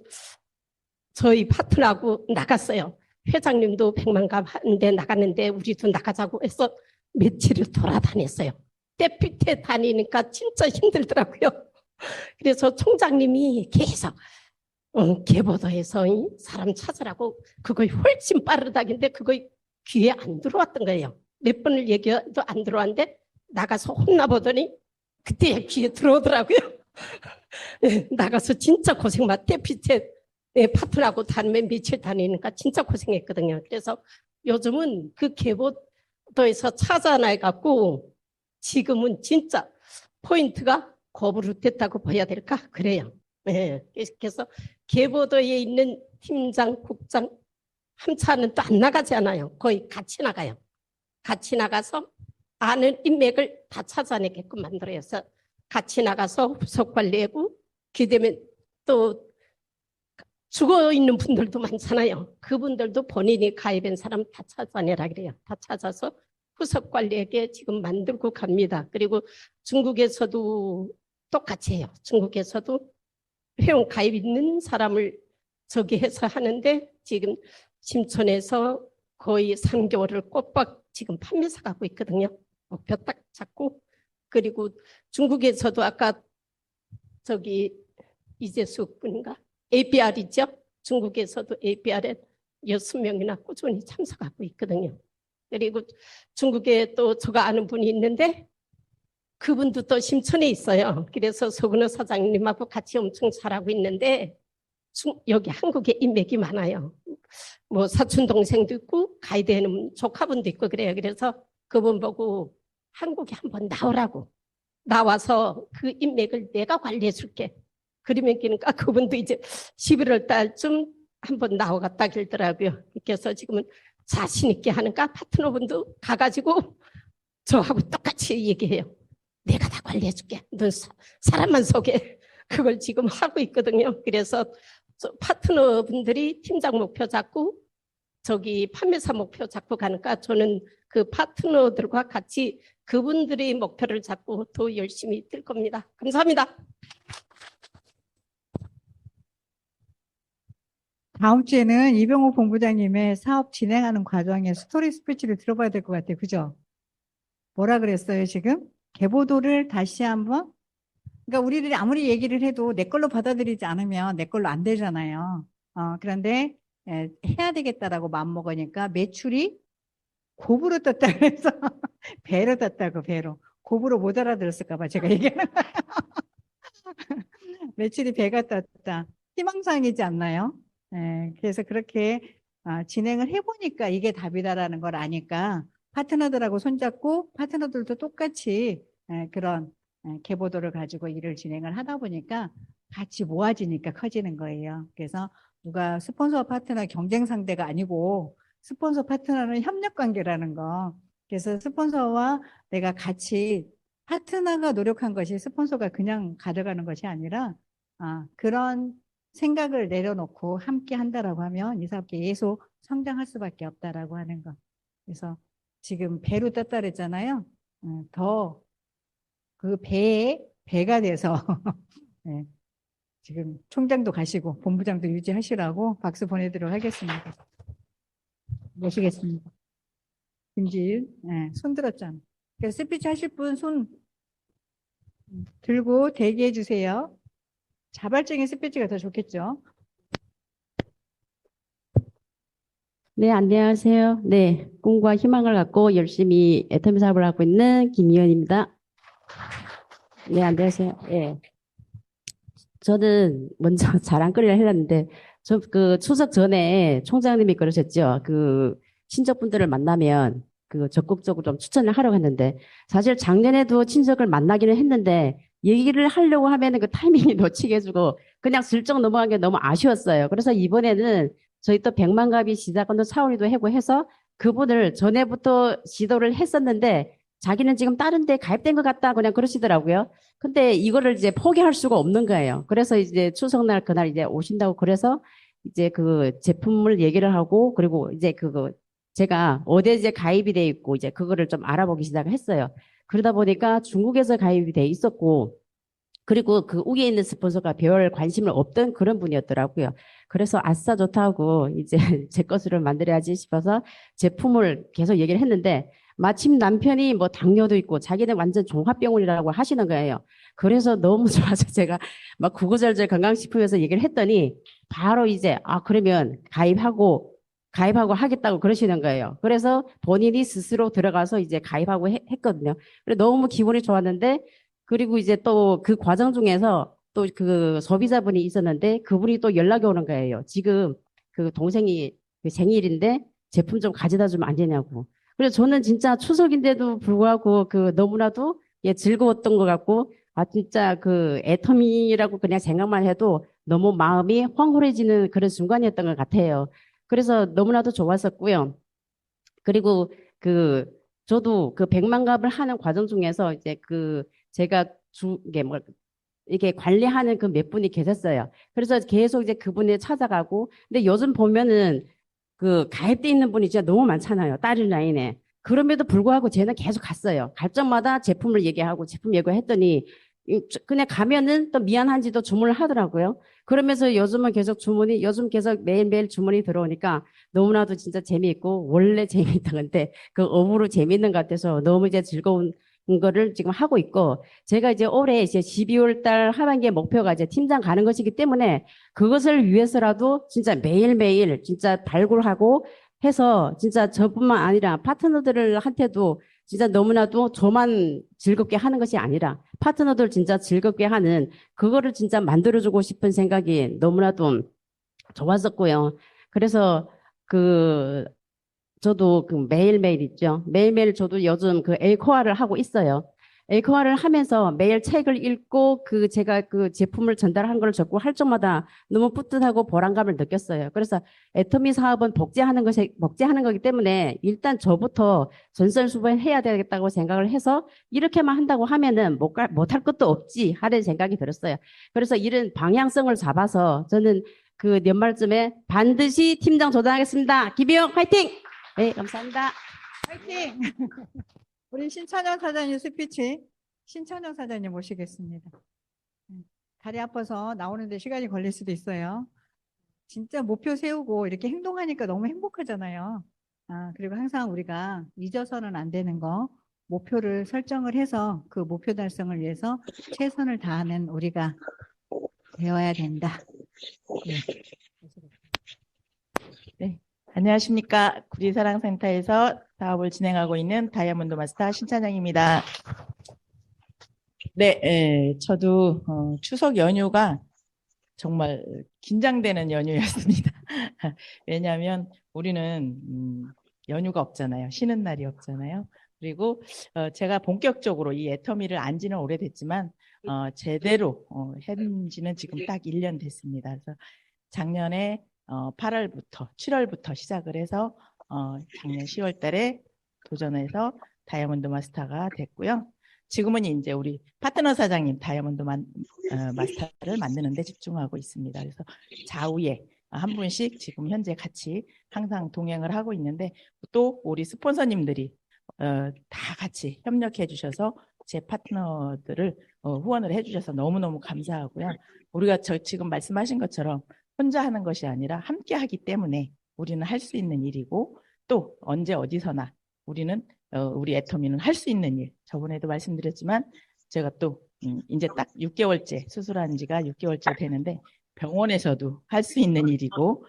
저희 파트너하고 나갔어요. 회장님도 100만 갑 하는데 나갔는데 우리도 나가자고 해서 며칠을 돌아다녔어요. 때빛에 다니니까 진짜 힘들더라고요. 그래서 총장님이 계속 개보도해서 사람 찾으라고 그거 훨씬 빠르다긴데 그거 귀에 안 들어왔던 거예요. 몇 번을 얘기해도 안 들어왔는데 나가서 혼나보더니 그때 귀에 들어오더라고요. 나가서 진짜 고생 많 때빛에 파트너하고 다니면 며칠 다니니까 진짜 고생했거든요. 그래서 요즘은 그 개보도에서 찾아내갖고 지금은 진짜 포인트가 거부로 됐다고 봐야 될까? 그래요. 네. 그래서 개보도에 있는 팀장, 국장 한 차는 또 안 나가지 않아요. 거의 같이 나가요. 같이 나가서 아는 인맥을 다 찾아내게끔 만들어요. 그래서 같이 나가서 후속 관리하고 그다음에 또 죽어 있는 분들도 많잖아요. 그분들도 본인이 가입한 사람 다 찾아내라 그래요. 다 찾아서 후속 관리에게 지금 만들고 갑니다. 그리고 중국에서도 똑같이 해요. 중국에서도 회원 가입 있는 사람을 저기 해서 하는데 지금 심천에서 거의 3개월을 꼬박 지금 판매사 가고 있거든요. 목표 딱 잡고. 그리고 중국에서도 아까 저기 이재숙 분인가? APR이죠. 중국에서도 APR에 6명이나 꾸준히 참석하고 있거든요. 그리고 중국에 또 제가 아는 분이 있는데 그분도 또 심천에 있어요. 그래서 서근호 사장님하고 같이 엄청 잘하고 있는데 여기 한국에 인맥이 많아요. 뭐 사촌 동생도 있고 가이드하는 조카분도 있고 그래요. 그래서 그분 보고 한국에 한번 나오라고 나와서 그 인맥을 내가 관리해 줄게. 그러면 그러니까 그분도 이제 11월 달쯤 한번 나와갔다 길더라고요. 그래서 지금은 자신 있게 하는가 파트너분도 가가지고 저하고 똑같이 얘기해요. 내가 다 관리해 줄게. 넌 사람만 소개. 그걸 지금 하고 있거든요. 그래서 파트너분들이 팀장 목표 잡고 저기 판매사 목표 잡고 가니까 저는 그 파트너들과 같이 그분들의 목표를 잡고 더 열심히 뛸 겁니다. 감사합니다. 다음 주에는 이병호 본부장님의 사업 진행하는 과정의 스토리 스피치를 들어봐야 될 것 같아요. 그죠? 뭐라 그랬어요, 지금? 개보도를 다시 한번? 그러니까 우리들이 아무리 얘기를 해도 내 걸로 받아들이지 않으면 내 걸로 안 되잖아요. 그런데 해야 되겠다라고 마음먹으니까 매출이 곱으로 떴다 그래서 배로 떴다고 배로. 곱으로 못 알아들었을까 봐 제가 얘기하는 거예요. 매출이 배가 떴다. 희망사항이지 않나요? 그래서 그렇게 진행을 해보니까 이게 답이다라는 걸 아니까 파트너들하고 손잡고 파트너들도 똑같이 그런 개보도를 가지고 일을 진행을 하다 보니까 같이 모아지니까 커지는 거예요. 그래서 누가 스폰서 파트너 경쟁 상대가 아니고 스폰서 파트너는 협력 관계라는 거. 그래서 스폰서와 내가 같이 파트너가 노력한 것이 스폰서가 그냥 가져가는 것이 아니라 그런 생각을 내려놓고 함께 한다라고 하면 이 사업계 계속 성장할 수밖에 없다라고 하는 거. 그래서 지금 배로 떴다 그랬잖아요. 더 그 배에 배가 돼서 네, 지금 총장도 가시고 본부장도 유지하시라고 박수 보내드리도록 하겠습니다. 모시겠습니다. 김지일, 네, 손 들었잖아. 그래서 스피치 하실 분 손 들고 대기해 주세요. 자발적인 스피치가 더 좋겠죠. 네, 안녕하세요. 네, 꿈과 희망을 갖고 열심히 애터미 사업을 하고 있는 김희연입니다. 네, 안녕하세요. 예. 저는 먼저 자랑거리를 해놨는데, 저 그 추석 전에 총장님이 그러셨죠. 그 친척분들을 만나면 그 적극적으로 좀 추천을 하려고 했는데, 사실 작년에도 친척을 만나기는 했는데, 얘기를 하려고 하면은 그 타이밍이 놓치게 해주고, 그냥 슬쩍 넘어간 게 너무 아쉬웠어요. 그래서 이번에는 저희 또 백만갑이 시작은 사오리도 하고 해서 그분을 전에부터 시도를 했었는데, 자기는 지금 다른 데 가입된 것 같다 그냥 그러시더라고요. 근데 이거를 이제 포기할 수가 없는 거예요. 그래서 이제 추석날 그날 이제 오신다고 그래서 이제 그 제품을 얘기를 하고 그리고 이제 그거 제가 어디에 이제 가입이 돼 있고 이제 그거를 좀 알아보기 시작을 했어요. 그러다 보니까 중국에서 가입이 돼 있었고 그리고 그 위에 있는 스폰서가 별 관심을 없던 그런 분이었더라고요. 그래서 아싸 좋다고 이제 제 것으로 만들어야지 싶어서 제품을 계속 얘기를 했는데 마침 남편이 뭐 당뇨도 있고 자기는 완전 종합병원이라고 하시는 거예요. 그래서 너무 좋아서 제가 막 구구절절 건강식품에서 얘기를 했더니 바로 이제 그러면 가입하고 하겠다고 그러시는 거예요. 그래서 본인이 스스로 들어가서 이제 가입하고 했거든요. 그래 너무 기분이 좋았는데 그리고 이제 또 그 과정 중에서 또 그 소비자분이 있었는데 그분이 또 연락이 오는 거예요. 지금 그 동생이 그 생일인데 제품 좀 가져다 주면 안 되냐고. 그래서 저는 진짜 추석인데도 불구하고 그 너무나도 즐거웠던 것 같고 진짜 그 애터미라고 그냥 생각만 해도 너무 마음이 황홀해지는 그런 순간이었던 것 같아요. 그래서 너무나도 좋았었고요. 그리고 그 저도 그 백만갑을 하는 과정 중에서 이제 그 제가 이게 뭐 이게 관리하는 그 몇 분이 계셨어요. 그래서 계속 이제 그분이 찾아가고 근데 요즘 보면은 그 가입돼 있는 분이 진짜 너무 많잖아요. 다른 라인에. 그럼에도 불구하고 쟤는 계속 갔어요. 갈 적마다 제품을 얘기하고 제품 얘기했더니 그냥 가면은 또 미안한지도 주문을 하더라고요. 그러면서 요즘은 계속 요즘 계속 매일매일 주문이 들어오니까 너무나도 진짜 재미있고 원래 재미있던 건데 그 업으로 재미있는 것 같아서 너무 이제 즐거운 거를 지금 하고 있고 제가 이제 올해 이제 12월 달 하반기에 목표가 이제 팀장 가는 것이기 때문에 그것을 위해서라도 진짜 매일매일 진짜 발굴하고 해서 진짜 저뿐만 아니라 파트너들한테도 진짜 너무나도 저만 즐겁게 하는 것이 아니라 파트너들 진짜 즐겁게 하는 그거를 진짜 만들어주고 싶은 생각이 너무나도 좋았었고요. 그래서 저도 그 매일매일 있죠. 매일매일 저도 요즘 그 엘코아를 하고 있어요. 엘코아를 하면서 매일 책을 읽고 제가 그 제품을 전달한 걸 적고 할 적마다 너무 뿌듯하고 보람감을 느꼈어요. 그래서 애터미 사업은 복제하는 거기 때문에 일단 저부터 전설수범해야 되겠다고 생각을 해서 이렇게만 한다고 하면은 못할 것도 없지 하는 생각이 들었어요. 그래서 이런 방향성을 잡아서 저는 그 연말쯤에 반드시 팀장 도전하겠습니다. 김희영 화이팅! 네, 감사합니다. 화이팅! 우리 신찬영 사장님 스피치, 신찬영 사장님 모시겠습니다. 다리 아파서 나오는데 시간이 걸릴 수도 있어요. 진짜 목표 세우고 이렇게 행동하니까 너무 행복하잖아요. 그리고 항상 우리가 잊어서는 안 되는 거, 목표를 설정을 해서 그 목표 달성을 위해서 최선을 다하는 우리가 되어야 된다. 네, 안녕하십니까. 구리사랑센터에서 사업을 진행하고 있는 다이아몬드 마스터 신찬영입니다. 네, 저도 추석 연휴가 정말 긴장되는 연휴였습니다. 왜냐하면 우리는 연휴가 없잖아요. 쉬는 날이 없잖아요. 그리고 제가 본격적으로 이 애터미를 안 지는 오래됐지만 제대로 한 지는 지금 딱 1년 됐습니다. 그래서 작년에 8월부터 7월부터 시작을 해서 작년 10월 달에 도전해서 다이아몬드 마스터가 됐고요. 지금은 이제 우리 파트너 사장님 다이아몬드 마스터를 만드는 데 집중하고 있습니다. 그래서 좌우에 한 분씩 지금 현재 같이 항상 동행을 하고 있는데 또 우리 스폰서님들이 다 같이 협력해 주셔서 제 파트너들을 후원을 해 주셔서 너무너무 감사하고요. 우리가 지금 말씀하신 것처럼 혼자 하는 것이 아니라 함께 하기 때문에 우리는 할 수 있는 일이고 또 언제 어디서나 우리는 우리 애터미는 할 수 있는 일. 저번에도 말씀드렸지만 제가 또 이제 딱 6개월째 수술한 지가 6개월째 되는데 병원에서도 할 수 있는 일이고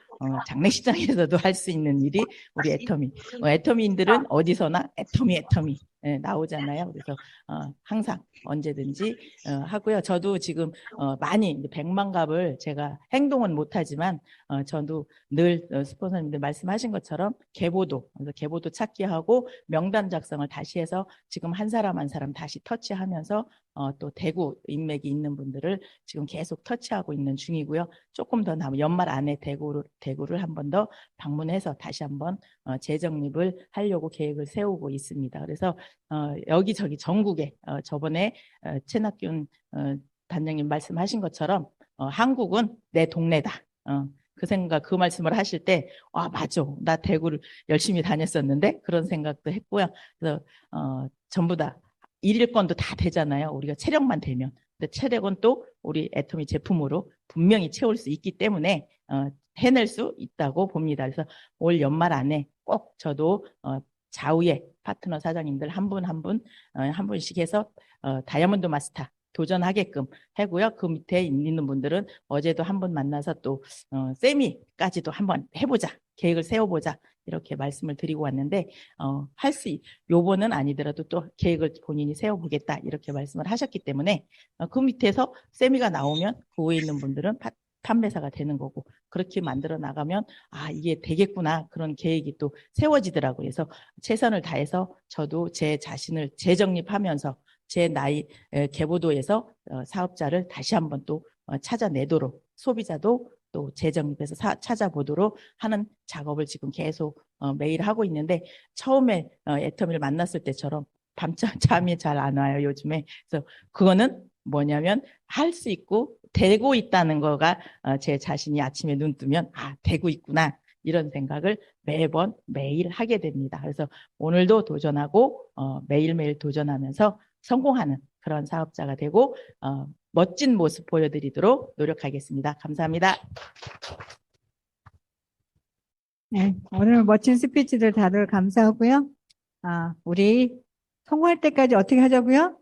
장례식장에서도 할 수 있는 일이 우리 애터미. 애터미인들은 어디서나 애터미 나오잖아요. 그래서 항상 언제든지 하고요. 저도 지금 많이 이제 100만 갑을 제가 행동은 못하지만 저도 늘 스폰서님들 말씀하신 것처럼 그래서 계보도 찾기 하고 명단 작성을 다시 해서 지금 한 사람 한 사람 다시 터치하면서 또 대구 인맥이 있는 분들을 지금 계속 터치하고 있는 중이고요. 조금 더 남은 연말 안에 대구를 한 번 더 방문해서 다시 한번 재정립을 하려고 계획을 세우고 있습니다. 그래서 여기저기 전국에 저번에 최낙균 단장님 말씀하신 것처럼 한국은 내 동네다. 그 말씀을 하실 때, 맞아. 나 대구를 열심히 다녔었는데 그런 생각도 했고요. 그래서 전부 다 일일권도 다 되잖아요. 우리가 체력만 되면. 근데 체력은 또 우리 애터미 제품으로 분명히 채울 수 있기 때문에 해낼 수 있다고 봅니다. 그래서 올 연말 안에 꼭 저도 좌우에 파트너 사장님들 한 분 한 분씩 해서 다이아몬드 마스터 도전하게끔 하고요. 그 밑에 있는 분들은 어제도 한 분 만나서 또 세미까지도 한번 해보자. 계획을 세워보자. 이렇게 말씀을 드리고 왔는데 요번은 아니더라도 또 계획을 본인이 세워보겠다. 이렇게 말씀을 하셨기 때문에 그 밑에서 세미가 나오면 그 위에 있는 분들은 판매사가 되는 거고 그렇게 만들어 나가면 이게 되겠구나 그런 계획이 또 세워지더라고요. 그래서 최선을 다해서 저도 제 자신을 재정립하면서 제 나이 계보도에서 사업자를 다시 한번 또 찾아내도록 소비자도 또 재정립해서 찾아보도록 하는 작업을 지금 계속 매일 하고 있는데 처음에 애터미를 만났을 때처럼 잠이 잘 안 와요 요즘에. 그래서 그거는 뭐냐면 할 수 있고 되고 있다는 거가 제 자신이 아침에 눈 뜨면 되고 있구나 이런 생각을 매일 하게 됩니다. 그래서 오늘도 도전하고 매일매일 도전하면서 성공하는 그런 사업자가 되고 멋진 모습 보여드리도록 노력하겠습니다. 감사합니다. 네, 오늘 멋진 스피치들 다들 감사하고요. 우리 성공할 때까지 어떻게 하자고요?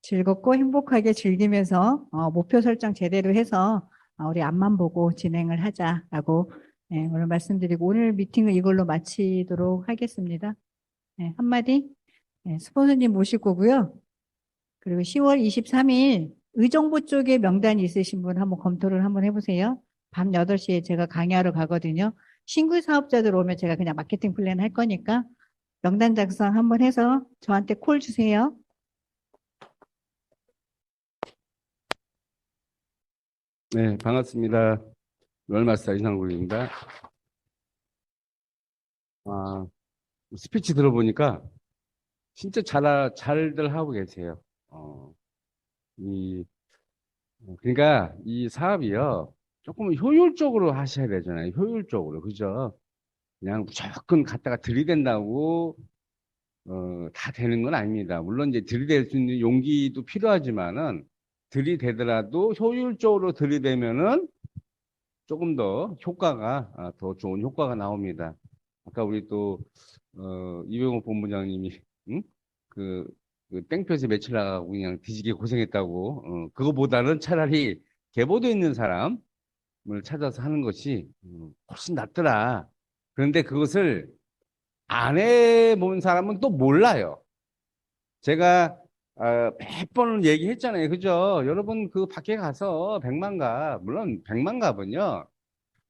즐겁고 행복하게 즐기면서 목표 설정 제대로 해서 우리 앞만 보고 진행을 하자라고 오늘 말씀드리고 오늘 미팅을 이걸로 마치도록 하겠습니다. 한마디 스폰서님 모실 거고요. 그리고 10월 23일 의정부 쪽에 명단이 있으신 분 한번 검토를 한번 해보세요. 밤 8시에 제가 강의하러 가거든요. 신규 사업자들 오면 제가 그냥 마케팅 플랜 할 거니까 명단 작성 한번 해서 저한테 콜 주세요. 네, 반갑습니다. 롤마스터 이상국입니다. 스피치 들어보니까 진짜 잘들 하고 계세요. 그러니까 이 사업이요, 조금 효율적으로 하셔야 되잖아요. 효율적으로. 그죠? 그냥 무조건 갖다가 들이댄다고, 다 되는 건 아닙니다. 물론 이제 들이댈 수 있는 용기도 필요하지만은, 들이대더라도 효율적으로 들이대면은 조금 더 효과가, 더 좋은 효과가 나옵니다. 아까 우리 또, 이병호 본부장님이, 응? 그 땡볕에 며칠 나가고 그냥 뒤지게 고생했다고, 그거보다는 차라리 계보도 있는 사람을 찾아서 하는 것이 훨씬 낫더라. 그런데 그것을 안 해본 사람은 또 몰라요. 제가 몇 번을 얘기했잖아요. 그죠? 여러분, 그 밖에 가서 100만 갑, 물론 100만 갑은요,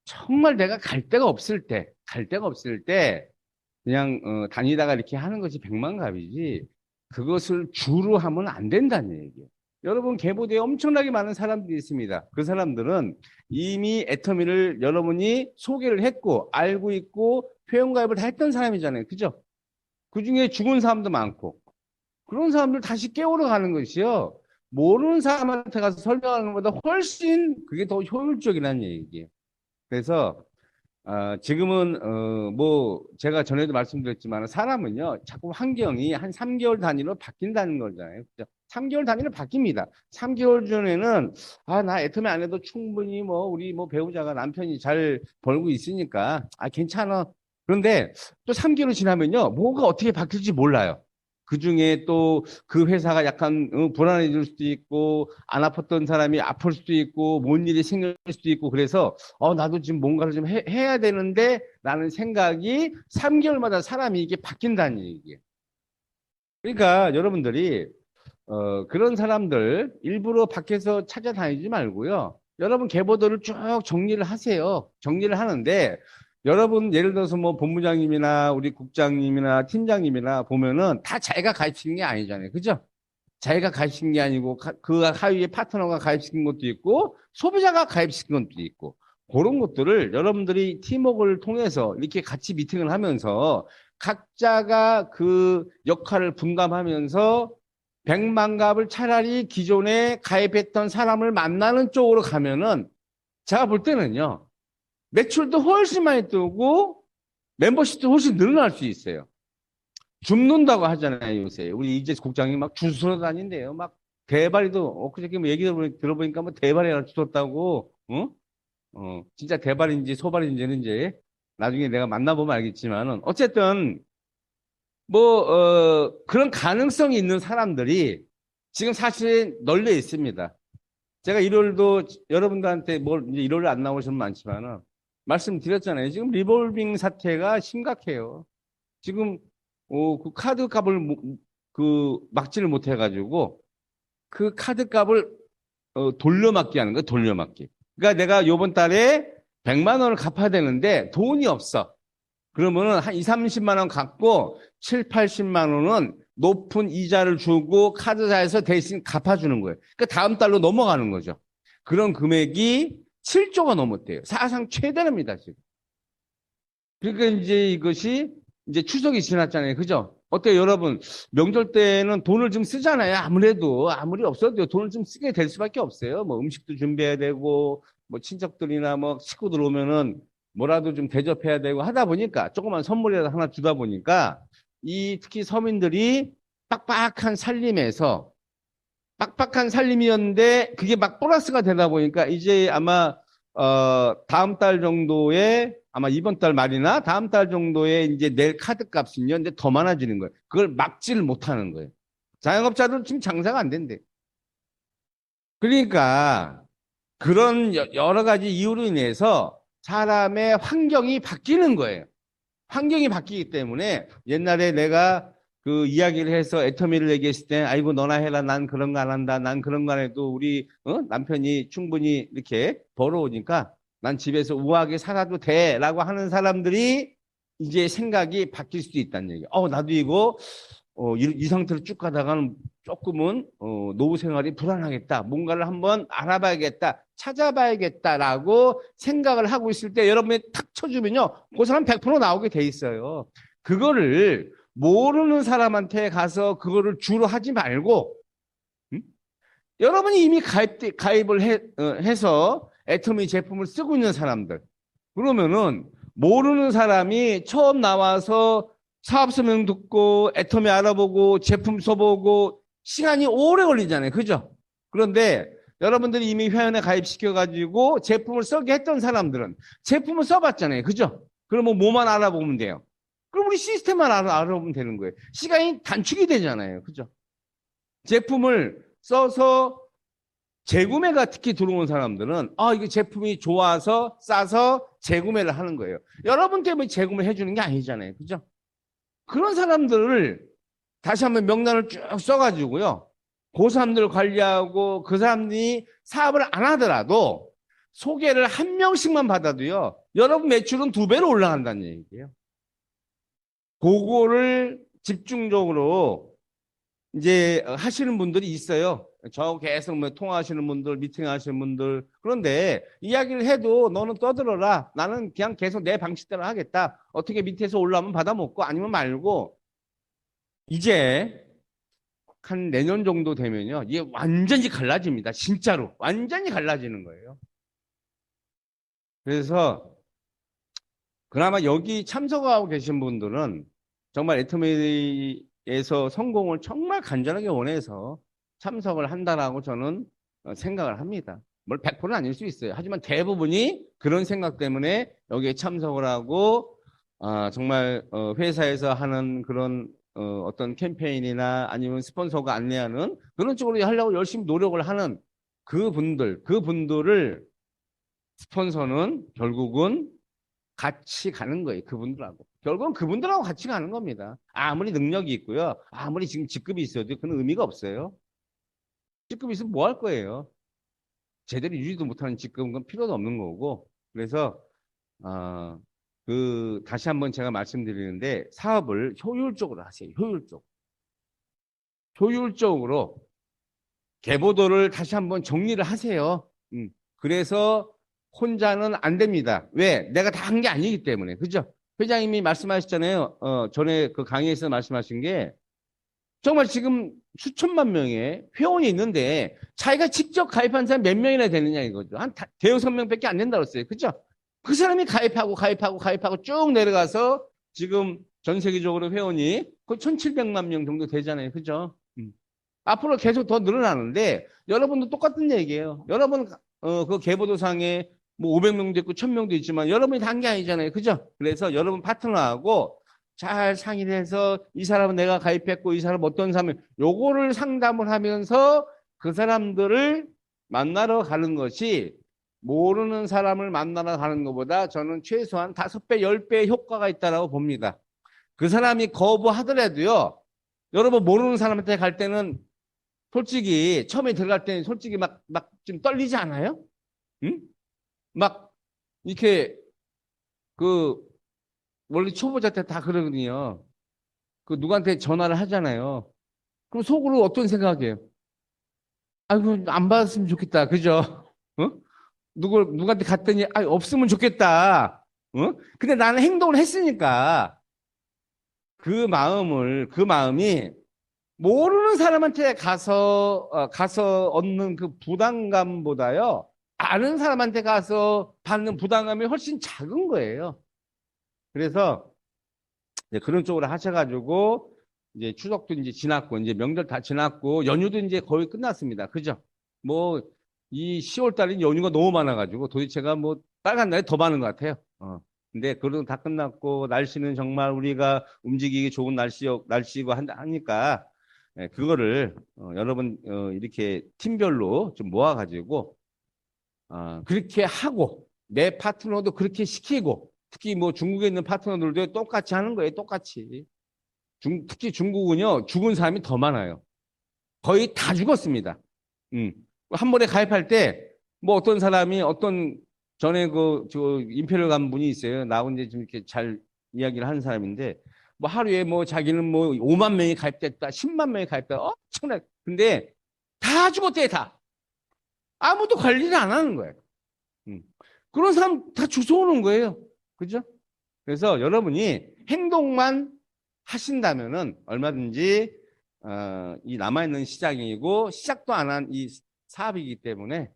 정말 내가 갈 데가 없을 때, 그냥, 다니다가 이렇게 하는 것이 100만 갑이지, 그것을 주로 하면 안 된다는 얘기예요. 여러분 계보대에 엄청나게 많은 사람들이 있습니다. 그 사람들은 이미 애터미를 여러분이 소개를 했고 알고 있고 회원가입을 다 했던 사람이잖아요. 그죠? 그중에 죽은 사람도 많고 그런 사람들 다시 깨우러 가는 것이요. 모르는 사람한테 가서 설명하는 것보다 훨씬 그게 더 효율적이라는 얘기예요. 그래서 지금은 뭐 제가 전에도 말씀드렸지만 사람은요 자꾸 환경이 한 3개월 단위로 바뀐다는 거잖아요. 그죠? 3개월 단위로 바뀝니다. 3개월 전에는 나 애터미 안 해도 충분히 뭐 우리 뭐 배우자가 남편이 잘 벌고 있으니까 괜찮아. 그런데 또 3개월 지나면요 뭐가 어떻게 바뀔지 몰라요. 그중에 또 그 회사가 약간 불안해질 수도 있고 안 아팠던 사람이 아플 수도 있고 뭔 일이 생길 수도 있고 그래서 나도 지금 뭔가를 좀 해야 되는데 라는 생각이 3개월마다 사람이 이게 바뀐다는 얘기예요. 그러니까 여러분들이 그런 사람들 일부러 밖에서 찾아다니지 말고요. 여러분 계보들을 쭉 정리를 하세요. 정리를 하는데 여러분 예를 들어서 뭐 본부장님이나 우리 국장님이나 팀장님이나 보면은 다 자기가 가입시킨 게 아니잖아요. 그죠? 자기가 가입시킨 게 아니고 그 하위에 파트너가 가입시킨 것도 있고 소비자가 가입시킨 것도 있고 그런 것들을 여러분들이 팀워크를 통해서 이렇게 같이 미팅을 하면서 각자가 그 역할을 분담하면서 백만갑을 차라리 기존에 가입했던 사람을 만나는 쪽으로 가면은 제가 볼 때는요. 매출도 훨씬 많이 뜨고 멤버십도 훨씬 늘어날 수 있어요. 줍는다고 하잖아요, 요새. 우리 이제 국장이 막 주스러 다닌대요. 막 대발이도 엊그저께 뭐 얘기 들어보니까 뭐 대발이 하나 주셨다고. 진짜 대발인지 소발인지는 이제 나중에 내가 만나보면 알겠지만은 어쨌든 뭐 그런 가능성이 있는 사람들이 지금 사실 널려 있습니다. 제가 일요일도 여러분들한테 이제 일요일 안 나오시면 많지만은 말씀드렸잖아요. 지금 리볼빙 사태가 심각해요. 지금 그 카드 값을 막지를 못해가지고 그 카드 값을 돌려막기 하는 거예요. 돌려막기. 그러니까 내가 요번 달에 100만 원을 갚아야 되는데 돈이 없어. 그러면은 한 2, 30만 원 갚고 7, 80만 원은 높은 이자를 주고 카드사에서 대신 갚아주는 거예요. 그러니까 다음 달로 넘어가는 거죠. 그런 금액이 7조가 넘었대요. 사상 최대랍니다, 지금. 그러니까 이제 이것이 이제 추석이 지났잖아요. 그죠? 어때요, 여러분? 명절 때는 돈을 좀 쓰잖아요. 아무래도, 아무리 없어도 돈을 좀 쓰게 될 수밖에 없어요. 뭐 음식도 준비해야 되고, 뭐 친척들이나 뭐 식구들 오면은 뭐라도 좀 대접해야 되고 하다 보니까 조그만 선물이라도 하나 주다 보니까 특히 서민들이 빡빡한 살림이었는데 그게 막 보너스가 되다 보니까 이제 아마 다음 달 정도에 아마 이번 달 말이나 다음 달 정도에 이제 낼 카드 값은요 이제 더 많아지는 거예요. 그걸 막지를 못하는 거예요. 자영업자들은 지금 장사가 안 된대. 그러니까 그런 여러 가지 이유로 인해서 사람의 환경이 바뀌는 거예요. 환경이 바뀌기 때문에 옛날에 내가 그 이야기를 해서 애터미를 얘기했을 때 아이고 너나 해라 난 그런 거 안 한다 난 그런 거 안 해도 우리 남편이 충분히 이렇게 벌어오니까 난 집에서 우아하게 살아도 돼 라고 하는 사람들이 이제 생각이 바뀔 수도 있다는 얘기예요. 나도 이거 이 상태로 쭉 가다가는 조금은 노후 생활이 불안하겠다. 뭔가를 한번 알아봐야겠다. 찾아봐야겠다라고 생각을 하고 있을 때 여러분이 탁 쳐주면요. 그 사람 100% 나오게 돼 있어요. 그거를 모르는 사람한테 가서 그거를 주로 하지 말고 여러분이 이미 가입을 해서 애터미 제품을 쓰고 있는 사람들 그러면은 모르는 사람이 처음 나와서 사업 설명 듣고 애터미 알아보고 제품 써보고 시간이 오래 걸리잖아요. 그죠? 그런데 여러분들이 이미 회원에 가입시켜가지고 제품을 쓰게 했던 사람들은 제품을 써봤잖아요. 그죠? 그러면 뭐만 알아보면 돼요. 그럼 우리 시스템만 알아보면 되는 거예요. 시간이 단축이 되잖아요. 그죠? 제품을 써서 재구매가 특히 들어온 사람들은 이게 제품이 좋아서 싸서 재구매를 하는 거예요. 여러분 때문에 재구매 해주는 게 아니잖아요. 그죠? 그런 사람들을 다시 한번 명단을 쭉 써가지고요. 그 사람들을 관리하고 그 사람들이 사업을 안 하더라도 소개를 한 명씩만 받아도요. 여러분 매출은 2배로 올라간다는 얘기예요. 그거를 집중적으로 이제 하시는 분들이 있어요. 저하고 계속 뭐 통화하시는 분들, 미팅하시는 분들. 그런데 이야기를 해도 너는 떠들어라. 나는 그냥 계속 내 방식대로 하겠다. 어떻게 밑에서 올라오면 받아먹고 아니면 말고. 이제 한 내년 정도 되면요. 이게 완전히 갈라집니다. 진짜로. 완전히 갈라지는 거예요. 그래서 그나마 여기 참석하고 계신 분들은 정말 애터미에서 성공을 정말 간절하게 원해서 참석을 한다라고 저는 생각을 합니다. 뭘 100%는 아닐 수 있어요. 하지만 대부분이 그런 생각 때문에 여기에 참석을 하고 정말 회사에서 하는 그런 어떤 캠페인이나 아니면 스폰서가 안내하는 그런 쪽으로 하려고 열심히 노력을 하는 그분들을 스폰서는 결국은 같이 가는 거예요. 그분들하고. 결국은 그분들하고 같이 가는 겁니다. 아무리 능력이 있고요. 아무리 지금 직급이 있어도 그건 의미가 없어요. 직급이 있으면 뭐 할 거예요? 제대로 유지도 못하는 직급은 건 필요도 없는 거고. 그래서 다시 한번 제가 말씀드리는데 사업을 효율적으로 하세요. 효율적으로 계보도를 다시 한번 정리를 하세요. 그래서 혼자는 안 됩니다. 왜? 내가 다 한 게 아니기 때문에. 그죠? 회장님이 말씀하셨잖아요. 전에 그 강의에서 말씀하신 게 정말 지금 수천만 명의 회원이 있는데 자기가 직접 가입한 사람이 몇 명이나 되느냐 이거죠. 한 대여섯 명밖에 안 된다고 했어요. 그죠? 그 사람이 가입하고 쭉 내려가서 지금 전 세계적으로 회원이 거의 1,700만 명 정도 되잖아요. 그죠? 앞으로 계속 더 늘어나는데 여러분도 똑같은 얘기예요. 여러분 그 계보도상에 뭐 500명도 있고 1,000명도 있지만 여러분이 다 한 게 아니잖아요. 그죠? 그래서 여러분 파트너하고 잘 상의를 해서 이 사람은 내가 가입했고 이 사람은 어떤 사람이 요거를 상담을 하면서 그 사람들을 만나러 가는 것이 모르는 사람을 만나러 가는 것보다 저는 최소한 5배, 10배의 효과가 있다고 봅니다. 그 사람이 거부하더라도요. 여러분 모르는 사람한테 갈 때는 솔직히 처음에 들어갈 때는 솔직히 막 좀 떨리지 않아요? 응? 막 이렇게 원래 초보자 때 다 그러거든요. 누구한테 전화를 하잖아요. 그럼 속으로 어떤 생각이에요? 아이고 안 받았으면 좋겠다. 그죠? 누구한테 갔더니 없으면 좋겠다. 근데 나는 행동을 했으니까 그 마음이 모르는 사람한테 가서 얻는 그 부담감보다요. 아는 사람한테 가서 받는 부담감이 훨씬 작은 거예요. 그래서 이제 그런 쪽으로 하셔가지고 이제 추석도 이제 지났고 이제 명절 다 지났고 연휴도 이제 거의 끝났습니다. 그죠? 뭐 이 10월 달에 연휴가 너무 많아가지고 도대체가 뭐 빨간 날이 더 많은 것 같아요. 근데 그런 다 끝났고 날씨는 정말 우리가 움직이기 좋은 날씨고 하니까 그거를 여러분 이렇게 팀별로 좀 모아가지고 그렇게 하고 내 파트너도 그렇게 시키고 특히 뭐 중국에 있는 파트너들도 똑같이 하는 거예요. 똑같이. 특히 중국은요 죽은 사람이 더 많아요. 거의 다 죽었습니다. 한 번에 가입할 때 뭐 어떤 사람이 전에 저 인표를 간 분이 있어요. 나하고 이제 좀 이렇게 잘 이야기를 하는 사람인데 뭐 하루에 뭐 자기는 뭐 5만 명이 가입됐다, 10만 명이 가입됐다, 엄청나. 근데 다 죽었대 다. 아무도 관리를 안 하는 거예요. 그런 사람 다 주워오는 거예요. 그죠? 그래서 여러분이 행동만 하신다면은 얼마든지 이 남아있는 시장이고 시작도 안 한 이 사업이기 때문에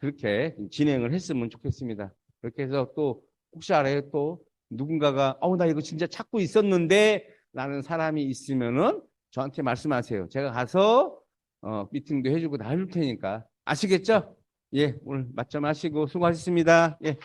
그렇게 진행을 했으면 좋겠습니다. 그렇게 해서 또 혹시 알아요? 또 누군가가 나 이거 진짜 찾고 있었는데 라는 사람이 있으면은 저한테 말씀하세요. 제가 가서 미팅도 해주고 다 해줄 테니까. 아시겠죠? 예, 오늘 맞점 하시고 수고하셨습니다. 예.